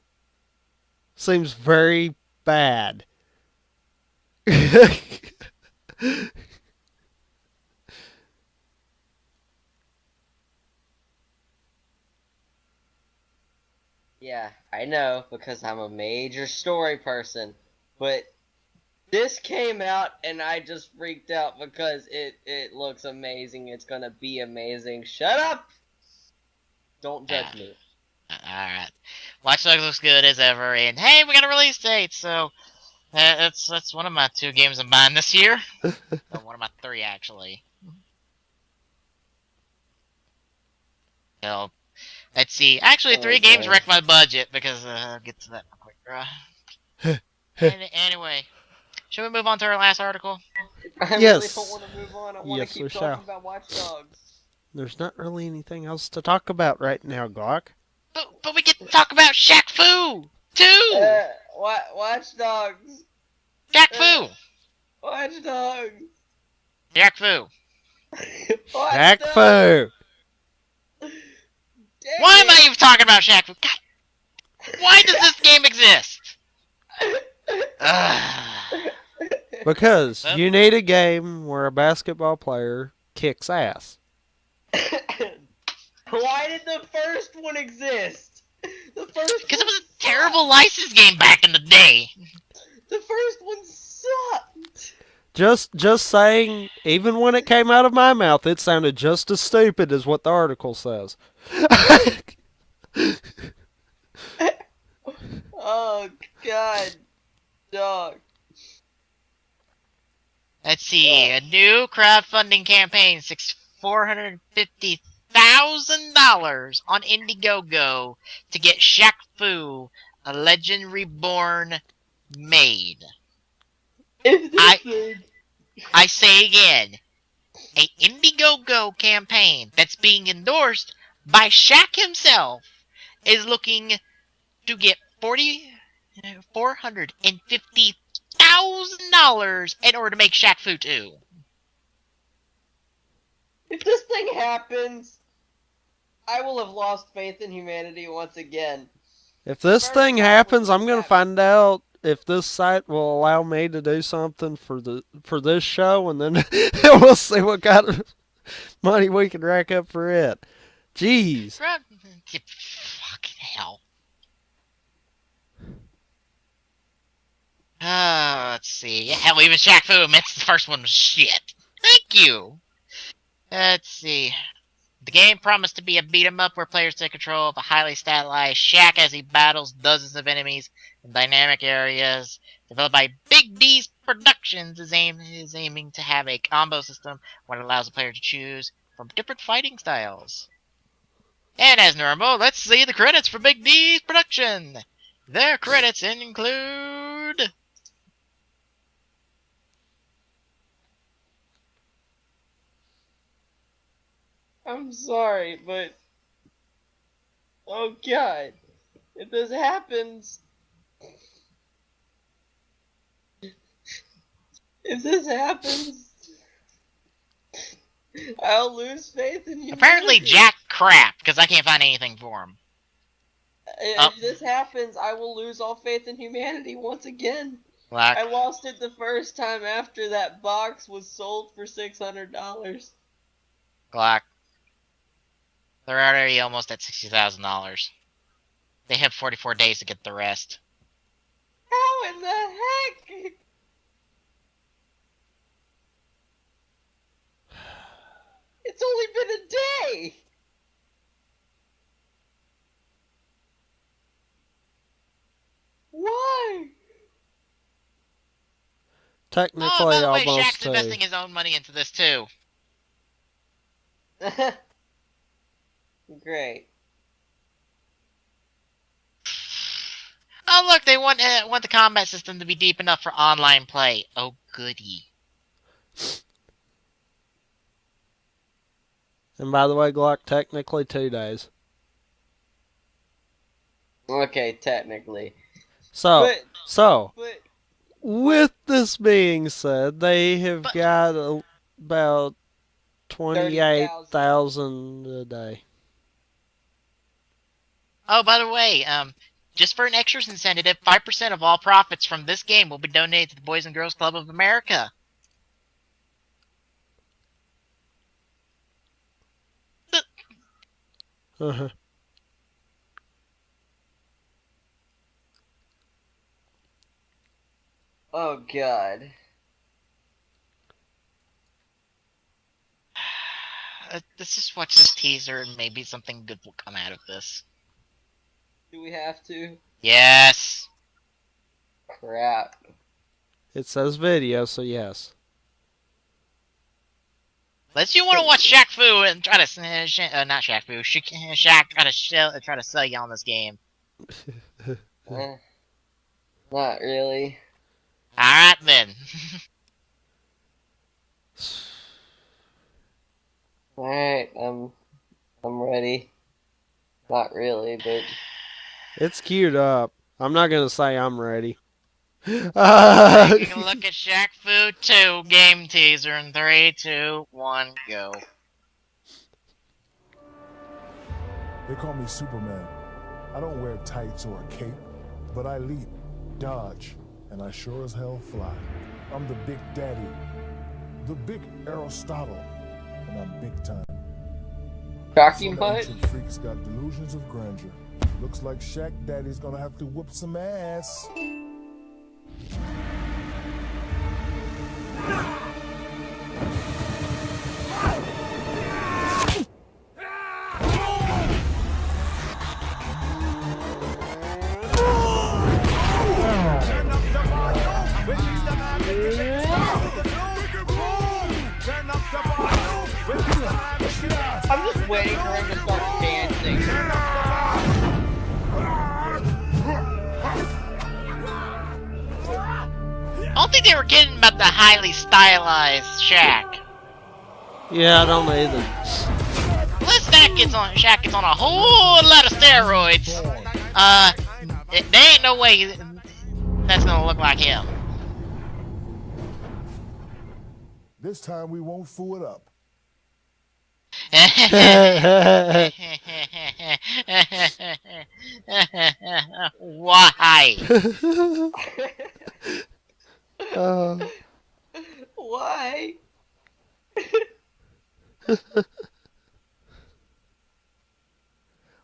seems very bad. Yeah, I know, because I'm a major story person. But this came out, and I just freaked out because it looks amazing. It's gonna be amazing. Shut up! Don't judge me. Alright. Watch Dogs looks good as ever, and hey, we got a release date, so that's one of my 2 games I'm buying this year. Or one of my 3, actually. So, let's see. Actually, 3 games wrecked my budget, because I'll get to that quick. Anyway, should we move on to our last article? I really don't want to move on. I want to keep talking about Watch Dogs. There's not really anything else to talk about right now, Glock. But we get to talk about Shaq Fu, too! Watch Dogs. Shaq Fu! Watch Dogs. Shaq Fu. Shaq Fu! Why am I even talking about Shaq Fu? God, why does this game exist? Because you need a game where a basketball player kicks ass. Why did the first one exist? Because it was a terrible license game back in the day. The first one sucked. Just saying, even when it came out of my mouth, it sounded just as stupid as what the article says. Oh, God. Dog. Let's see. A new crowdfunding campaign seeks $450,000 on Indiegogo to get Shaq Fu, a Legend Reborn, made. I say again, a Indiegogo campaign that's being endorsed by Shaq himself is looking to get $450,000 in order to make Shaq Fu 2. If this thing happens, I will have lost faith in humanity once again. If this thing happens, I'm going to find out if this site will allow me to do something for this show, and then we'll see what kind of money we can rack up for it. Jeez. Fucking hell. Let's see. Hell, even Shaq Fu admits the first one was shit. Thank you. Let's see. The game promised to be a beat-em-up where players take control of a highly stylized Shaq as he battles dozens of enemies in dynamic areas. Developed by Big D's Productions, is aiming to have a combo system where it allows the player to choose from different fighting styles. And as normal, let's see the credits for Big D's Production. Their credits include... I'm sorry, but... Oh, God. If this happens... If this happens... I'll lose faith in humanity. Apparently Jack crap, because I can't find anything for him. If this happens, I will lose all faith in humanity once again. Black. I lost it the first time after that box was sold for $600. Glock. They're already almost at $60,000. They have 44 days to get the rest. How in the heck? It's only been a day! Why? Technically, by the way, almost Shaq's investing his own money into this too. Great. Oh look, they want the combat system to be deep enough for online play. Oh goody. And by the way, Glock, technically 2 days. Okay, technically. So, With this being said, they have got about 28,000 a day. Oh, by the way, just for an extra incentive, 5% of all profits from this game will be donated to the Boys and Girls Club of America. Oh, God. Let's just watch this teaser and maybe something good will come out of this. Do we have to? Yes. Crap. It says video, so yes. Unless you want to watch Shaq Fu and try to not Shaq Fu, Shaq try to sell you on this game. Not really. All right then. All right, I'm ready. Not really, but it's queued up. I'm not gonna say I'm ready. Take a look at Shaq Fu 2 game teaser in 3, 2, 1, go. They call me Superman. I don't wear tights or a cape, but I leap, dodge, and I sure as hell fly. I'm the Big Daddy, the Big Aristotle, and I'm big time. Talking Some about ancient freaks got delusions of grandeur. Looks like Shaq Daddy's gonna have to whoop some ass. I'm just waiting for him to start dancing. I don't think they were kidding about the highly stylized Shaq. Yeah, I don't either. Unless Shaq gets on a whole lot of steroids, there ain't no way that's gonna look like him. This time we won't fool it up. Why? Why?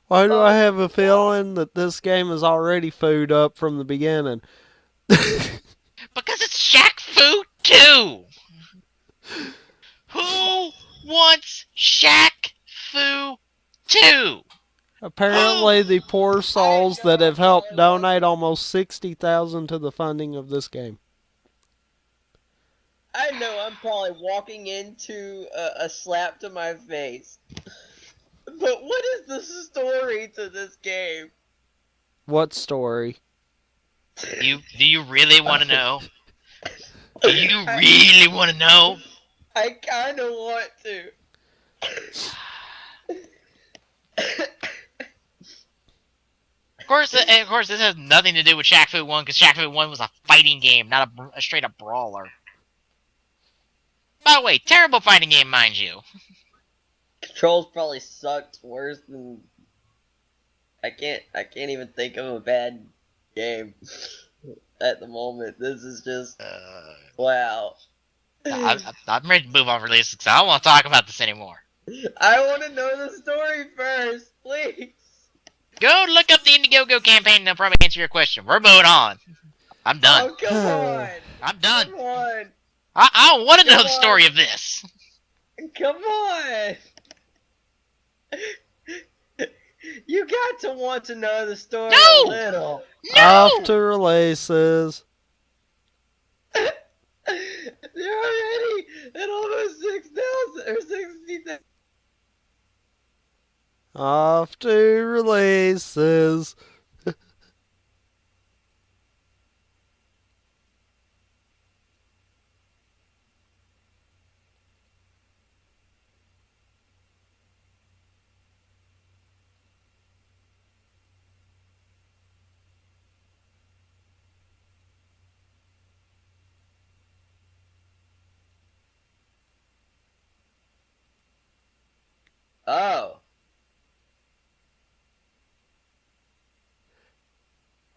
Why do I have a feeling that this game is already food up from the beginning? Because it's Shaq Fu 2! Who wants Shaq Fu 2? Apparently the poor souls that have helped donate almost 60,000 to the funding of this game. I know I'm probably walking into a slap to my face. But what is the story to this game? What story? Do you really want to know? Do you really want to know? I kind of want to. Of course, this has nothing to do with Shaq Fu 1, because Shaq Fu 1 was a fighting game, not a straight-up brawler. By the way, terrible fighting game, mind you. Controls probably sucked worse than... I can't even think of a bad game at the moment. This is just... wow. I'm ready to move on release, because I don't want to talk about this anymore. I want to know the story first, please. Go look up the Indiegogo campaign and they'll probably answer your question. We're moving on. I'm done. Oh, come on. I'm done. Come on. I don't want to know the story of this. Come on. You got to want to know the story a little. No! Off to releases. They're already at almost 6,000 or 60,000. Off to releases. Oh.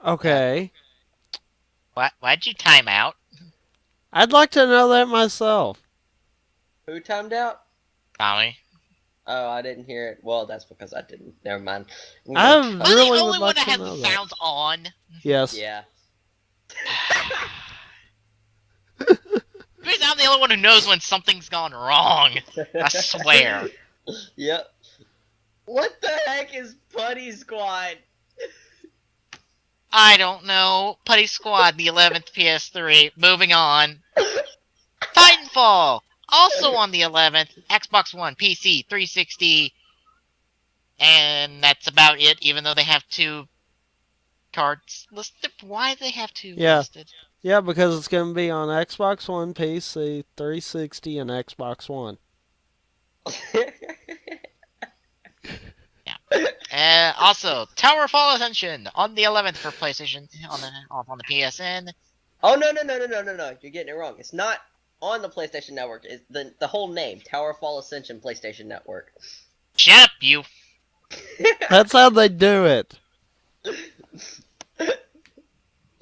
Okay. Why'd you time out? I'd like to know that myself. Who timed out? Tommy. Oh, I didn't hear it. Well, that's because I didn't. Never mind. I Am I really the would only like one that to has know the that. sounds on? Yes. Yeah. Because I'm the only one who knows when something's gone wrong. I swear. Yep. What the heck is Putty Squad? I don't know. Putty Squad, the 11th PS3. Moving on. Titanfall, also on the 11th. Xbox One, PC, 360. And that's about it, even though they have 2 cards listed. Why do they have 2 listed? Yeah, because it's going to be on Xbox One, PC, 360, and Xbox One. Also, Towerfall Ascension on the 11th for PlayStation on the PSN. Oh no! You're getting it wrong. It's not on the PlayStation Network. It's the whole name, Towerfall Ascension PlayStation Network. Shut up, you. That's how they do it.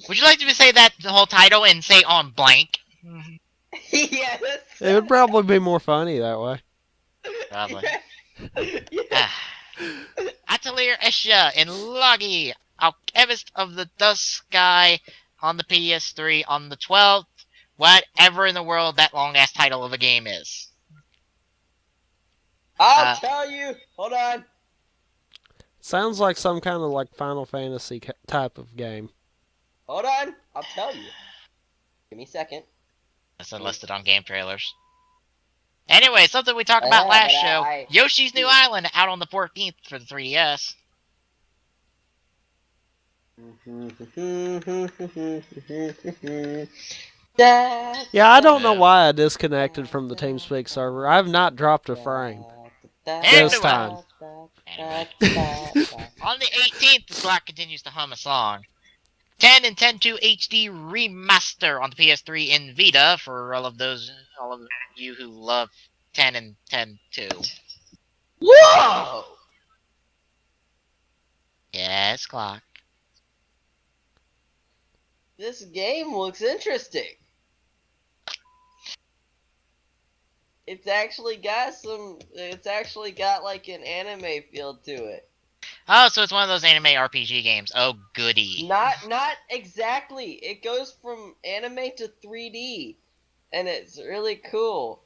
Would you like to say that the whole title and say on blank? Yes. It would probably be more funny that way. Probably. Atelier Escher and Logi, Alchemist of the Dusk Sky on the PS3 on the 12th. Whatever in the world that long-ass title of a game is. I'll tell you. Hold on. Sounds like some kind of like Final Fantasy type of game. Hold on. I'll tell you. Give me a second. That's unlisted on game trailers. Anyway, something we talked about last show. Yoshi's New Island out on the 14th for the 3DS. Yeah, I don't know why I disconnected from the TeamSpeak server. I have not dropped a frame this time. On the 18th, the clock continues to hum a song. 10 and 10.2 HD remaster on the PS3 and Vita for all of you who love 10 and 10.2. Whoa! Yes, clock. This game looks interesting. It's actually got like an anime feel to it. Oh, so it's one of those anime RPG games. Oh, goody. Not exactly. It goes from anime to 3D, and it's really cool.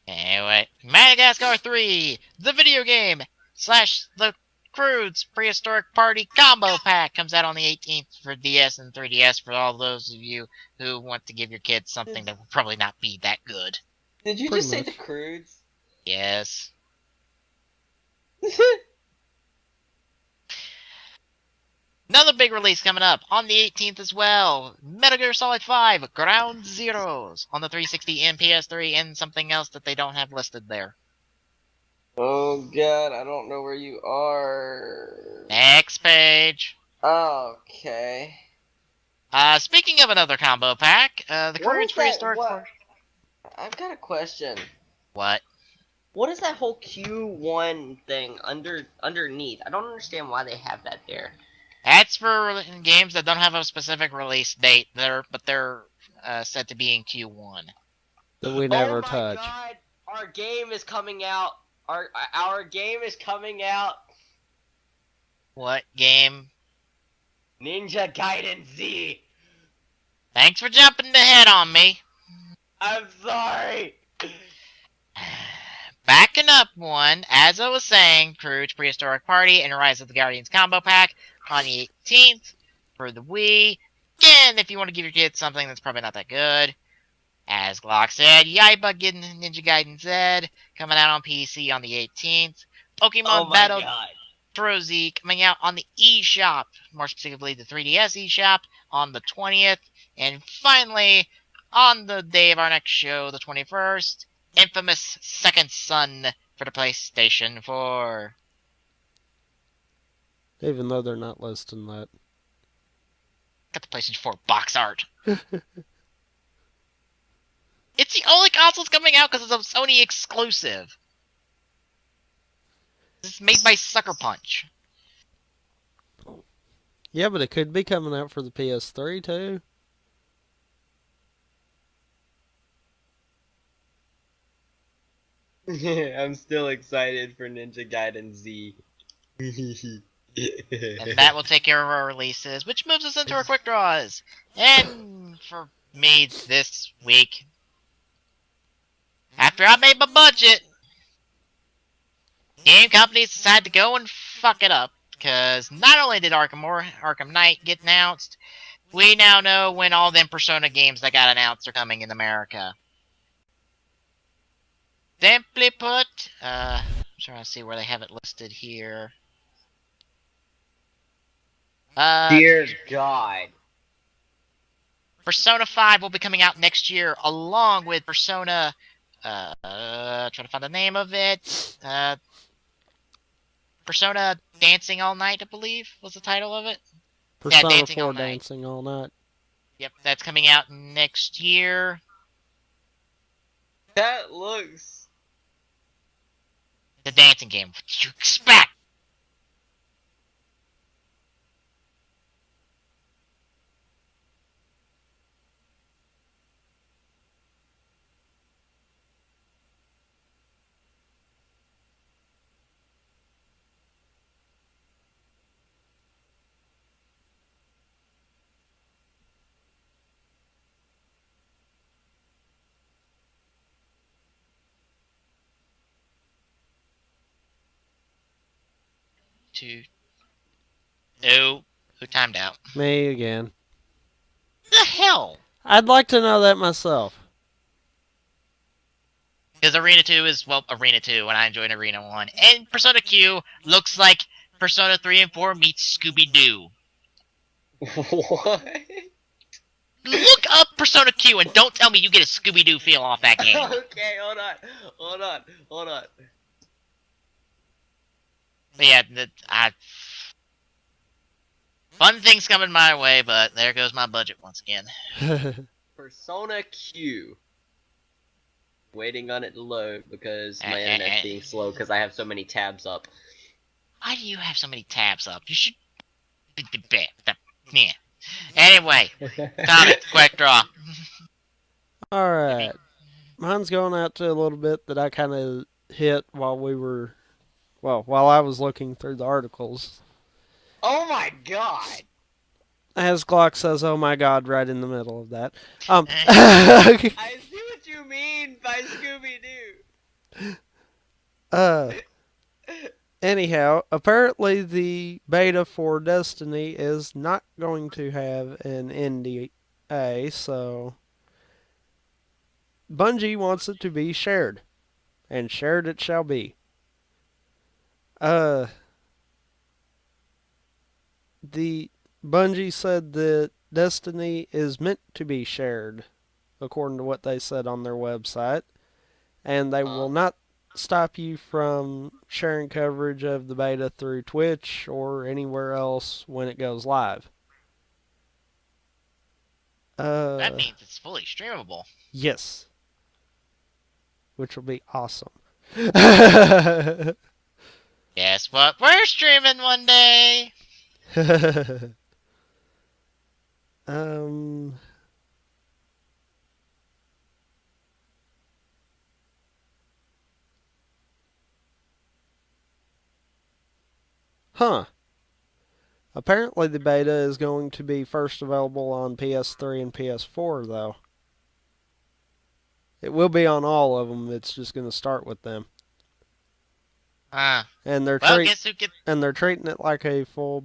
Anyway, Madagascar 3, the video game / the Crude's Prehistoric Party Combo Pack comes out on the 18th for DS and 3DS for all those of you who want to give your kids something that will probably not be that good. Did you just say the Crudes? Yes. Another big release coming up on the 18th as well. Metal Gear Solid 5 Ground Zeroes on the 360 and PS3 and something else that they don't have listed there. Oh god, I don't know where you are. Next page. Okay. Speaking of another combo pack, the Courage Prehistoric Party. I've got a question. What? What is that whole Q1 thing underneath? I don't understand why they have that there. That's for games that don't have a specific release date, but they're set to be in Q1. That we never touch. Oh my god, our game is coming out. Our game is coming out. What game? Ninja Gaiden Z. Thanks for jumping ahead on me. I'm sorry. Backing up one, as I was saying, Courage Prehistoric Party and Rise of the Guardians combo pack on the 18th for the Wii. Again, if you want to give your kids something that's probably not that good. As Glock said, Yaiba getting Ninja Gaiden Z coming out on PC on the 18th. Pokemon Battle Trozzy coming out on the eShop, more specifically the 3DS eShop, on the 20th. And finally, on the day of our next show, the 21st, Infamous Second Son for the PlayStation 4. Even though they're not listing that. Got the PlayStation 4 box art. It's the only consoles coming out because it's a Sony exclusive. This is made by Sucker Punch. Yeah, but it could be coming out for the PS3 too. I'm still excited for Ninja Gaiden Z. And that will take care of our releases, which moves us into our quick draws. And for me this week, after I made my budget, game companies decided to go and fuck it up. Because not only did Arkham Knight get announced, we now know when all them Persona games that got announced are coming in America. Simply put, I'm trying to see where they have it listed here. Dear God. Persona 5 will be coming out next year, along with Persona, trying to find the name of it, Persona Dancing All Night, I believe, was the title of it. Persona Dancing 4 All Night. Dancing All Night. Yep, that's coming out next year. That looks... The dancing game. What did you expect? Oh, who timed out? Me again. The hell? I'd like to know that myself. Because Arena 2 is, well, Arena 2, and I enjoyed Arena 1. And Persona Q looks like Persona 3 and 4 meets Scooby-Doo. What? Look up Persona Q and don't tell me you get a Scooby-Doo feel off that game. Okay, hold on. But yeah, fun things coming my way, but there goes my budget once again. Persona Q. Waiting on it to load because my internet's being slow because I have so many tabs up. Why do you have so many tabs up? You should... Yeah. Anyway, Tommy, quick draw. Alright. Mine's going out to a little bit that I kind of hit while I was looking through the articles. Oh my god! As Glock says, oh my god, right in the middle of that. I see what you mean by Scooby-Doo! Anyhow, apparently the beta for Destiny is not going to have an NDA, so Bungie wants it to be shared, and shared it shall be. The Bungie said that Destiny is meant to be shared, according to what they said on their website, and they will not stop you from sharing coverage of the beta through Twitch or anywhere else when it goes live. That means it's fully streamable. Yes. Which will be awesome. Guess what? We're streaming one day! Huh. Apparently the beta is going to be first available on PS3 and PS4, though. It will be on all of them. It's just going to start with them. And they're treating it like a full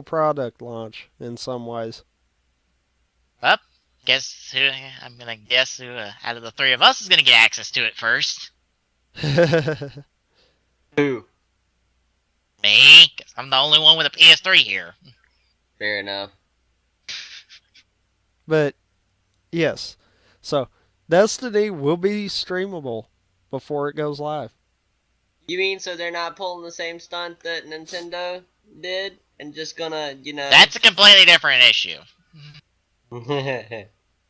product launch in some ways. Well, guess who? I'm gonna guess who out of the three of us is gonna get access to it first. Who? Me, 'cause I'm the only one with a PS3 here. Fair enough. But yes, so Destiny will be streamable before it goes live. You mean so they're not pulling the same stunt that Nintendo did and just gonna, That's a completely different issue.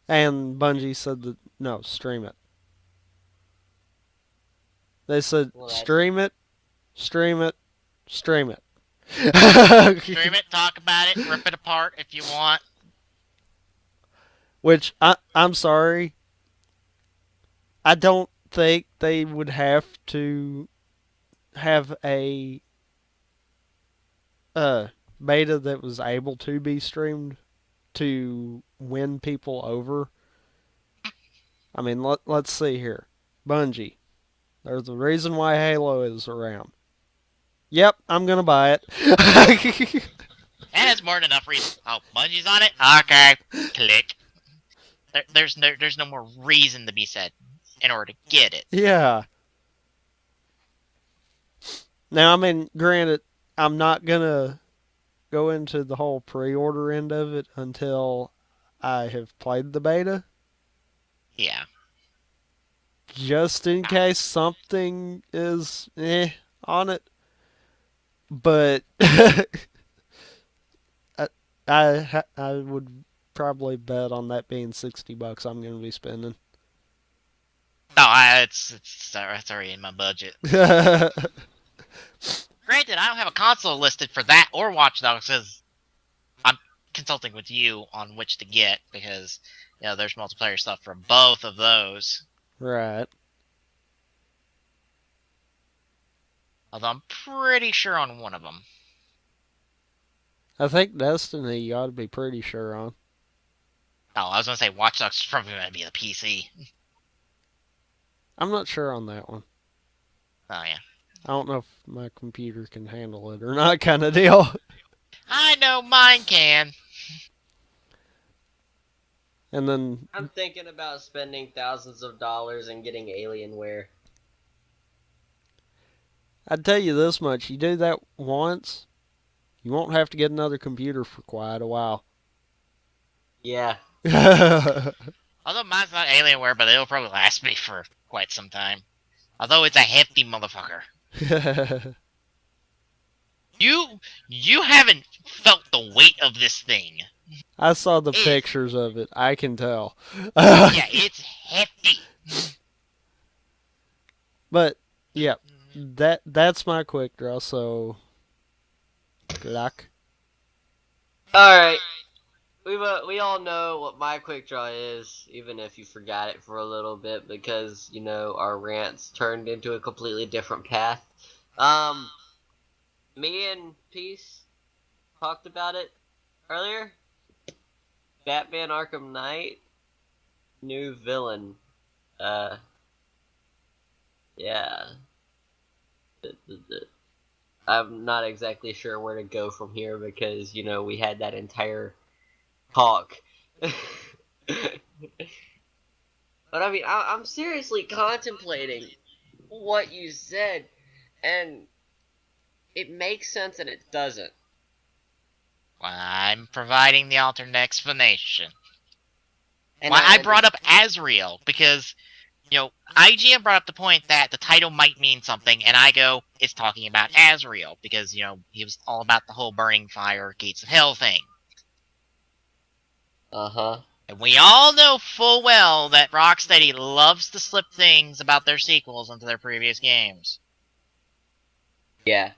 And Bungie said that, no, stream it. They said stream it Stream it. Stream it. Stream it, talk about it, rip it apart if you want. Which, I'm sorry. I don't think they would have to have a beta that was able to be streamed to win people over. I mean, let's see here. Bungie. There's a reason why Halo is around. Yep, I'm gonna buy it. And it's more than enough reason. Oh, Bungie's on it? Okay. Click. There's no more reason to be said in order to get it. Yeah. Now, I mean, granted, I'm not gonna go into the whole pre-order end of it until I have played the beta. Yeah. Just in case something is on it. But I would probably bet on that being $60 I'm going to be spending. No, it's already in my budget. Granted, I don't have a console listed for that or Watch Dogs because I'm consulting with you on which to get because there's multiplayer stuff for both of those. Right. Although I'm pretty sure on one of them. I think Destiny you ought to be pretty sure on. Oh, I was going to say Watch Dogs is probably going to be the PC. I'm not sure on that one. Oh, yeah. I don't know if my computer can handle it or not kind of deal. I know mine can. And then I'm thinking about spending thousands of dollars and getting Alienware. I'd tell you this much. You do that once, you won't have to get another computer for quite a while. Yeah. Although mine's not Alienware, but it'll probably last me for quite some time. Although it's a hefty motherfucker. You haven't felt the weight of this thing. I saw the pictures of it. I can tell. Yeah, it's hefty. But yeah, that's my quick draw. So, good luck. All right. We all know what my quick draw is, even if you forgot it for a little bit, because our rants turned into a completely different path. Me and Peace talked about it earlier. Batman Arkham Knight, new villain. Yeah. I'm not exactly sure where to go from here because we had that entire talk. But I mean, I'm seriously contemplating what you said, and it makes sense and it doesn't. Well, I'm providing the alternate explanation. And why I brought up Azrael, because, IGN brought up the point that the title might mean something, and I go, it's talking about Azrael, because, he was all about the whole burning fire, gates of hell thing. Uh-huh. And we all know full well that Rocksteady loves to slip things about their sequels into their previous games. Yeah.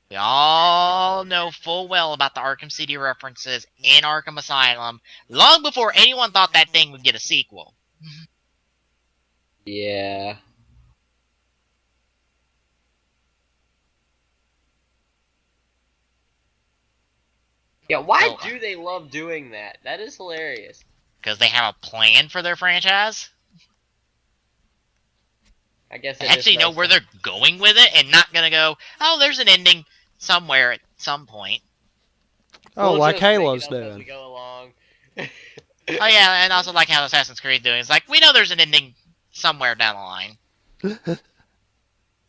We all know full well about the Arkham City references in Arkham Asylum, long before anyone thought that thing would get a sequel. Yeah. Yeah, why do they love doing that? That is hilarious. Because they have a plan for their franchise? I guess they actually know where they're going with it and not gonna go, oh, there's an ending somewhere at some point. Oh, like Halo's doing. We go along. Oh yeah, and also like how Assassin's Creed doing. It's like, we know there's an ending somewhere down the line.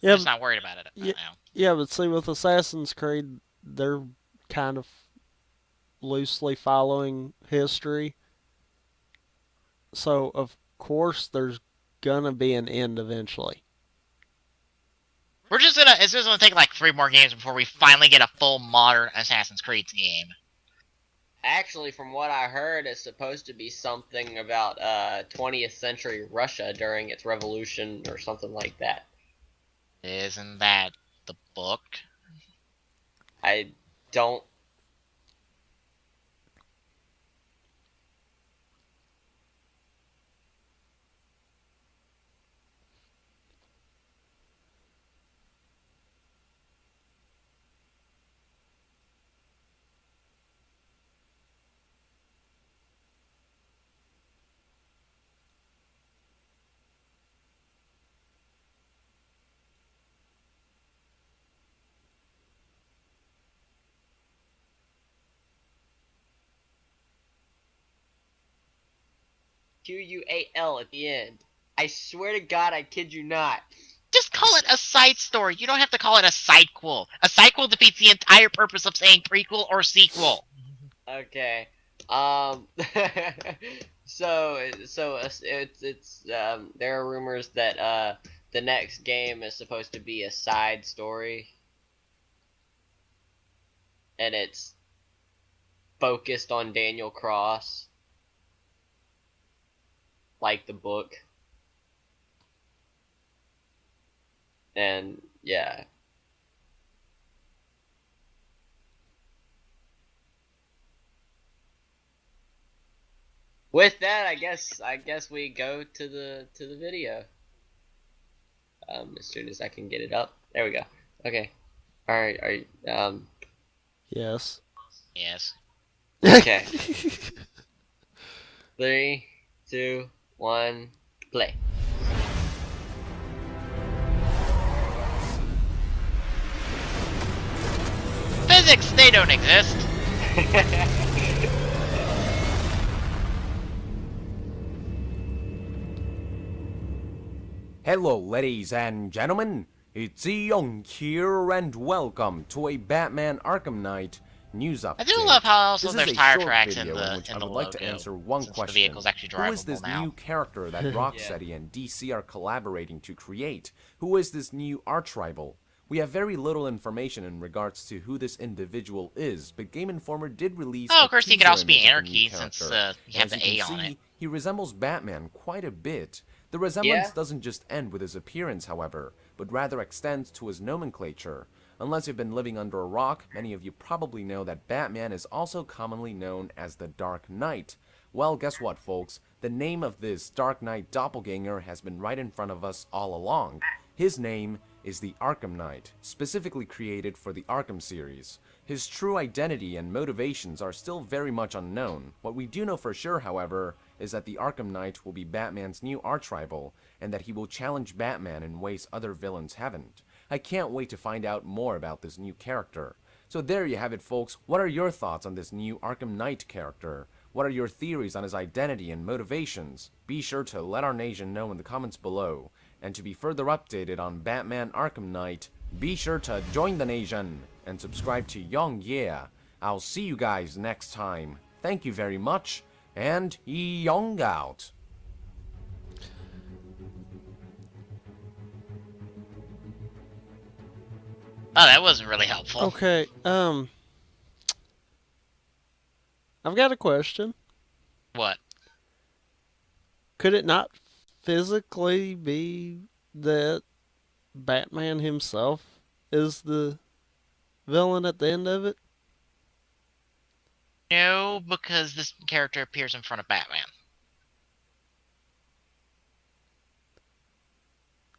Yeah, I'm just not worried about it now. Yeah, but see, with Assassin's Creed, they're kind of loosely following history. So, of course, there's gonna be an end eventually. It's just gonna take like 3 more games before we finally get a full modern Assassin's Creed game. Actually, from what I heard, it's supposed to be something about 20th century Russia during its revolution or something like that. Isn't that the book? I don't. Qual at the end. I swear to God, I kid you not. Just call it a side story. You don't have to call it a sidequel. A sidequel defeats the entire purpose of saying prequel or sequel. Okay. So it's there are rumors that the next game is supposed to be a side story, and it's focused on Daniel Cross, like the book. And yeah. With that, I guess we go to the video. As soon as I can get it up. There we go. Okay. Alright, Yes. Yes. Okay. 3, 2, 1, play. Physics, they don't exist. Hello, ladies and gentlemen. It's Young here, and welcome to a Batman Arkham Knight news update. I do love how also this there's is a tire short tracks video in which the I would logo, like to answer one since question. the vehicle's actually Who is drivable this now? new character that Rocksteady and DC are collaborating to create? Who is this new arch-rival? We have very little information in regards to who this individual is, but Game Informer did release Oh, a of course, he could teaser also be image of the Anarchy, new since character. you have As the you A can on see, it. he resembles Batman quite a bit. The resemblance Yeah. doesn't just end with his appearance, however, but rather extends to his nomenclature. Unless you've been living under a rock, many of you probably know that Batman is also commonly known as the Dark Knight. Well, guess what, folks? The name of this Dark Knight doppelganger has been right in front of us all along. His name is the Arkham Knight, specifically created for the Arkham series. His true identity and motivations are still very much unknown. What we do know for sure, however, is that the Arkham Knight will be Batman's new arch-rival, and that he will challenge Batman in ways other villains haven't. I can't wait to find out more about this new character. So there you have it, folks. What are your thoughts on this new Arkham Knight character? What are your theories on his identity and motivations? Be sure to let our nation know in the comments below. And to be further updated on Batman Arkham Knight, be sure to join the nation and subscribe to Young Yeah. I'll see you guys next time. Thank you very much, and Young out. Oh, that wasn't really helpful. Okay, I've got a question. What? Could it not physically be that Batman himself is the villain at the end of it? No, because this character appears in front of Batman.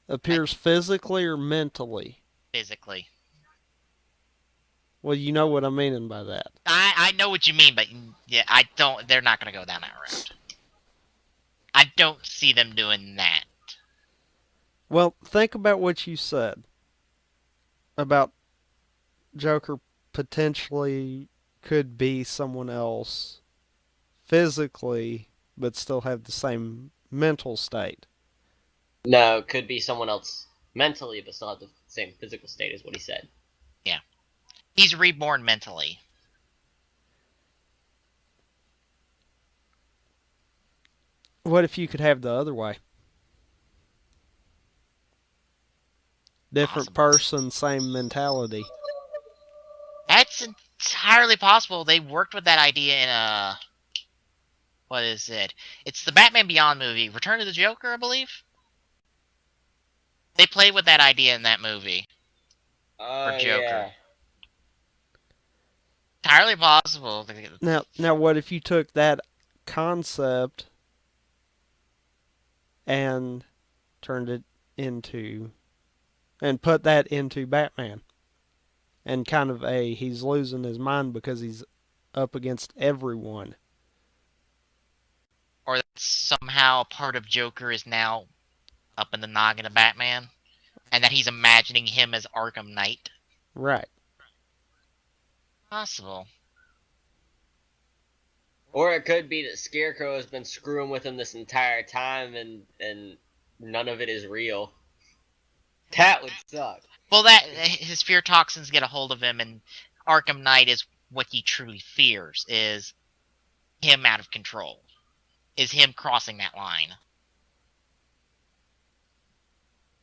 Appears physically or mentally? Physically. Well, you know what I'm meaning by that. I know what you mean, but yeah, I don't. They're not going to go down that road. I don't see them doing that. Well, think about what you said about Joker potentially could be someone else physically, but still have the same mental state. No, could be someone else mentally, but still have the same physical state, is what he said. Yeah. He's reborn mentally. What if you could have the other way? Different person, same mentality. That's entirely possible. They worked with that idea in what is it? It's the Batman Beyond movie, Return of the Joker, I believe. They played with that idea in that movie for Joker. Yeah. Entirely possible. Now, what if you took that concept and turned it into, and put that into Batman, and kind of he's losing his mind because he's up against everyone. Or that somehow part of Joker is now up in the noggin of Batman, and that he's imagining him as Arkham Knight. Right. Possible. Or it could be that Scarecrow has been screwing with him this entire time, and none of it is real. That would suck. Well, that his fear toxins get a hold of him, and Arkham Knight is what he truly fears, is him out of control. Is him crossing that line.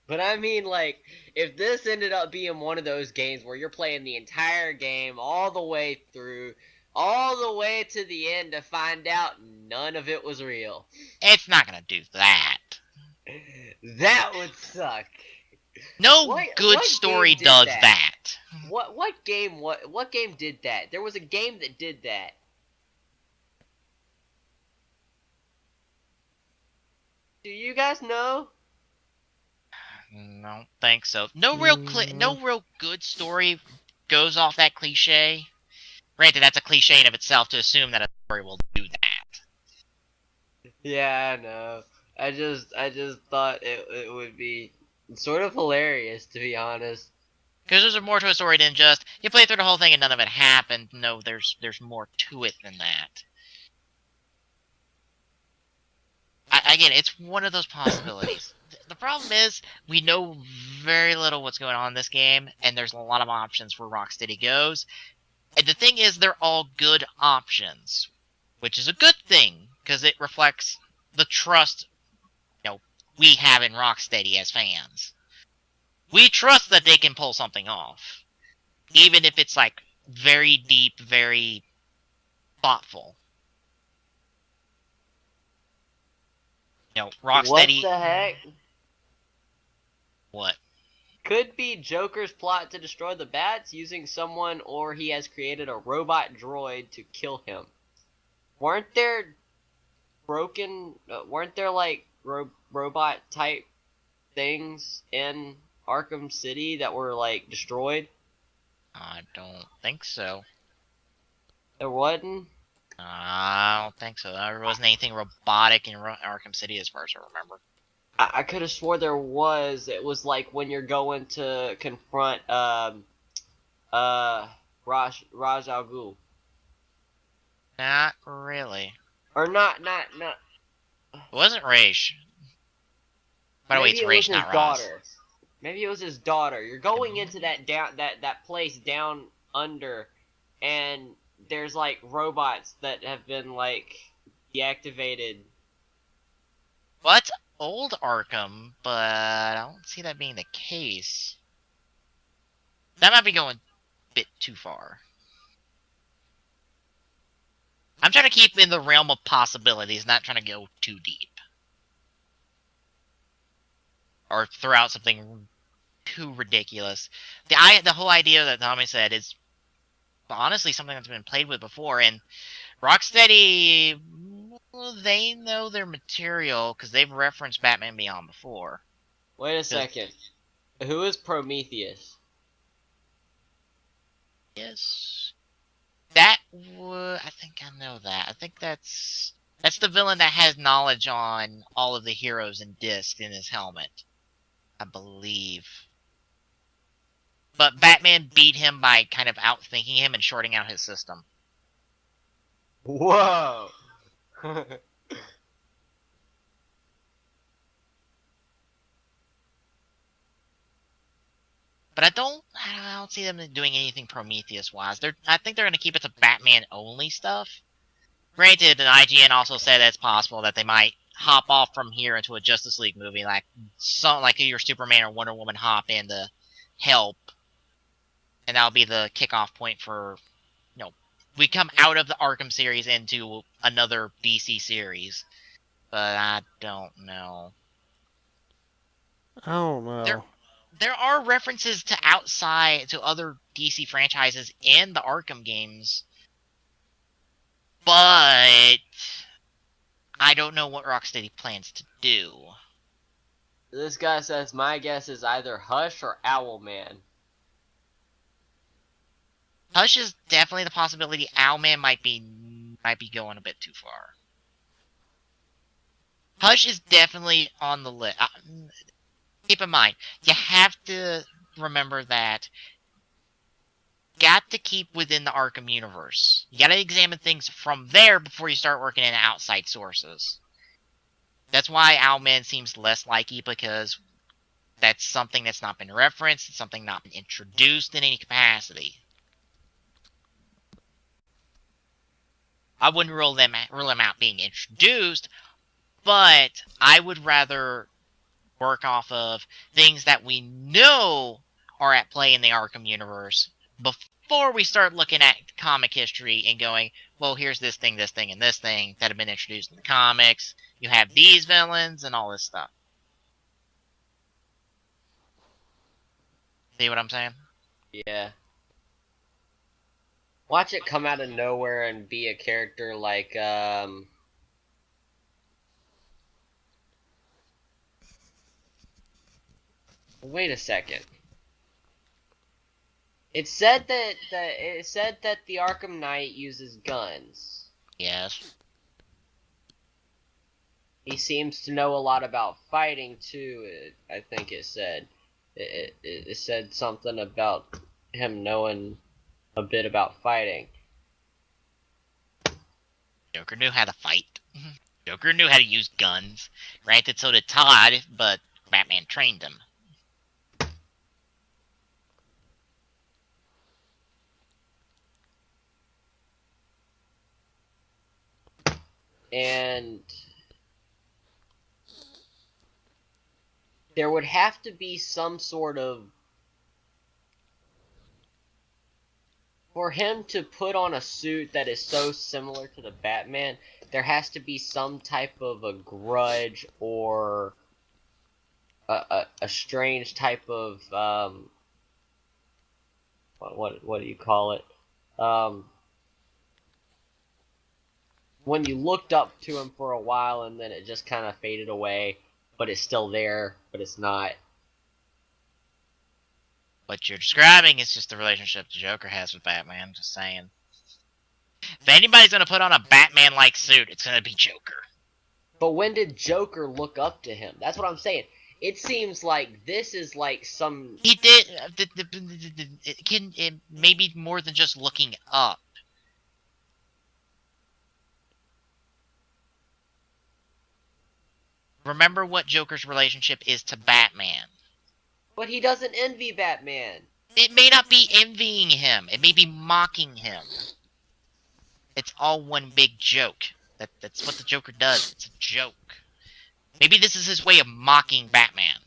But I mean, like, if this ended up being one of those games where you're playing the entire game all the way through, all the way to the end to find out none of it was real. It's not gonna do that. That would suck. No good story does that. What game did that? There was a game that did that. Do you guys know? Don't think so. No real good story goes off that cliche. Granted, that's a cliche in of itself to assume that a story will do that. Yeah, I know. I just thought it would be sort of hilarious, to be honest. Because there's more to a story than just you play through the whole thing and none of it happened. No, there's more to it than that. Again, it's one of those possibilities. The problem is we know very little what's going on in this game, and there's a lot of options where Rocksteady goes. And the thing is, they're all good options, which is a good thing because it reflects the trust we have in Rocksteady as fans. We trust that they can pull something off, even if it's like very deep, very thoughtful. Rocksteady. What the heck? What? Could be Joker's plot to destroy the bats using someone, or he has created a robot droid to kill him. Weren't there like robot type things in Arkham City that were like destroyed? I don't think so. There wasn't? I don't think so. There wasn't anything robotic in Arkham City as far as I remember. I could have swore there was. It was like when you're going to confront Raj Al Ghul. Not really. Or not. It wasn't Raish. By the way, it's Raish, not Raj. Maybe it was his daughter. You're going into that place down under, and there's like robots that have been like deactivated. Well, that's old Arkham, but I don't see that being the case. That might be going a bit too far. I'm trying to keep in the realm of possibilities, not trying to go too deep. Or throw out something too ridiculous. The whole idea that Tommy said is honestly something that's been played with before, and Rocksteady, they know their material because they've referenced Batman Beyond before. Wait a second. Who is Prometheus? Yes. I think I know that. I think that's the villain that has knowledge on all of the heroes and disc in his helmet. I believe. But Batman beat him by kind of outthinking him and shorting out his system. Whoa! But I don't see them doing anything Prometheus-wise. I think they're going to keep it to Batman-only stuff. Granted, IGN also said that it's possible that they might hop off from here into a Justice League movie, like your Superman or Wonder Woman hop in to help, and that'll be the kickoff point for, we come out of the Arkham series into another DC series. But I don't know. I don't know. There are references to other DC franchises in the Arkham games, but I don't know what Rocksteady plans to do. This guy says my guess is either Hush or Owlman. Hush is definitely the possibility. Owlman might be going a bit too far. Hush is definitely on the list. Keep in mind, you have to remember that got to keep within the Arkham universe. You got to examine things from there before you start working in outside sources. That's why Owlman seems less likely, because that's something that's not been referenced, it's something not been introduced in any capacity. I wouldn't rule them out being introduced, but I would rather work off of things that we know are at play in the Arkham universe before we start looking at comic history and going, well, here's this thing, and this thing that have been introduced in the comics. You have these villains and all this stuff. See what I'm saying? Yeah. Watch it come out of nowhere and be a character like, Wait a second. It said that the Arkham Knight uses guns. Yes. He seems to know a lot about fighting too. I think it said. It said something about him knowing a bit about fighting. Joker knew how to fight. Joker knew how to use guns. Granted, so did Todd, but Batman trained him. And there would have to be some sort of... For him to put on a suit that is so similar to the Batman, there has to be some type of a grudge or a strange type of what do you call it? When you looked up to him for a while and then it just kind of faded away, but it's still there, but it's not. What you're describing is just the relationship the Joker has with Batman, just saying. If anybody's going to put on a Batman-like suit, it's going to be Joker. But when did Joker look up to him? That's what I'm saying. It seems like this is like some... He did... It may be more than just looking up. Remember what Joker's relationship is to Batman. But he doesn't envy Batman. It may not be envying him. It may be mocking him. It's all one big joke. That's what the Joker does. It's a joke. Maybe this is his way of mocking Batman.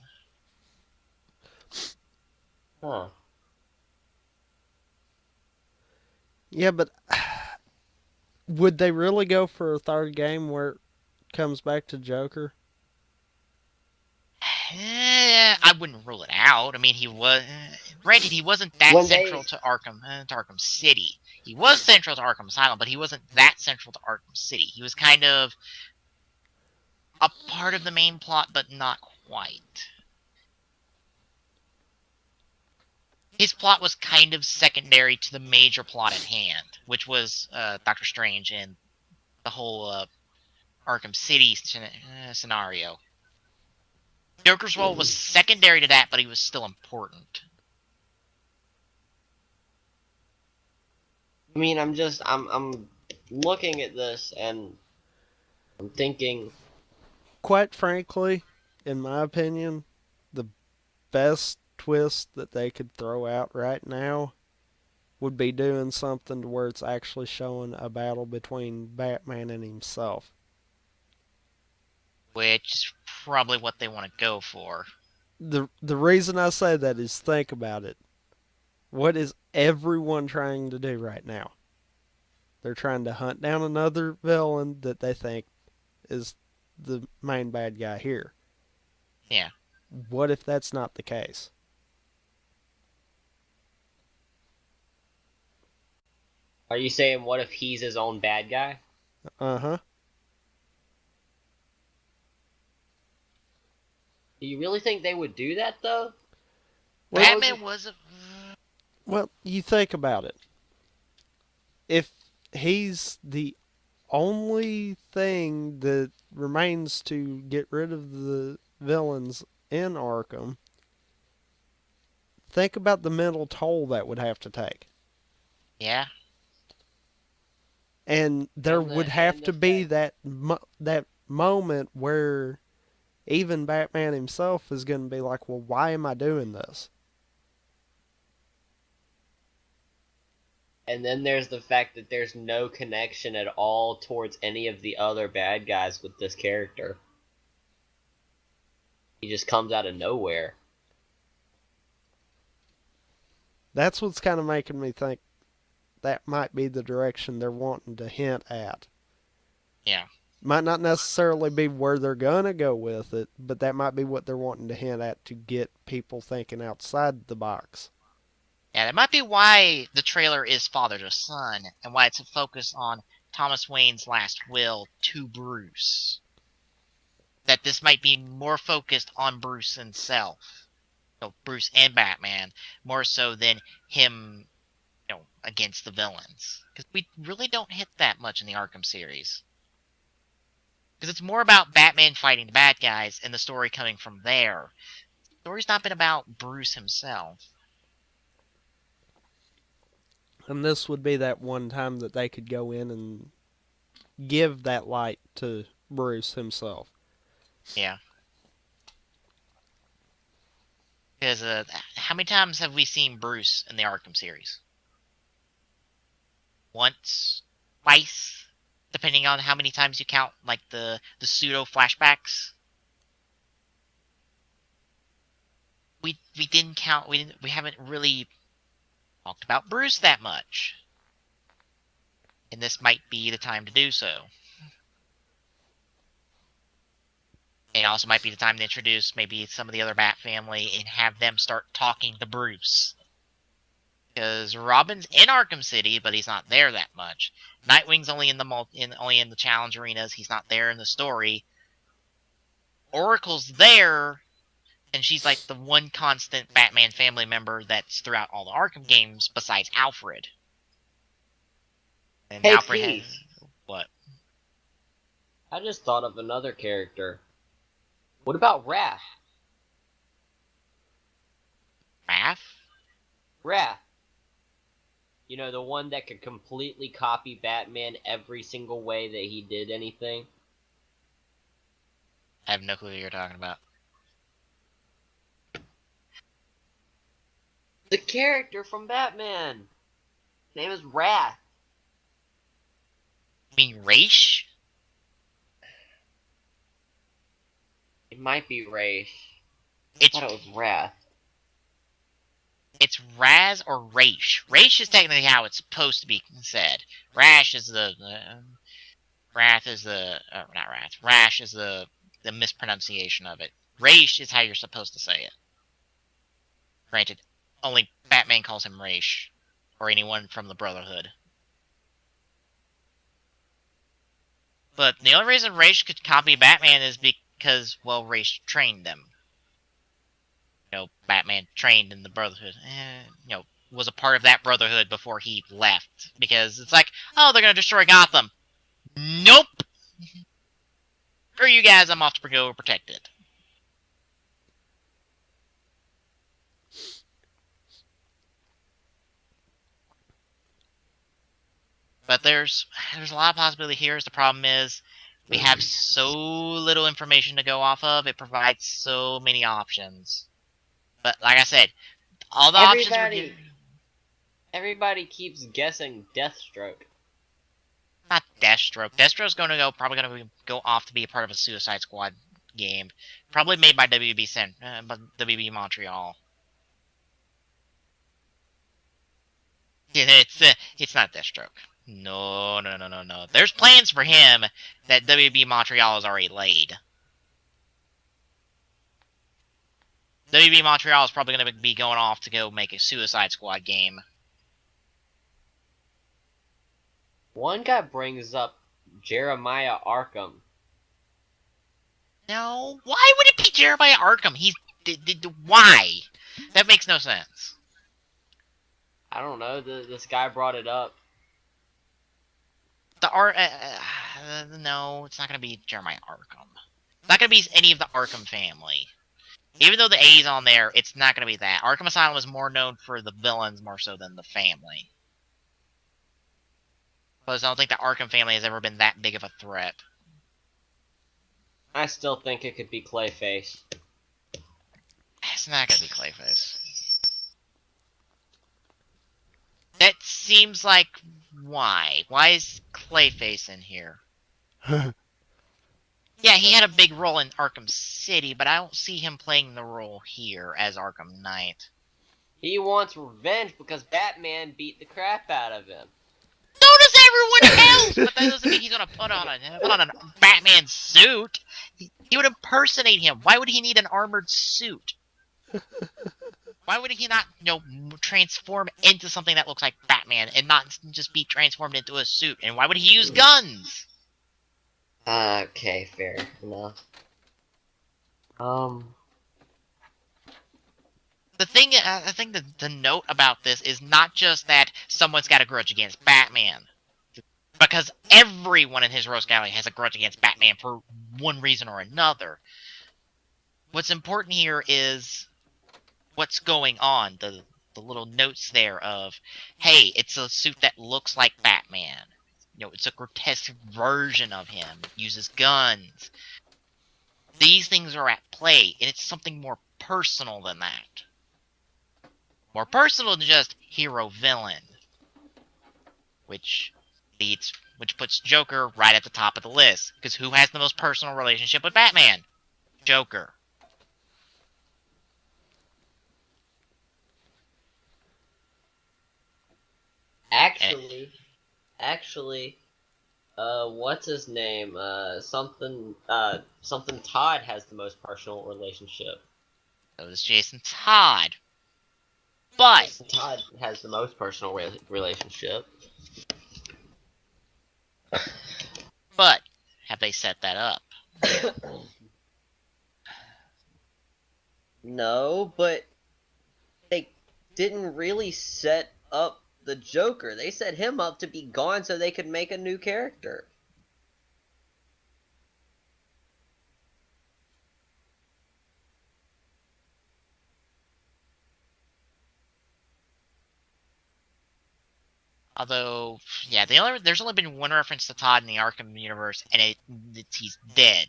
Huh. Yeah, but would they really go for a third game where it comes back to Joker? I wouldn't rule it out. I mean, he was... Granted, he wasn't that central to Arkham City. He was central to Arkham Asylum, but he wasn't that central to Arkham City. He was kind of a part of the main plot, but not quite. His plot was kind of secondary to the major plot at hand, which was Doctor Strange and the whole Arkham City scenario. Joker's role was secondary to that, but he was still important. I mean, I'm looking at this and I'm thinking... Quite frankly, in my opinion, the best twist that they could throw out right now would be doing something to where it's actually showing a battle between Batman and himself. Which is probably what they want to go for. The reason I say that is, think about it. What is everyone trying to do right now? They're trying to hunt down another villain that they think is the main bad guy here. Yeah. what if that's not the case? Are you saying what if he's his own bad guy? Uh-huh. Do you really think they would do that, though? Batman was a... Well, you think about it. If he's the only thing that remains to get rid of the villains in Arkham, think about the mental toll that would have to take. Yeah. And there would have to be that moment where even Batman himself is going to be like, well, why am I doing this? And then there's the fact that there's no connection at all towards any of the other bad guys with this character. He just comes out of nowhere. That's what's kind of making me think that might be the direction they're wanting to hint at. Yeah. Might not necessarily be where they're going to go with it, but that might be what they're wanting to hint at to get people thinking outside the box. Yeah, that might be why the trailer is father to son, and why it's a focus on Thomas Wayne's last will to Bruce. That this might be more focused on Bruce himself. So Bruce and Batman, more so than him, against the villains. Because we really don't hit that much in the Arkham series. Because it's more about Batman fighting the bad guys and the story coming from there. The story's not been about Bruce himself. And this would be that one time that they could go in and give that light to Bruce himself. Yeah. Because how many times have we seen Bruce in the Arkham series? Once? Twice? Depending on how many times you count, like, the pseudo flashbacks. We didn't count, we haven't really talked about Bruce that much. And this might be the time to do so. And also might be the time to introduce maybe some of the other Bat family and have them start talking to Bruce. Because Robin's in Arkham City, but he's not there that much. Nightwing's only in the challenge arenas. He's not there in the story. Oracle's there, and she's like the one constant Batman family member that's throughout all the Arkham games besides Alfred. And Hey, Alfred Keith. has what? I just thought of another character. What about Raph? Raph. You know, the one that could completely copy Batman every single way that he did anything. I have no clue what you're talking about. The character from Batman. His name is Raph. You mean Raish? It might be Rafe. I thought it was Wrath. It's Raz or Raish. Raish is technically how it's supposed to be said. Rash is the Wrath is the not Wrath. Rash is the mispronunciation of it. Raish is how you're supposed to say it. Granted, only Batman calls him Raish, or anyone from the Brotherhood. But the only reason Raish could copy Batman is because, well, Raish trained them. Batman trained in the Brotherhood. Was a part of that Brotherhood before he left. Because it's like, oh, they're going to destroy Gotham. Nope! Screw you guys, I'm off to go protect it. But there's a lot of possibility here. The problem is, we have so little information to go off of. It provides so many options. But like I said, all the options were given. Everybody keeps guessing Deathstroke. Not Deathstroke. Deathstroke's probably going to go off to be a part of a Suicide Squad game, probably made by WB Montreal. It's not Deathstroke. No. There's plans for him that WB Montreal has already laid. WB Montreal is probably going to be going off to go make a Suicide Squad game. One guy brings up Jeremiah Arkham. No, why would it be Jeremiah Arkham? Why? That makes no sense. I don't know. This guy brought it up. No, it's not going to be Jeremiah Arkham. It's not going to be any of the Arkham family. Even though the A's on there, it's not going to be that. Arkham Asylum is more known for the villains more so than the family. Plus, I don't think the Arkham family has ever been that big of a threat. I still think it could be Clayface. It's not going to be Clayface. That seems like... Why? Why is Clayface in here? Yeah, he had a big role in Arkham City, but I don't see him playing the role here as Arkham Knight. He wants revenge because Batman beat the crap out of him. So does everyone else! But that doesn't mean he's gonna put on a Batman suit. He would impersonate him. Why would he need an armored suit? Why would he not, transform into something that looks like Batman and not just be transformed into a suit? And why would he use guns? Okay, fair enough. The thing, I think the note about this is not just that someone's got a grudge against Batman. Because everyone in his Rose Gallery has a grudge against Batman for one reason or another. What's important here is what's going on. The little notes there of, hey, it's a suit that looks like Batman. It's a grotesque version of him. Uses guns. These things are at play, and it's something more personal than that. More personal than just hero-villain. Which puts Joker right at the top of the list. Because who has the most personal relationship with Batman? Joker. Actually, what's his name? Something Todd has the most personal relationship. So does Jason Todd. But Jason Todd has the most personal relationship. But have they set that up? No, but they didn't really set up the Joker. They set him up to be gone so they could make a new character. Although, yeah, there's only been one reference to Todd in the Arkham universe, and he's dead.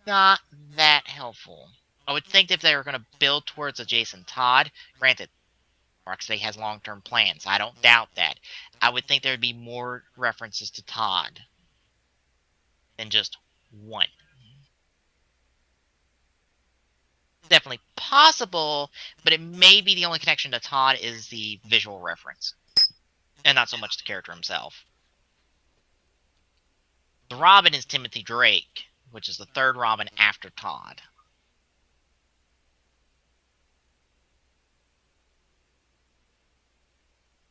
Not that helpful. I would think if they were going to build towards a Jason Todd, granted, Rocksteady has long-term plans. I don't doubt that. I would think there would be more references to Todd than just one. Definitely possible, but it may be the only connection to Todd is the visual reference. And not so much the character himself. The Robin is Timothy Drake, which is the third Robin after Todd.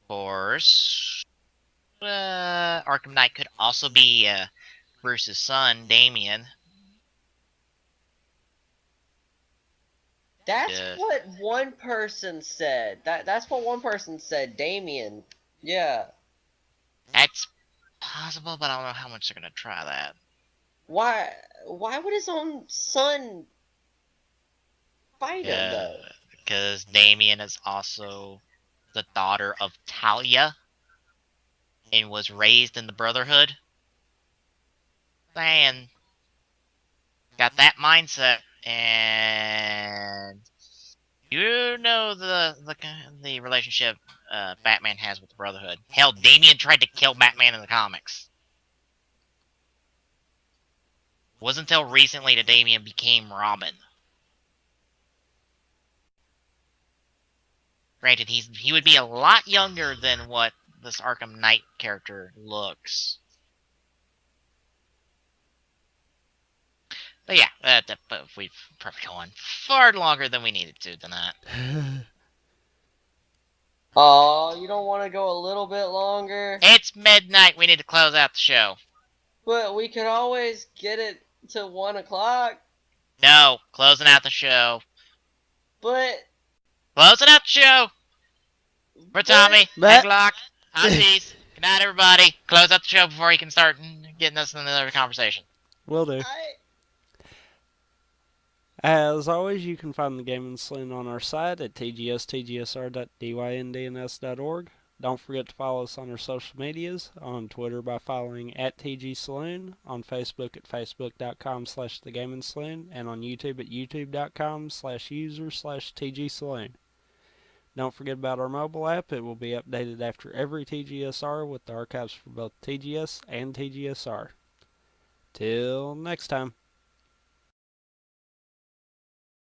Of course, Arkham Knight could also be Bruce's son, Damian. That's what one person said. That's what one person said, Damian. Yeah. That's possible, but I don't know how much they're gonna try that. Why would his own son fight him, though? Because Damian is also the daughter of Talia and was raised in the Brotherhood. And got that mindset, and you know the relationship Batman has with the Brotherhood. Hell, Damian tried to kill Batman in the comics. It wasn't until recently that Damian became Robin. Granted, he would be a lot younger than what this Arkham Knight character looks. But yeah, but we've probably gone far longer than we needed to than that. Oh, you don't want to go a little bit longer? It's midnight. We need to close out the show. But we could always get it to 1 o'clock. No, closing out the show. But closing out the show. For Tommy, Heglock, I'm Peace. Good night, everybody. Close out the show before he can start getting us in another conversation. Will do. As always, you can find the Gaming Saloon on our site at tgstgsr.dyndns.org. Don't forget to follow us on our social medias, on Twitter by following @TGSaloon, on Facebook at facebook.com/thegaming-saloon, and on YouTube at youtube.com/user/TGSaloon. Don't forget about our mobile app. It will be updated after every TGSR with the archives for both TGS and TGSR. Till next time.